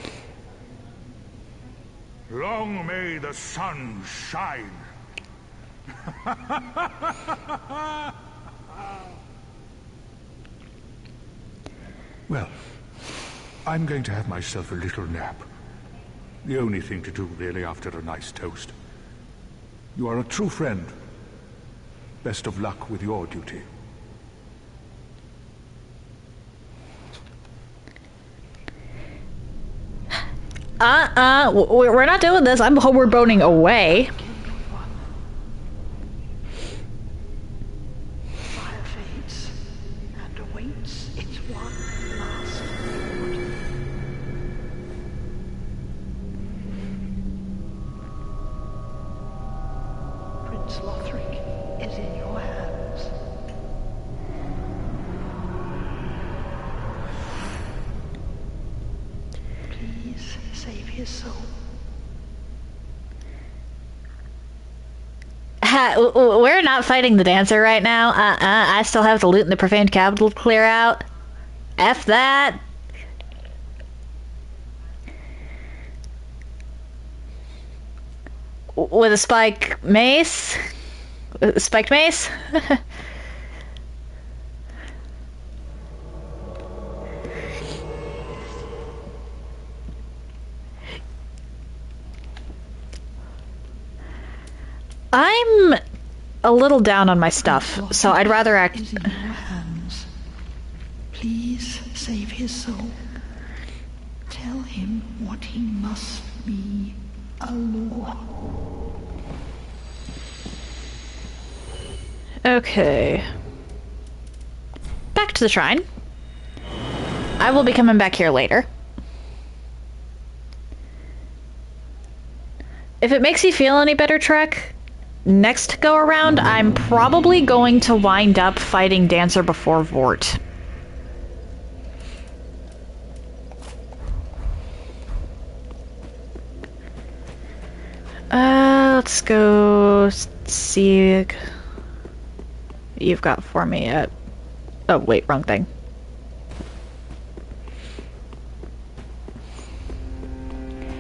Long may the sun shine. Well, I'm going to have myself a little nap. The only thing to do, really, after a nice toast. You are a true friend. Best of luck with your duty. We're not doing this. I'm homeward boning away. Fire fades and awaits its one last reward. Prince Lothric is in your hands. Please save his soul. We're not fighting the dancer right now. I still have the loot in the profaned capital to clear out. F that. With a spike mace? Spiked mace? I'm a little down on my stuff, so I'd rather act... Is in your hands. Please save his soul. Tell him what he must be, a lord. Okay. Back to the shrine. I will be coming back here later. If it makes you feel any better, Trek, next go around, I'm probably going to wind up fighting Dancer before Vort. Let's go see... You've got for me at... Oh, wait, wrong thing.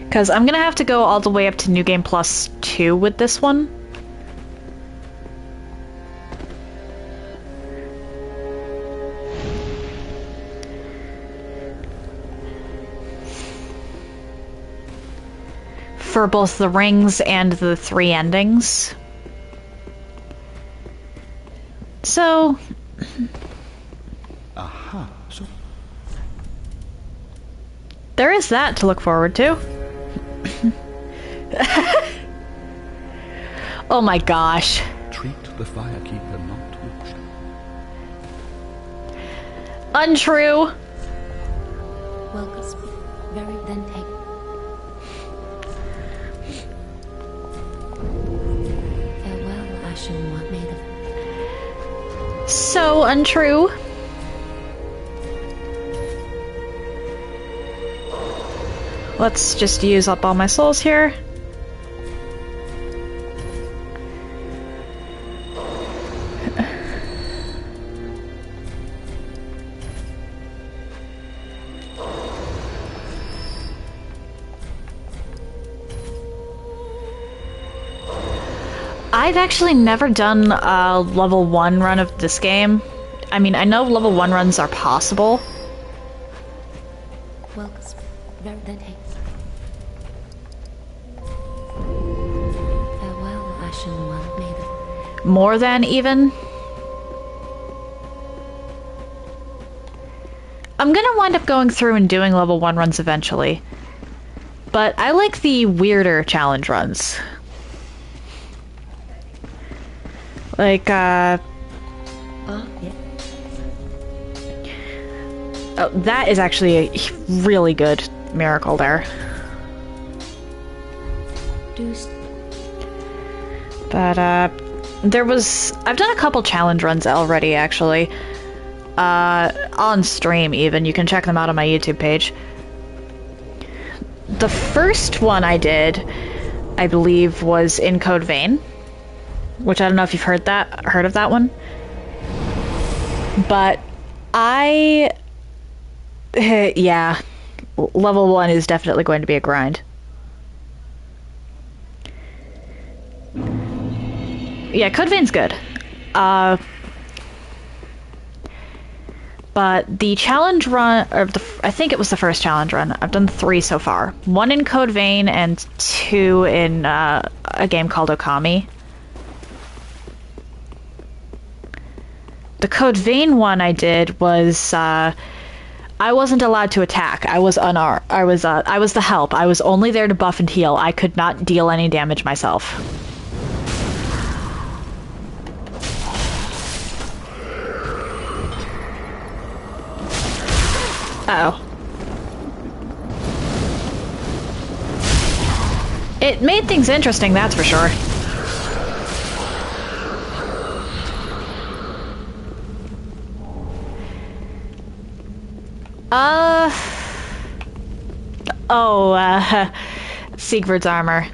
Because I'm gonna have to go all the way up to New Game Plus 2 with this one. For both the rings and the 3 endings. So... Aha, so... There is that to look forward to. Oh my gosh. Treat the firekeeper not touched. Untrue. Welcome. Very then take. Farewell, Ashen One. May the... So untrue. Let's just use up all my souls here. I've actually never done a level 1 run of this game. I mean, I know level 1 runs are possible. Welcome. Very then take. Farewell, Ashen One. May the... More than even. I'm gonna wind up going through and doing level 1 runs eventually. But I like the weirder challenge runs. Like, Yeah. Oh, that is actually a really good miracle there. But, there was... I've done a couple challenge runs already, actually. on stream even. You can check them out on my YouTube page. The first one I did, I believe, was in Code Vein, which I don't know if you've heard of that one. But yeah, level 1 is definitely going to be a grind. Yeah, Code Vein's good. But the challenge run, or I think it was the first challenge run. I've done 3 so far. 1 in Code Vein and 2 in a game called Okami. The Code Vein one I did was I wasn't allowed to attack. I was unarmed. I was the help. I was only there to buff and heal. I could not deal any damage myself. Uh-oh. It made things interesting, that's for sure. Siegfried's armor.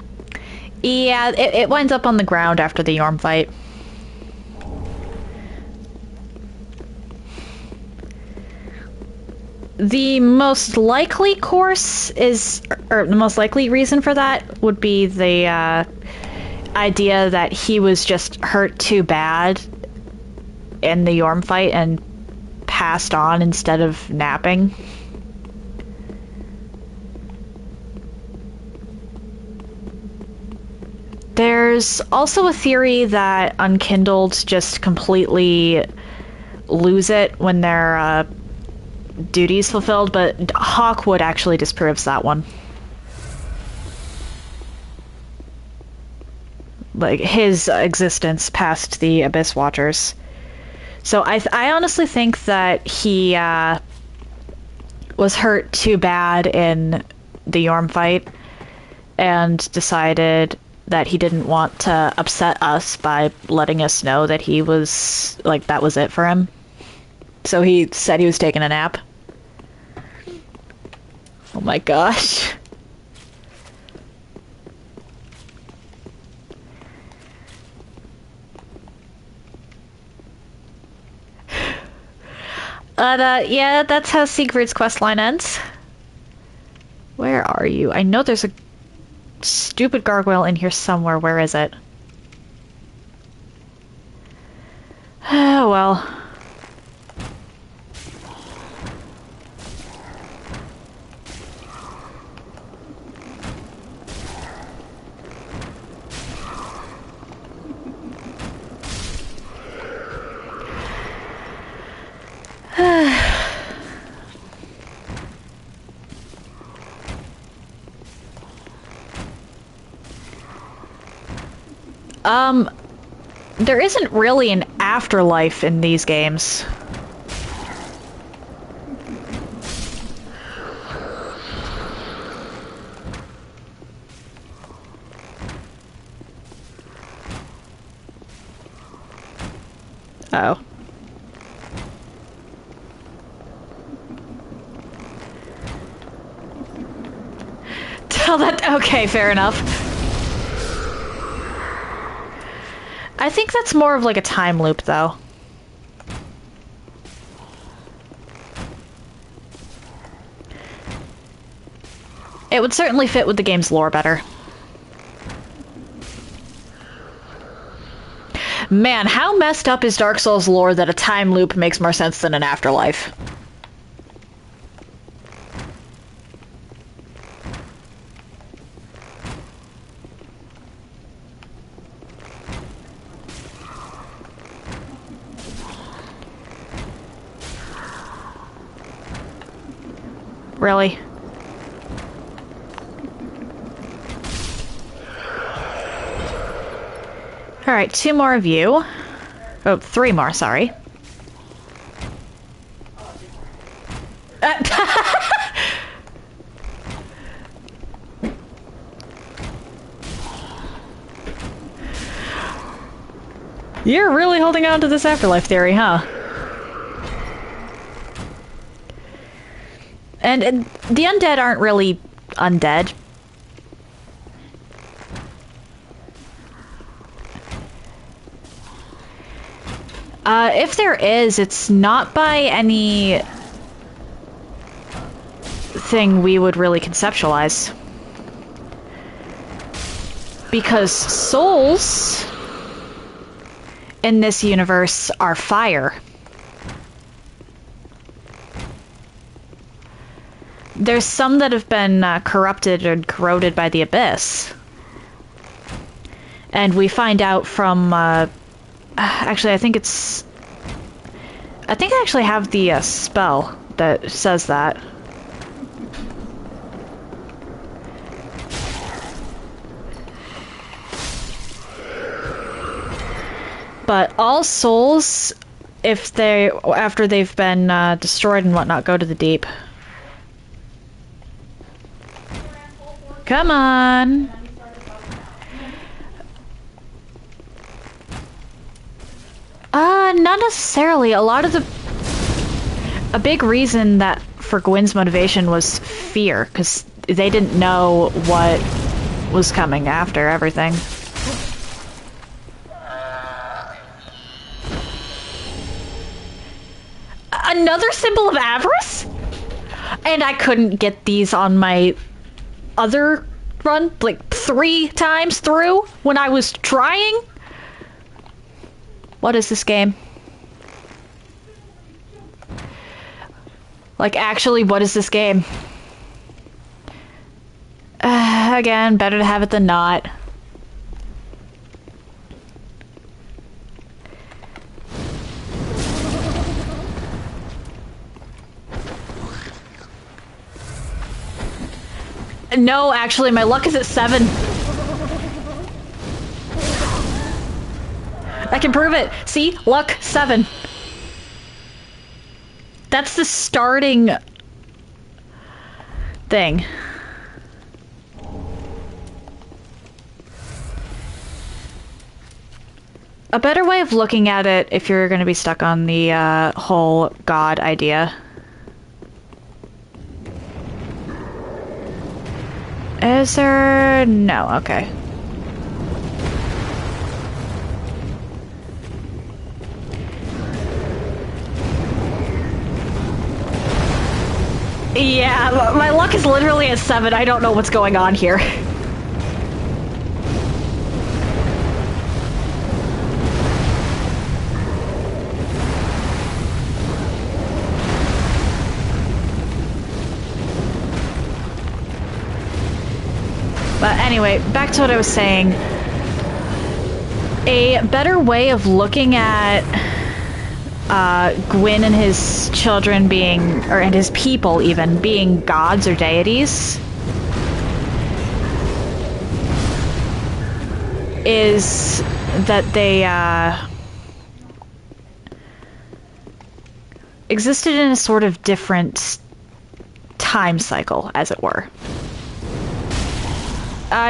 Yeah, it winds up on the ground after the Yorm fight. The most likely course is, or the most likely reason for that would be the idea that he was just hurt too bad in the Yorm fight and passed on instead of napping. There's also a theory that Unkindled just completely lose it when their duties fulfilled, but Hawkwood actually disproves that one. Like, his existence past the Abyss Watchers. So I honestly think that he was hurt too bad in the Yorm fight and decided that he didn't want to upset us by letting us know that he was, like, that was it for him. So he said he was taking a nap. Oh my gosh. Yeah, that's how Siegfried's questline ends. Where are you? I know there's a stupid gargoyle in here somewhere. Where is it? Oh, well. There isn't really an afterlife in these games. Oh. Tell that. Okay, fair enough. I think that's more of like a time loop, though. It would certainly fit with the game's lore better. Man, how messed up is Dark Souls lore that a time loop makes more sense than an afterlife? Really? Alright, 2 more of you. Oh, 3 more, sorry. You're really holding on to this afterlife theory, huh? And the undead aren't really undead. If there is, it's not by any thing we would really conceptualize. Because souls in this universe are fire. There's some that have been corrupted and corroded by the abyss. And we find out from, actually, I think I actually have the spell that says that. But all souls, after they've been destroyed and whatnot, go to the deep. Come on! Not necessarily. A big reason that for Gwyn's motivation was fear, because they didn't know what was coming after everything. Another symbol of avarice? And I couldn't get these on my other run, like 3 times through when I was trying? What is this game? Like, actually, what is this game? Again, better to have it than not. No, actually, my luck is at 7. I can prove it. See? Luck 7. That's the starting thing. A better way of looking at it, if you're going to be stuck on the whole god idea, is there... No, okay. Yeah, my luck is literally at 7. I don't know what's going on here. But anyway, back to what I was saying. A better way of looking at Gwyn and his children being, and his people even, being gods or deities is that they existed in a sort of different time cycle, as it were.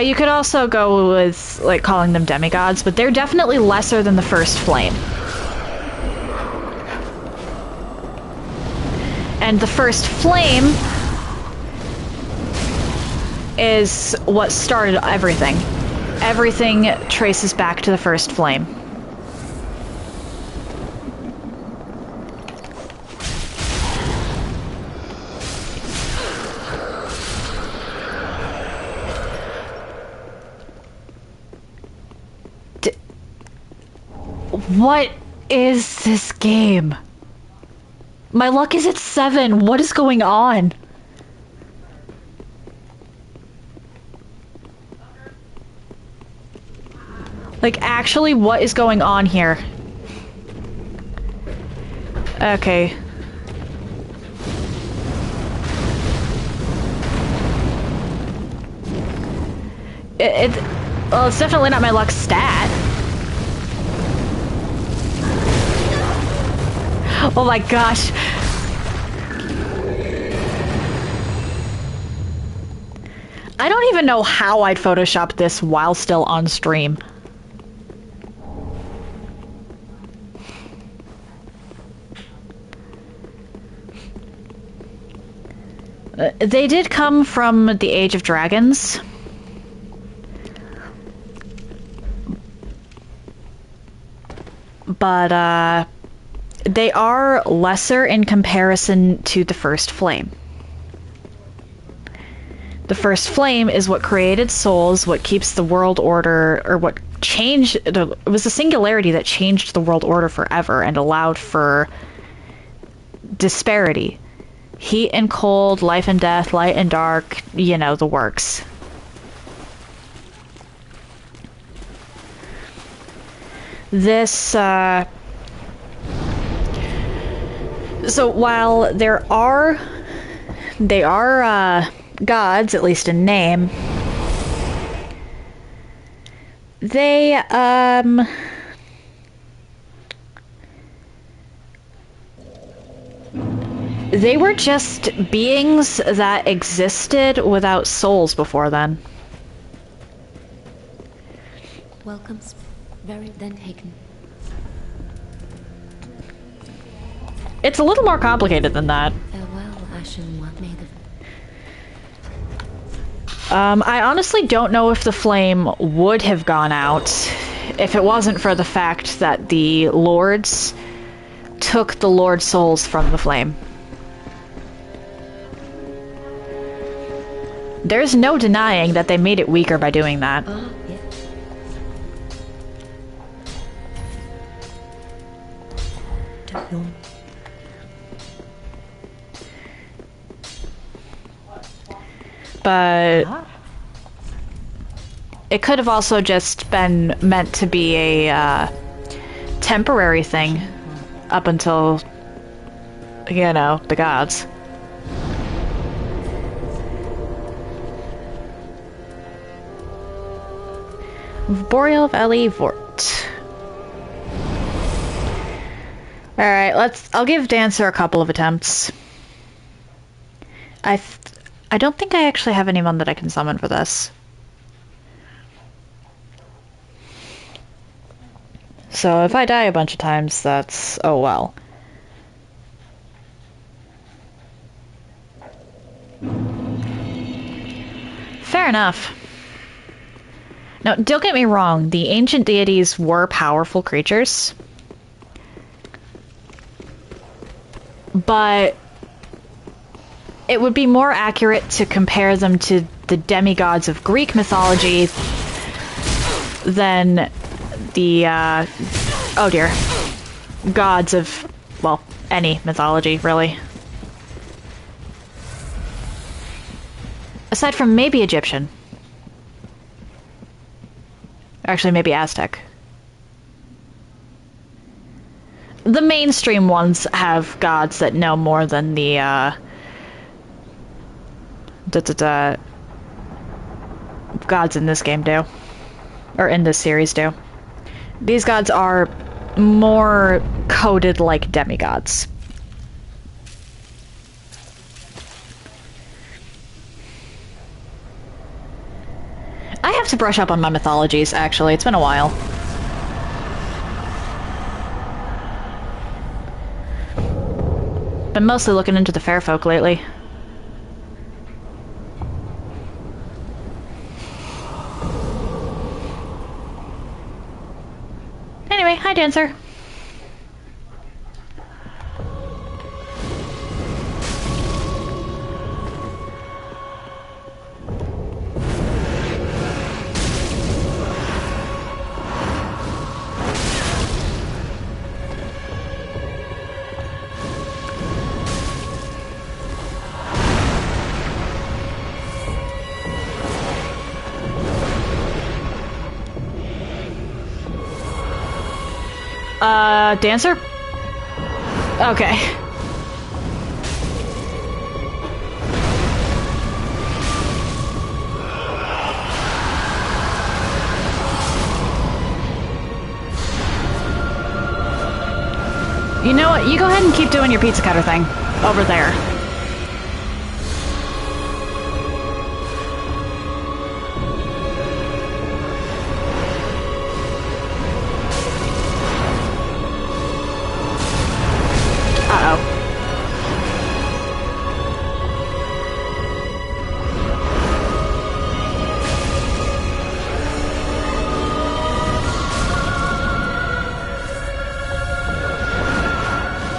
You could also go with, like, calling them demigods, but they're definitely lesser than the first flame. And the first flame is what started everything. Everything traces back to the first flame. What is this game? My luck is at 7. What is going on? Like, actually, what is going on here? Okay. Well, it's definitely not my luck stat. Oh my gosh. I don't even know how I'd Photoshop this while still on stream. They did come from the Age of Dragons. But, they are lesser in comparison to the First Flame. The First Flame is what created souls, what keeps the world order, or what changed... It was the singularity that changed the world order forever and allowed for disparity. Heat and cold, life and death, light and dark, you know, the works. This, so while they are gods, at least in name, they, they were just beings that existed without souls before then. Welcome's very then taken. It's a little more complicated than that. Farewell, Ashen One. May the... I honestly don't know if the flame would have gone out if it wasn't for the fact that the lords took the Lord's souls from the flame. There's no denying that they made it weaker by doing that. Yeah. Don't yawn. But it could have also just been meant to be a temporary thing up until, you know, the gods. Boreal Valley Vort. Alright, I'll give Dancer a couple of attempts. I don't think I actually have anyone that I can summon for this. So if I die a bunch of times, that's... oh well. Fair enough. Now, don't get me wrong, the ancient deities were powerful creatures. But it would be more accurate to compare them to the demigods of Greek mythology than the, oh dear, gods of, well, any mythology, really. Aside from maybe Egyptian. Actually, maybe Aztec. The mainstream ones have gods that know more than the, gods in this game do. Or in this series do. These gods are more coded like demigods. I have to brush up on my mythologies, actually. It's been a while. Been mostly looking into the fair folk lately. Anyway, hi, Dancer. Dancer? Okay. You know what? You go ahead and keep doing your pizza cutter thing. Over there.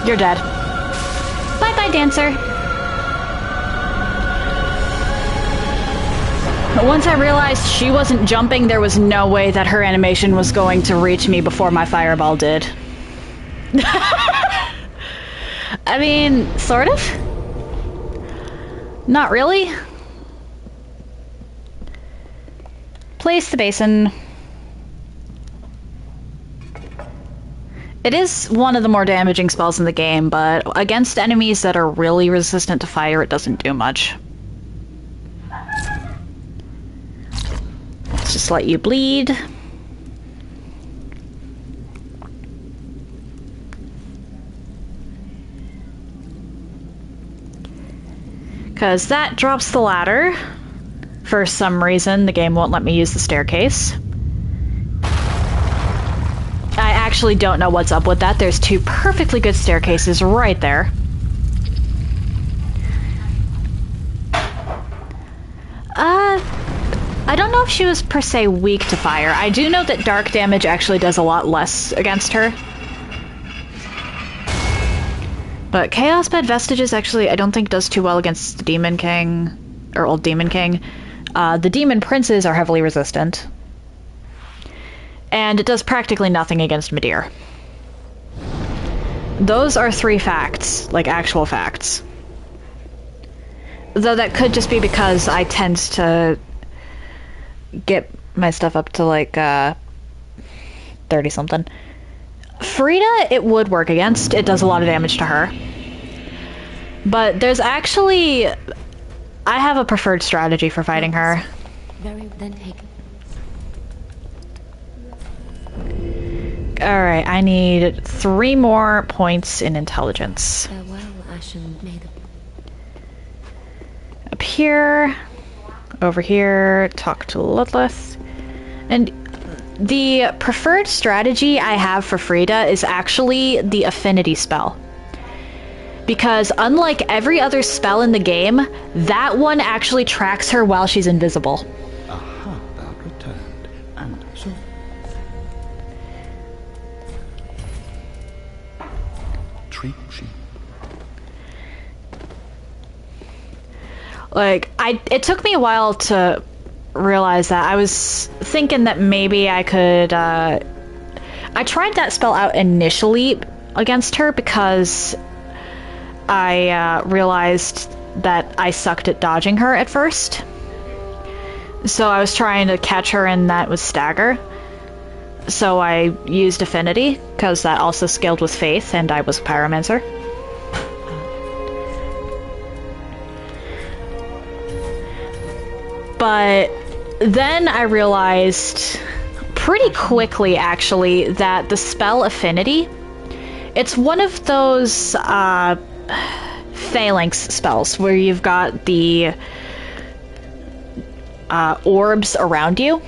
You're dead. Bye-bye, dancer. Once I realized she wasn't jumping, there was no way that her animation was going to reach me before my fireball did. I mean, sort of? Not really. Place the basin. It is one of the more damaging spells in the game, but against enemies that are really resistant to fire, it doesn't do much. Let's just let you bleed. Because that drops the ladder. For some reason, the game won't let me use the staircase. I actually don't know what's up with that. There's two perfectly good staircases right there. I don't know if she was per se weak to fire. I do know that dark damage actually does a lot less against her. But Chaos Bed Vestiges actually I don't think does too well against the Demon King, or Old Demon King. The Demon Princes are heavily resistant. And it does practically nothing against Midir. Those are 3 facts, like actual facts. Though that could just be because I tend to get my stuff up to like 30-something. Frida, it would work against. It does a lot of damage to her. But there's actually... I have a preferred strategy for fighting her. Very then taken. Alright, I need 3 more points in intelligence. Farewell, Ashen. May the... Up here, over here, talk to Ludleth. And the preferred strategy I have for Frida is actually the affinity spell. Because unlike every other spell in the game, that one actually tracks her while she's invisible. Aha, thou returned, and so... Treat she. Like, it took me a while to realize that. I was thinking that maybe I could, I tried that spell out initially against her because I realized that I sucked at dodging her at first. So I was trying to catch her and that was stagger. So I used Affinity, because that also scaled with Faith, and I was a Pyromancer. But then I realized pretty quickly, actually, that the spell Affinity, it's one of those phalanx spells where you've got the orbs around you,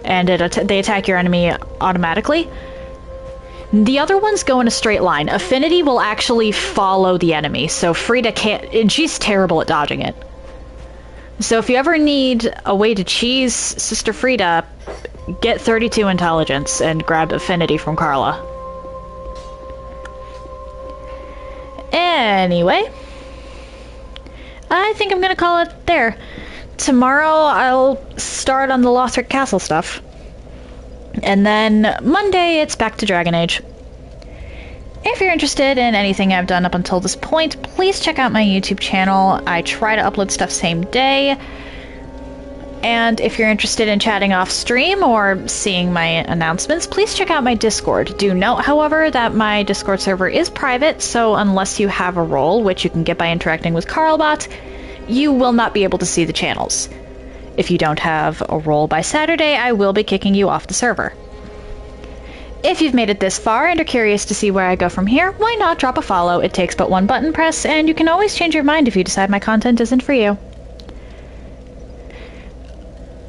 and they attack your enemy automatically. The other ones go in a straight line. Affinity will actually follow the enemy, so Frida can't, and she's terrible at dodging it. So if you ever need a way to cheese Sister Frida, get 32 intelligence and grab Affinity from Carla. Anyway, I think I'm gonna call it there. Tomorrow I'll start on the Lothric Castle stuff. And then Monday it's back to Dragon Age. If you're interested in anything I've done up until this point, please check out my YouTube channel. I try to upload stuff same day. And if you're interested in chatting off stream or seeing my announcements, please check out my Discord. Do note, however, that my Discord server is private, so unless you have a role, which you can get by interacting with Carlbot, you will not be able to see the channels. If you don't have a role by Saturday, I will be kicking you off the server. If you've made it this far and are curious to see where I go from here, why not drop a follow? It takes but one button press, and you can always change your mind if you decide my content isn't for you.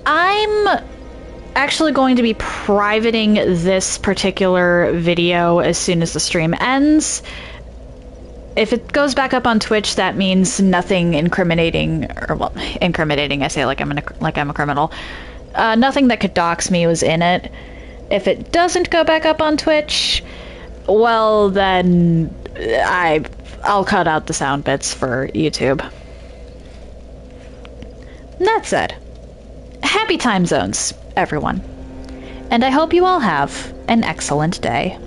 I'm actually going to be privating this particular video as soon as the stream ends. If it goes back up on Twitch, that means nothing incriminating, or well, incriminating, I say like I'm a criminal. Nothing that could dox me was in it. If it doesn't go back up on Twitch, Well, then I'll cut out the sound bits for YouTube. That said, happy time zones, everyone. And I hope you all have an excellent day.